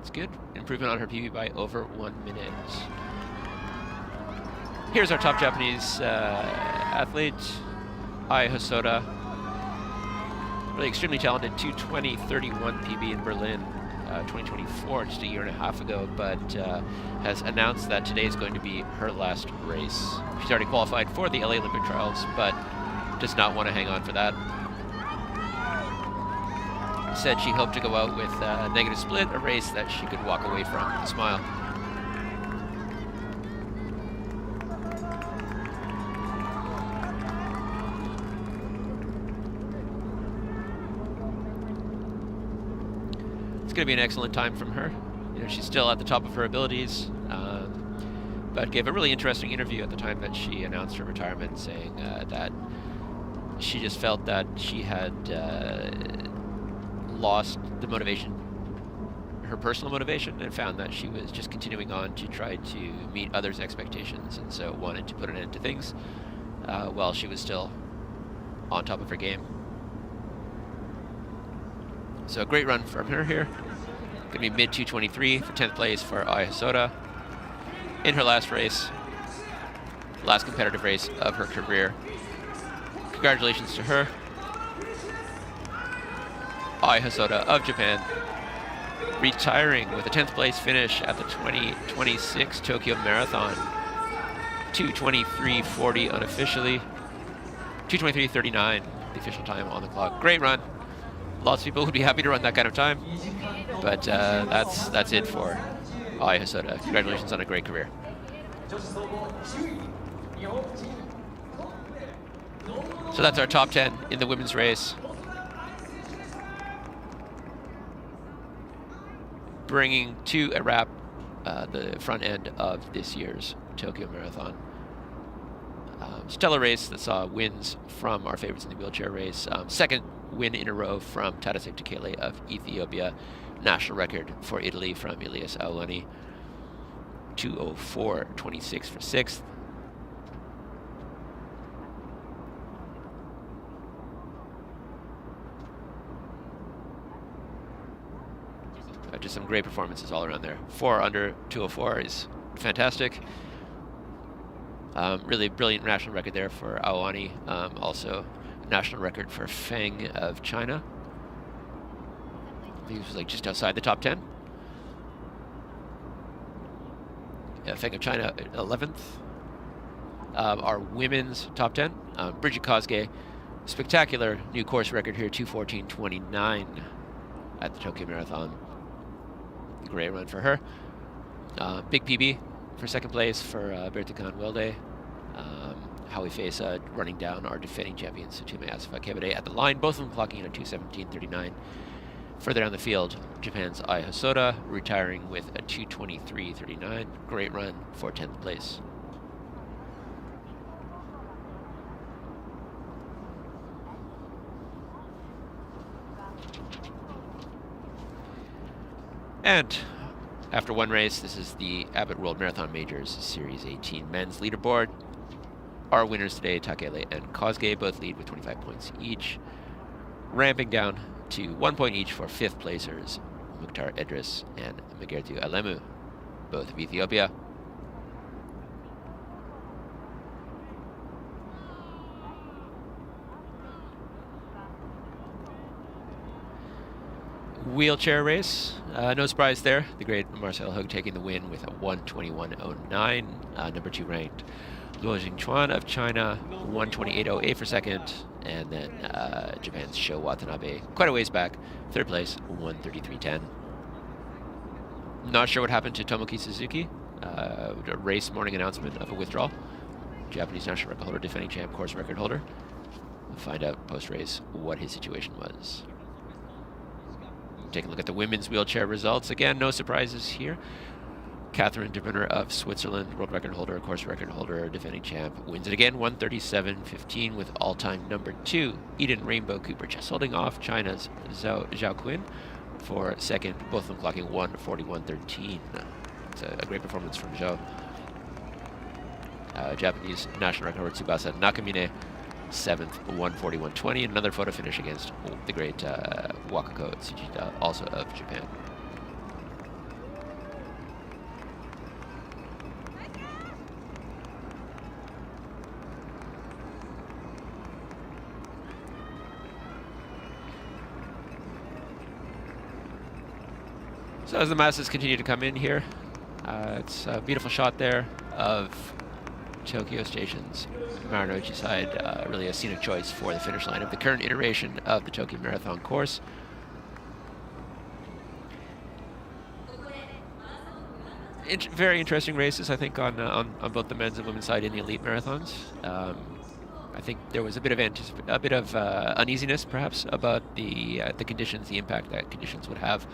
It's good. Improvement on her PB by over 1 minute. Here's our top Japanese athlete, Ai Hosoda. Really extremely talented, 2:20.31 PB in Berlin, 2024, just a year and a half ago, but has announced that today is going to be her last race. She's already qualified for the LA Olympic trials, but does not want to hang on for that. Said she hoped to go out with a negative split, a race that she could walk away from with a smile. It's going to be an excellent time from her. You know, she's still at the top of her abilities, but gave a really interesting interview at the time that she announced her retirement, saying that she just felt that she had lost the motivation, her personal motivation, and found that she was just continuing on to try to meet others' expectations, and so wanted to put an end to things while she was still on top of her game. So a great run from her here. Gonna be mid 2:23 for 10th place for Ai Hosoda in her last race, last competitive race of her career. Congratulations to her. Ai Hosoda of Japan, retiring with a 10th place finish at the 2026 Tokyo Marathon. 2:23.40 unofficially, 2:23.39 the official time on the clock. Great run. Lots of people would be happy to run that kind of time, but that's it for Ai Hosoda. Congratulations on a great career. So that's our top 10 in the women's race, bringing to a wrap the front end of this year's Tokyo Marathon. Stellar race that saw wins from our favorites in the wheelchair race. Second win in a row from Tadasek Tekele of Ethiopia. National record for Italy from Elias Aouani. 2:04.26 for 6th. Just some great performances all around there. 4 under 2:04 is fantastic. Really brilliant national record there for Aouani. Also national record for Feng of China. I think he was like just outside the top 10. Yeah, Feng of China 11th. Our women's top 10. Bridget Kosuke, spectacular new course record here, 2:14.29 at the Tokyo Marathon. Great run for her. Big PB for second place for Bertukan Welde. How we face running down our defending champions, Sutume Asifa Kebede at the line, both of them clocking in at 2:17.39. Further down the field, Japan's Ai Hosoda retiring with a 2:23.39. Great run for 10th place. And after one race, this is the Abbott World Marathon Majors Series 18 men's leaderboard. Our winners today, Takele and Kozge, both lead with 25 points each. Ramping down to 1 point each for fifth placers, Mukhtar Edris and Megertu Alemu, both of Ethiopia. Wheelchair race, no surprise there. The great Marcel Hug taking the win with a 1:21.09. Number 2 ranked Luo Jingchuan of China, 1:28.08 for second. And then Japan's Sho Watanabe, quite a ways back, third place, 1:33.10. Not sure what happened to Tomoki Suzuki. A race morning announcement of a withdrawal. Japanese national record holder, defending champ, course record holder. We'll find out post-race what his situation was. Take a look at the women's wheelchair results. Again, no surprises here. Catherine de Brunner of Switzerland, world record holder, course record holder, defending champ, wins it again, 1:37.15 with all-time number 2, Eden Rainbow Cooper, just holding off China's Zhao Quinn for second, both of them clocking 1:41.13. It's a great performance from Zhao. Japanese national record holder Tsubasa Nakamine, 7th, 1:41.20. Another photo finish against the great Wakako Tsujita, also of Japan. So as the masses continue to come in here, it's a beautiful shot there of Tokyo Station's Marunouchi side, really a scenic choice for the finish line of the current iteration of the Tokyo Marathon course. Very interesting races, I think, on both the men's and women's side in the elite marathons. I think there was a bit of uneasiness, perhaps, about the conditions, the impact that conditions would have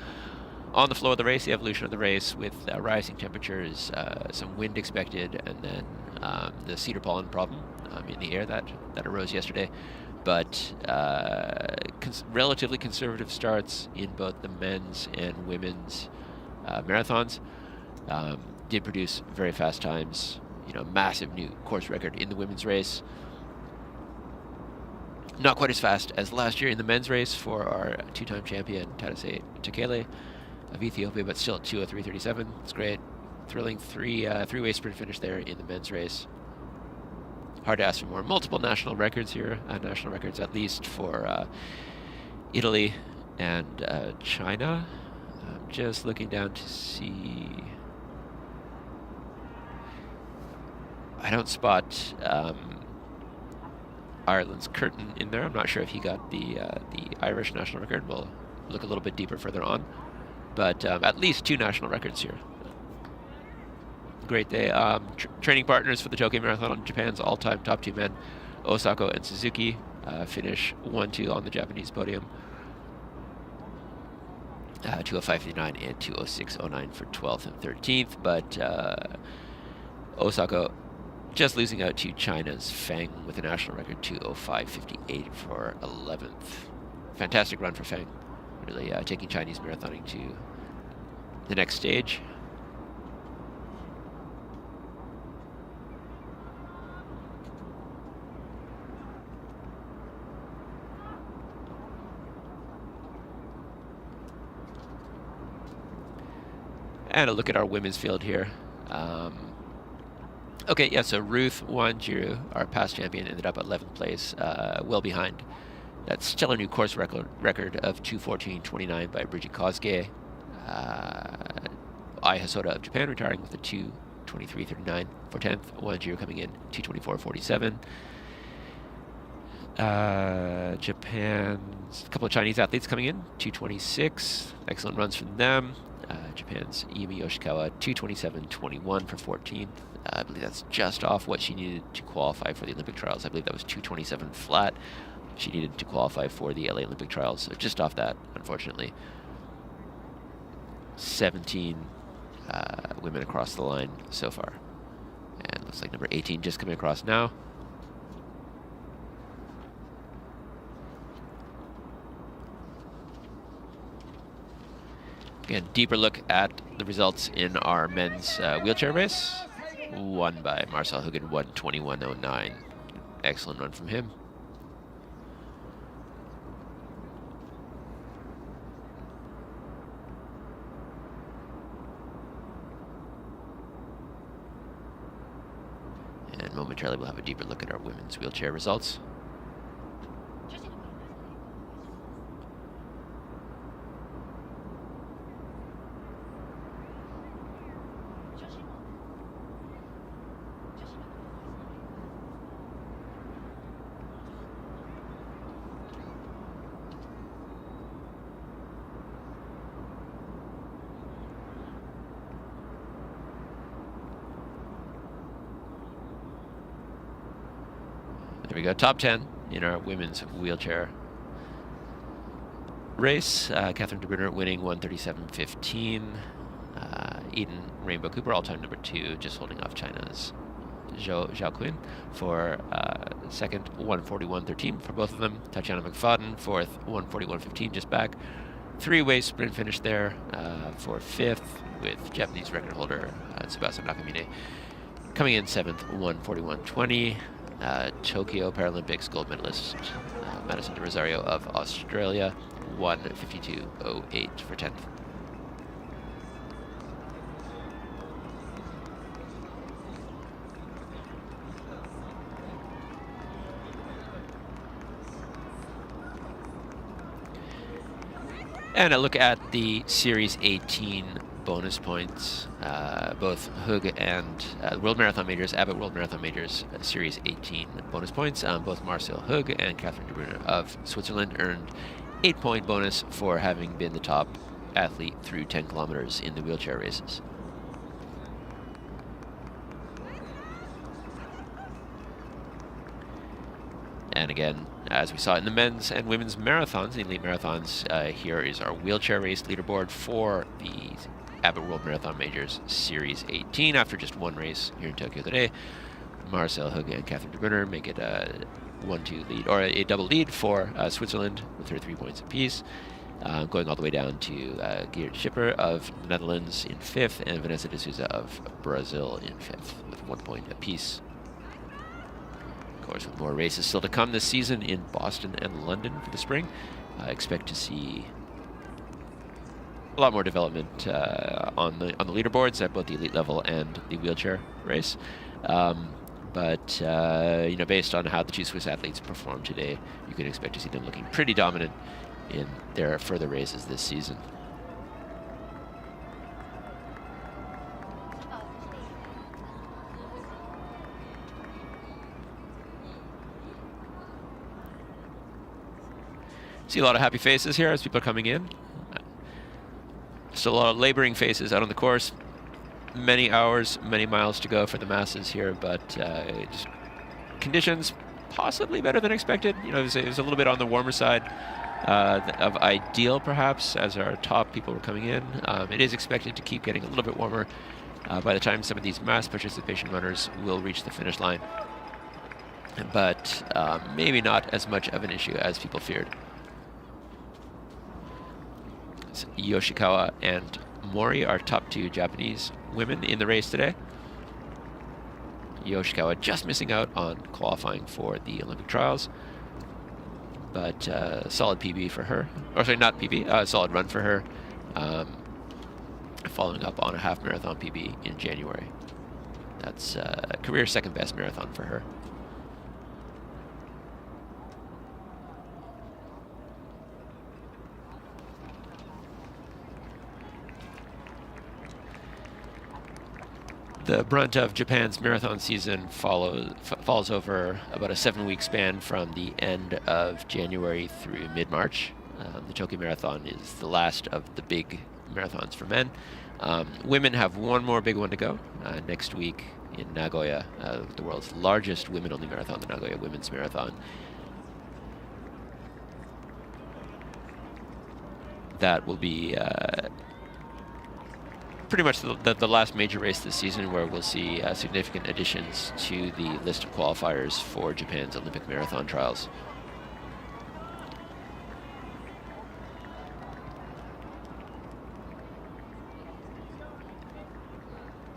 on the flow of the race, the evolution of the race, with rising temperatures, some wind expected, and then the cedar pollen problem in the air that arose yesterday. But relatively conservative starts in both the men's and women's marathons did produce very fast times. Massive new course record in the women's race. Not quite as fast as last year in the men's race for our two-time champion Tadase Tekele of Ethiopia, but still at 2:03.37. It's great. Thrilling three-way sprint finish there in the men's race. Hard to ask for more. Multiple national records here, national records at least for Italy and China. I'm just looking down to see. I don't spot Ireland's Curtin in there. I'm not sure if he got the Irish national record. We'll look a little bit deeper further on. But at least 2 national records here. Great day. Training partners for the Tokyo Marathon, Japan's all-time top 2 men, Osako and Suzuki, finish 1-2 on the Japanese podium. 2:05.59 and 2:06.09 for 12th and 13th. But Osako just losing out to China's Feng with a national record 2:05.58 for 11th. Fantastic run for Feng. Really taking Chinese marathoning to the next stage. And a look at our women's field here. Okay, yeah, so Ruth Wanjiru, our past champion, ended up at 11th place, well behind that stellar new course record of 2:14.29 by Bridget Kozge. Ai Hosoda of Japan retiring with a 2:23.39 for 10th. Wanjiru coming in 2:24.47. Japan's a couple of Chinese athletes coming in 2:26. Excellent runs from them. Japan's Yumi Yoshikawa, 2:27.21 for 14th. I believe that's just off what she needed to qualify for the Olympic trials. I believe that was 2:27 flat. She needed to qualify for the LA Olympic trials, so just off that, unfortunately. 17 women across the line so far. And looks like number 18 just coming across now. Again, deeper look at the results in our men's wheelchair race. Won by Marcel Huggen, 1:21.09. Excellent run from him. And momentarily we'll have a deeper look at our women's wheelchair results. There we go, top 10 in our women's wheelchair race. Catherine de Brunner winning 1:37.15. Eden Rainbow Cooper, all-time number 2, just holding off China's Zhao Qin for second, 1:41.13 for both of them. Tatiana McFadden, fourth, 1:41.15, just back. Three-way sprint finish there for fifth, with Japanese record holder Tsubasa Nakamine coming in seventh, 1:41.20. Tokyo Paralympics gold medalist Madison de Rosario of Australia, 1:52.08 for 10th. And a look at the Series 18 bonus points. Both Hug and World Marathon Majors, Abbott World Marathon Majors Series 18 bonus points. Both Marcel Hug and Catherine de Brunner of Switzerland earned 8-point bonus for having been the top athlete through 10 kilometers in the wheelchair races. And again, as we saw in the men's and women's marathons, the elite marathons, here is our wheelchair race leaderboard for the Abbott World Marathon Majors Series 18. After just one race here in Tokyo today, Marcel Hug and Catherine de Brunner make it a 1-2 lead, or a double lead for Switzerland with her 3 points apiece. Going all the way down to Geert Schipper of the Netherlands in 5th, and Vanessa de Souza of Brazil in 5th with 1 point apiece. Of course, with more races still to come this season in Boston and London for the spring, I expect to see a lot more development on the leaderboards at both the elite level and the wheelchair race. But you know, based on how the two Swiss athletes performed today, you can expect to see them looking pretty dominant in their further races this season. See a lot of happy faces here as people are coming in. Still a lot of laboring faces out on the course. Many hours, many miles to go for the masses here, but just conditions possibly better than expected. You know, it was a little bit on the warmer side of ideal, perhaps, as our top people were coming in. It is expected to keep getting a little bit warmer by the time some of these mass participation runners will reach the finish line. But maybe not as much of an issue as people feared. Yoshikawa and Mori are top 2 Japanese women in the race today. Yoshikawa just missing out on qualifying for the Olympic trials, but solid PB for her. Or sorry, not PB, solid run for her, following up on a half marathon PB in January. That's career second best marathon for her. The brunt of Japan's marathon season falls over about a 7-week span from the end of January through mid-March. The Tokyo Marathon is the last of the big marathons for men. Women have one more big one to go next week in Nagoya, the world's largest women-only marathon, the Nagoya Women's Marathon. That will be pretty much the last major race this season, where we'll see significant additions to the list of qualifiers for Japan's Olympic marathon trials.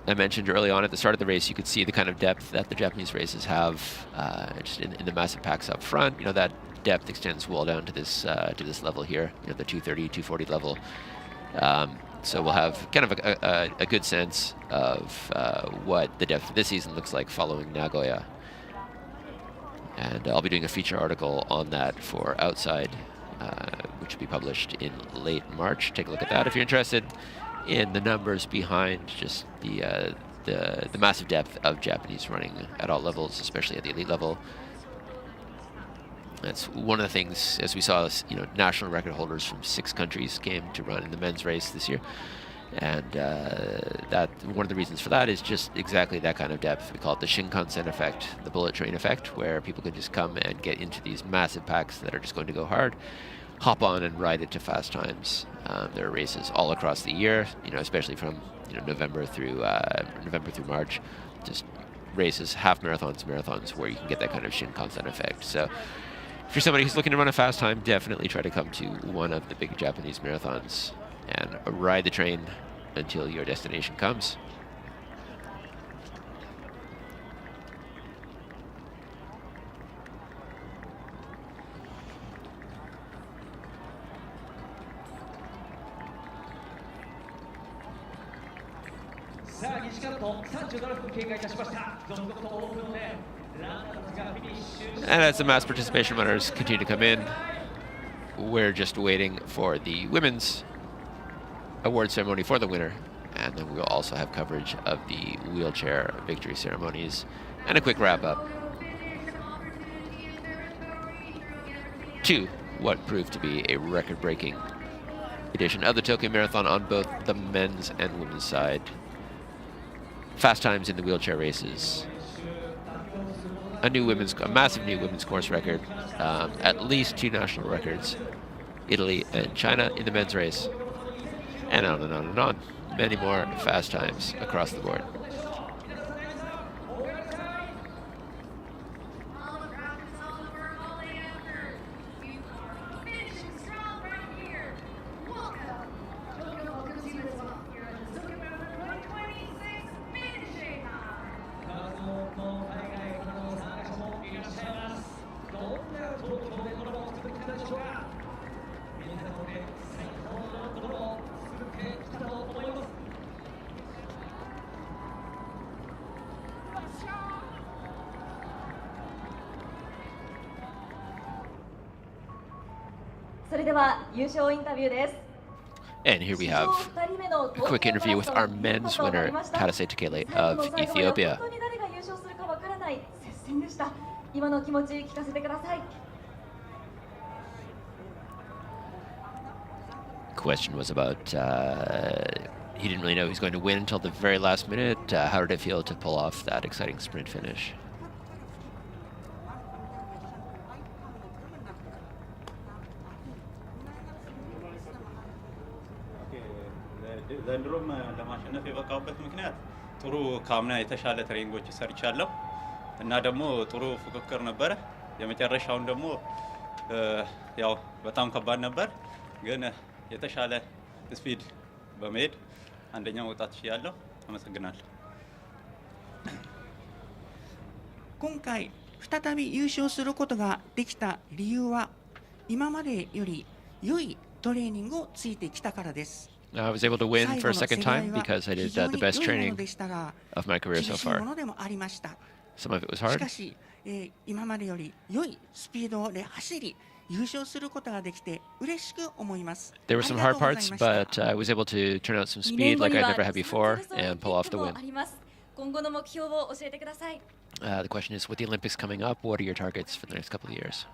I mentioned early on at the start of the race, you could see the kind of depth that the Japanese races have just in the massive packs up front. You know, that depth extends well down to this level here, you know, the 230, 240 level. So we'll have kind of a good sense of what the depth of this season looks like following Nagoya. And I'll be doing a feature article on that for Outside, which will be published in late March. Take a look at that if you're interested in the numbers behind just the massive depth of Japanese running at all levels, especially at the elite level. That's one of the things, as we saw, you know, national record holders from 6 countries came to run in the men's race this year. And that one of the reasons for that is just exactly that kind of depth. We call it the Shinkansen effect, the bullet train effect, where people can just come and get into these massive packs that are just going to go hard, hop on and ride it to fast times. There are races all across the year, you know, especially from November through March, just races, half marathons, marathons, where you can get that kind of Shinkansen effect. So if you're somebody who's looking to run a fast time, definitely try to come to one of the big Japanese marathons and ride the train until your destination comes. And as the mass participation runners continue to come in, we're just waiting for the women's award ceremony for the winner, and then we will also have coverage of the wheelchair victory ceremonies and a quick wrap-up to what proved to be a record-breaking edition of the Tokyo Marathon on both the men's and women's side. Fast times in the wheelchair races, a massive new women's course record, at least 2 national records, Italy and China in the men's race, and on and on and on. Many more fast times across the board. And here we have a quick interview with our men's winner, Tadase Tekele of Ethiopia. Question was about, he didn't really know he was going to win until the very last minute. How did it feel to pull off that exciting sprint finish? ዘንድሮም ለማሸነፍ የበቃውበት ምክንያት ጥሩ ካምና የተሻለ ትሬኒንጎች ሰርቻለሁ እና ደግሞ ጥሩ ፍክክር ነበረ። የመጨረሻውን ደግሞ ያው በጣም ከባድ ነበር፣ ግን የተሻለ ስፒድ በመሄድ አንደኛ መውጣት ችያለሁ። አመሰግናለሁ። 今回再び優勝することができた理由は今までより良いトレーニングをついてきたからです。I was able to win for a second time because I did the best training of my career so far. Some of it was hard. しかし、今までより良いスピードで走り優勝することができて嬉しく思います。 There were some hard parts, but I was able to turn out some speed like I'd never had before and pull off the win. 今後の目標を教えてください。 The question is, with the Olympics coming up, what are your targets for the next couple of years?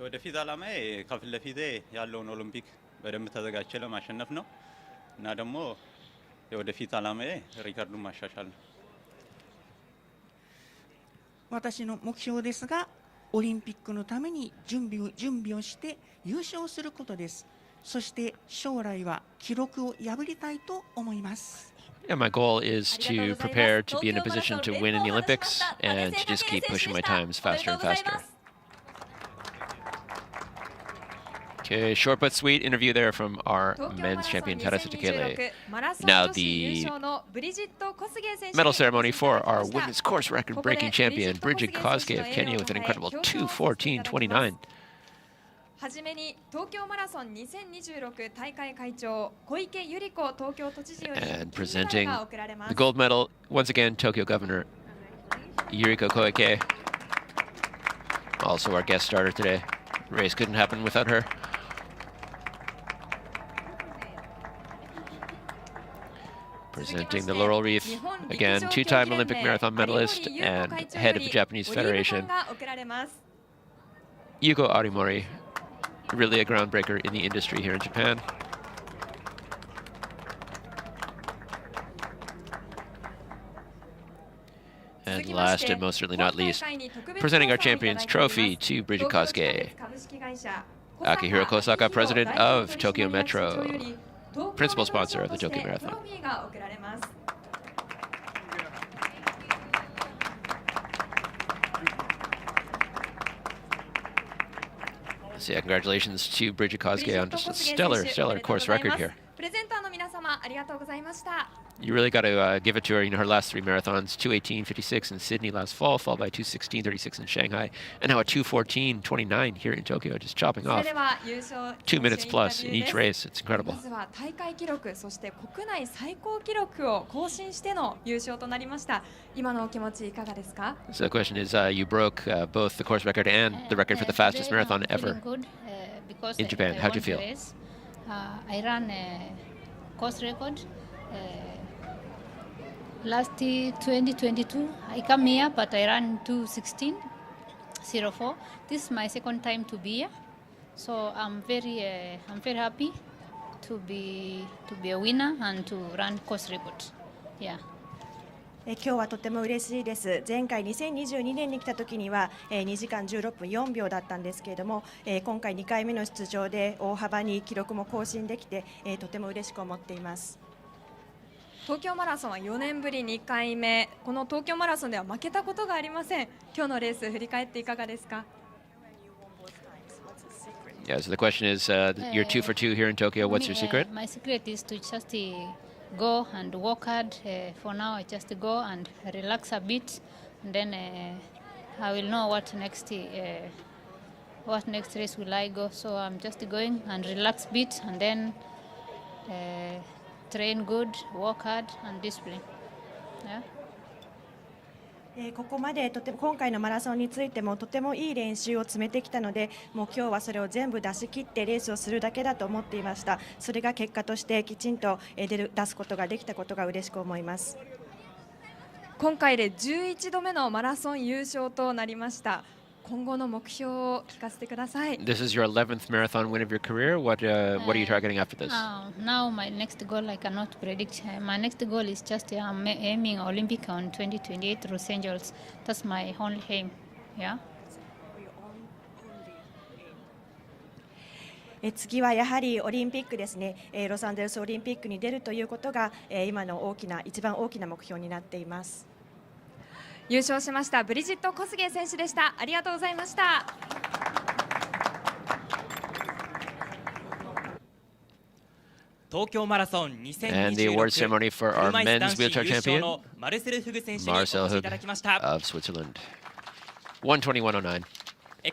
ወደፊት ዓላማዬ ከፊት ለፊቴ ያለውን ኦሎምፒክ በደንብ ተዘጋጅቼ ለማሸነፍ ነው እና ደግሞ የወደፊት ዓላማዬ ሪከርዱን ማሻሻል ነው። 私の目標ですが、オリンピックのために準備をして優勝することです。そして将来は記録を破りたいと思います。Yeah, my goal is to prepare to be in a position to win in the Olympics and to just keep pushing my times faster and faster. Okay, short but sweet interview there from our men's champion, Tarasa Tekele. Now the medal ceremony for our women's course record-breaking champion, Bridget Kosuke of Kenya, with an incredible 2:14.29. はじめに東京マラソン2026大会会長小池百合子東京都知事より And 金メダ presenting ルが贈られま the す。 gold medal, once again, Tokyo Governor Yuriko Koike. Also our guest starter today. Race couldn't happen without her. Presenting the laurel wreath, again, two-time Olympic marathon medalist and head of the Japanese Federation, Yuko Arimori, really a groundbreaker in the industry here in Japan. And last and most certainly not least, presenting our champion's trophy to Bridget Kosuke, Akihiro Kosaka, president of Tokyo Metro, principal sponsor of the Tokyo Marathon. So yeah, congratulations to Bridget Kosuke on just a stellar course record here. You really got to give it to her. You know, her last three marathons, 2:18.56 in Sydney last fall, followed by 2:16.36 in Shanghai, and now a 2:14.29 here in Tokyo, just chopping off 2 minutes plus in each race. It's incredible. まずは大会記録、そして国内最高記録を更新しての優勝となりました。今のお気持ちいかがですか？ So the question is, you broke both the course record and the record for the fastest marathon ever in Japan. How'd you feel? I ran a course record. Last 2022, I come here, but I ran 2:16.04. This is my second time to be here, so I'm very happy to be a winner and to run course record. Yeah. 今日はとても嬉しいです。前回2022年に来た時には2時間16分4秒だったんですけれども、今回2回目の出場で大幅に記録も更新できて、とても嬉しく思っています。東京マラソンは4年ぶり2回目。この東京マラソンでは負けたことがありません。今日のレース振り返っていかがですか？ Yeah, so the question is, you're 2 for 2 here in Tokyo. What's your secret? My secret is to just go and work hard. For now, I just go and relax a bit, and then I will know what next race will I go. So I'm just going and relax a bit, and then train good, work hard, and discipline. Yeah. ここまで今回のマラソンについてもとてもいい練習を積めてきたので、もう今日はそれを全部出し切ってレースをするだけだと思っていました。それが結果としてきちんと出すことができたことが嬉しく思います。今回で11度目のマラソン優勝となりました。今後の目標を聞かせてください。 This is your 11th marathon win of your career. What are you targeting after this? Now my next goal I cannot predict. My next goal is just aiming Olympic on 2028 Los Angeles. That's my only aim. Yeah. 次はやはりオリンピックですね。ロサンゼルスオリンピックに出るということが今の一番大きな目標になっています。優勝しましたブリジット・コスゲイ選手でした。ありがとうございました。東京マラソン And the award ceremony for our 車椅子 men's 男子 wheelchair 優勝 champion, のマルセル・フグ選手にお越 Marcel しい Hug ただきました。 of Switzerland. 1:21:09.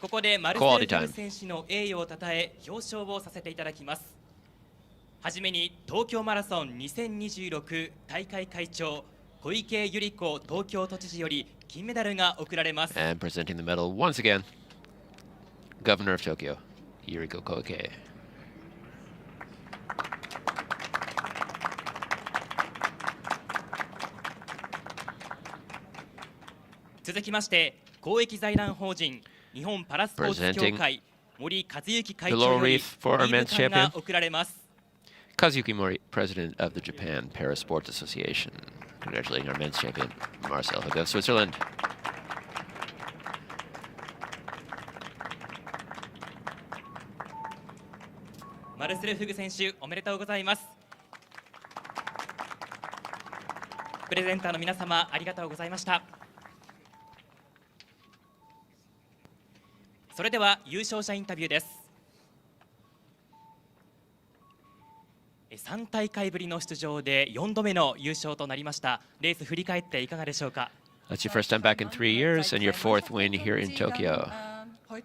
ここでマルセル・フグ選手の栄誉をたたえ表彰をさせていただきます。はじめに東京マラソン2026大会会長小池百合子東京都知事より金メダルが贈られます。 And presenting the medal once again, Governor of Tokyo, Yuriko Koike. 続きまして公益財団法人日本パラスポーツ協会森和幸会 The 長 laurel より wreath for our オリー men's ブ冠が champion. 贈られます。 Kazuki Mori, president of the Japan Parasports Association. Congratulating our men's champion, Marcel of Switzerland. マルセル・フグ選手おめでとうございます。プレゼンターの皆様ありがとうございました。それでは優勝者インタビューです。3大会ぶりの出場で4度目の優勝となりました。レース振り返っていかがでしょうか。 That's your first time back in 3 years and your 4th win here in Tokyo.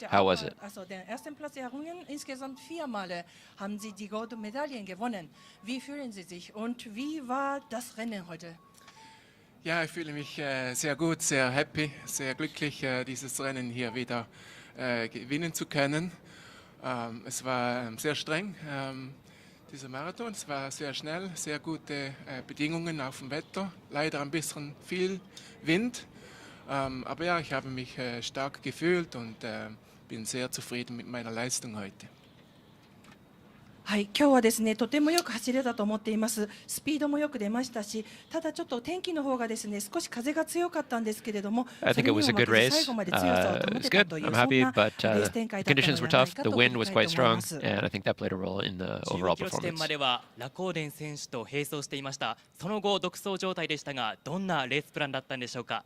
How was it? Also den ersten Platz errungen, insgesamt 4 Male haben Sie die Goldmedaillen gewonnen. Wie fühlen Sie sich und wie war das Rennen heute? Ja, ich fühle mich sehr gut, sehr happy, sehr glücklich, dieses Rennen hier wieder gewinnen zu können. Es war sehr streng, dieser Marathon. Es war sehr schnell, sehr gute Bedingungen auf dem Wetter. Leider ein bisschen viel Wind. Aber ja, ich habe mich stark gefühlt und bin sehr zufrieden mit meiner Leistung heute. はい、今日はですね、とてもよく走れたと思っています。スピードもよく出ましたし、ただちょっと天気の方がですね、少し風が強かったんですけれども、 I そ think れ it に was も a 負 good けず最 race. 後まで強さを It 保 was てた good. という I'm そん happy, な but レース展開 the だったの conditions で were はない tough. か The と wind 振 was り返っ quite て思い strong, ます。 and I think that played a role in the 中 overall 央キロ地点 performance. まではラコーデン選手と並走していました。その後独走状態でしたが、どんなレースプランだったんでしょうか。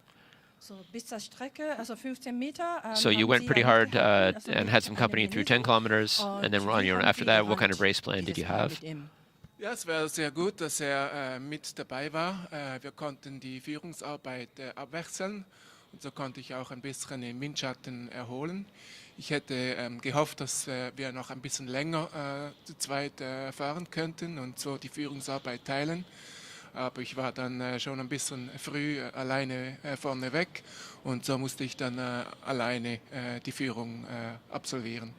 So, bis zur Strecke, also 15 Meter. So you haben went Sie pretty ja hard mitgehalten, also and mit had some company einem through Minuten. 10 kilometers, and then on Wie your haben after Sie that, what kind of gerannt race plan did you jedes Mal have? mit ihm? Ja, es war sehr gut, dass er mit dabei war. Wir konnten die Führungsarbeit abwechseln und so konnte ich auch ein bisschen im Windschatten erholen. Ich hätte gehofft, dass wir noch ein bisschen länger zu zweit fahren könnten und so die Führungsarbeit teilen. Aber ich war dann schon ein bisschen früh alleine vorne weg und so musste ich dann alleine die Führung absolvieren.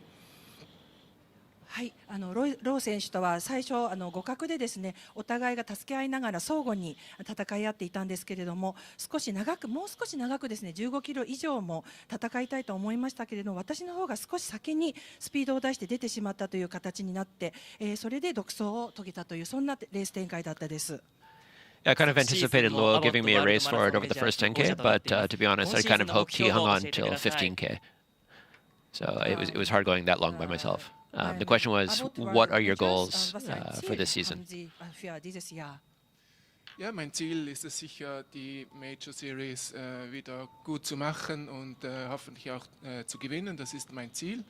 はい、ロー選手とは最初互角でですね、お互いが助け合いながら相互に戦い合っていたんですけれども、もう少し長くですね、15キロ以上も戦いたいと思いましたけれども、私の方が少し先にスピードを出して出てしまったという形になって、それで独走を遂げたというそんなレース展開だったです。 I kind of anticipated Lowell giving me a race for it over the first 10K, but to be honest, I kind of hoped he hung on till 15K. So it was hard going that long by myself. The question was, what are your goals for this season? Ja, mein Ziel ist es sicher, die Major Series wieder gut zu machen und hoffentlich auch zu gewinnen. Das ist mein Ziel.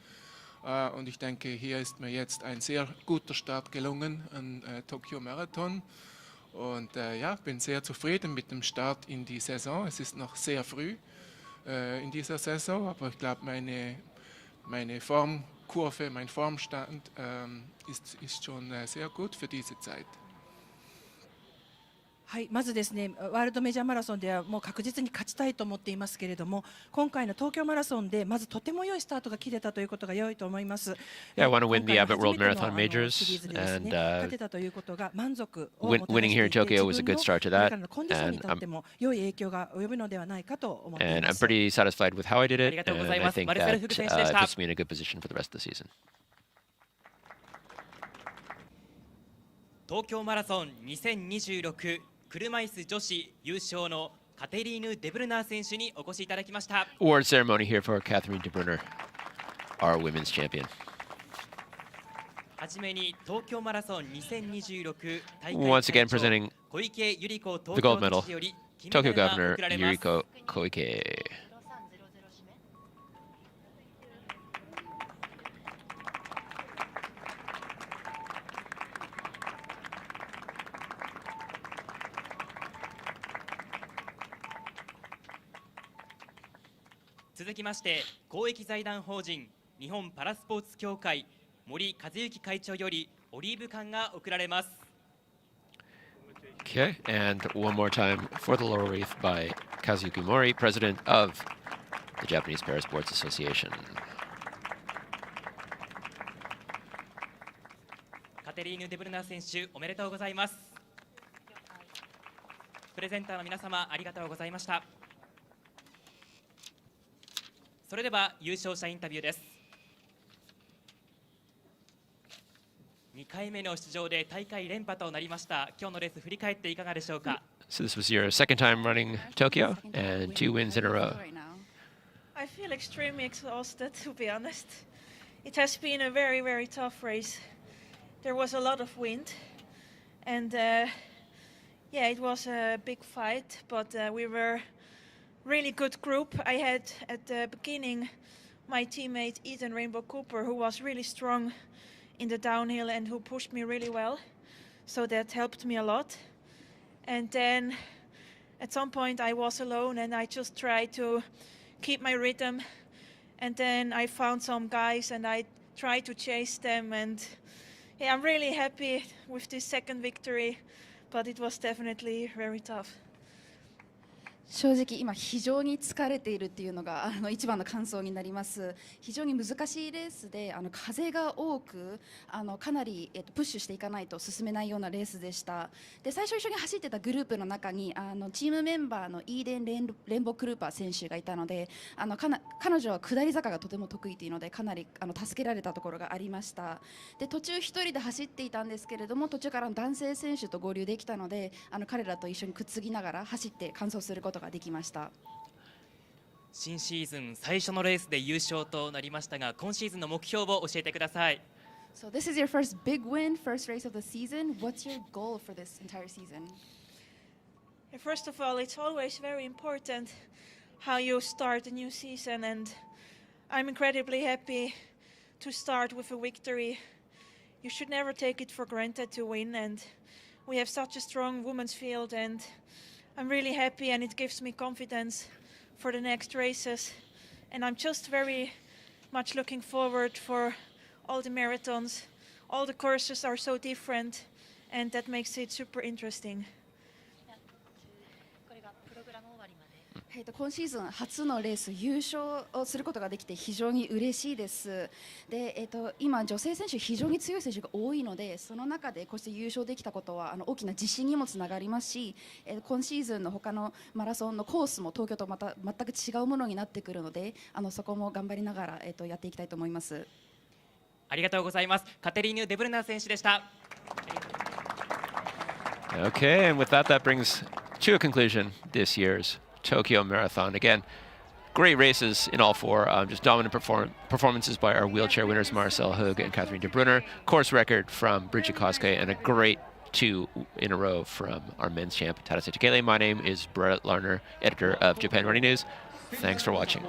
Und ich denke, hier ist mir jetzt ein sehr guter Start gelungen an Tokyo Marathon. Und ja, bin sehr zufrieden mit dem Start in die Saison. Es ist noch sehr früh in dieser Saison, aber ich glaube, meine Formkurve, mein Formstand ist schon sehr gut für diese Zeit. はい、まずですね、ワールドメジャーマラソンではもう確実に勝ちたいと思っていますけれども、今回の東京マラソンでまずとても良いスタートが切れたということが良いと思います。Yeah, I want to win the 今回 Abbott の World 初めての Marathon Majors, シリーズでですね、 and 勝てたということが満足をもたらしていて、 winning here in Tokyo was a good start to 自分のこれ that, からのコンディションにとっても良い影響が及ぶのではないかと思ってい and ま I'm す。 pretty satisfied with how I did it, and ありがとうござい I ます。 think マルセル・フグ選手でした。 that puts me in a good position for the rest of the season. 東京マラソン2026車椅子女子優勝のカテリーヌ・デブルナー選手にお越しいただきました。 Award ceremony here for Catherine de Brunner, our women's champion. はじめに東京マラソン2026大会 Once again 会長 presenting 小池百合子 the 東 gold 京 medal, 都知事より金 Tokyo メダルが Governor 贈られます。 Yuriko Koike. 続きまして公益財団法人日本パラスポーツ協会森和幸会長よりオリーブ冠が贈られます。 Okay, and one more time for the laurel wreath by Kazuki Mori, president of the Japanese Parasports Association. カテリーヌ・デブルナー選手おめでとうございます。プレゼンターの皆様ありがとうございました。それでは優勝者インタビューです。2回目の出場で大会連覇となりました。今日のレース振り返っていかがでしょうか。 So this was your second time running Tokyo and 2 wins in a row. I feel extremely exhausted, to be honest. It has been a very, very tough race. There was a lot of wind, and yeah, it was a big fight, but we were really good group. I had at the beginning my teammate Ethan Rainbow Cooper, who was really strong in the downhill and who pushed me really well, so that helped me a lot. And then at some point I was alone and I just tried to keep my rhythm, and then I found some guys and I tried to chase them, and yeah, I'm really happy with this second victory, but it was definitely very tough. 正直今非常に疲れているっていうのが一番の感想になります。非常に難しいレースで風が多くかなりプッシュしていかないと進めないようなレースでした。で最初一緒に走ってたグループの中にチームメンバーのイーデン・レンボ・クルーパー選手がいたので彼女は下り坂がとても得意というのでかなり助けられたところがありました。で途中一人で走っていたんですけれども途中から男性選手と合流できたので彼らと一緒にくっつきながら走って完走することができました。新シーズン最初のレースで優勝となりましたが、今シーズンの目標を教えてください。So this is your first big win, first race of the season. What's your goal for this entire season? First of all, it's always very important how you start a new season, and I'm incredibly happy to start with a victory. You should never take it for granted to win, and we have such a strong women's field, and I'm really happy, and it gives me confidence for the next races. And I'm just very much looking forward for all the marathons. All the courses are so different, and that makes it super interesting. 今シーズン初のレース優勝をすることができて非常に嬉しいです。で、今女性選手非常に強い選手が多いのでその中でこうして優勝できたことは大きな自信にもつながりますし、今シーズンの他のマラソンのコースも東京とまた全く違うものになってくるのでそこも頑張りながら、やっていきたいと思います。ありがとうございます。カテリーヌ・デブルナー選手でした。Okay, and with that brings to a conclusion this year's Tokyo Marathon. Again, great races in all four. Just dominant performances by our wheelchair winners, Marcel Hug and Catherine de Brunner. Course record from Bridget Koske, and a great 2 in a row from our men's champ, Tadase Takele. My name is Brett Larner, editor of Japan Running News. Thanks for watching.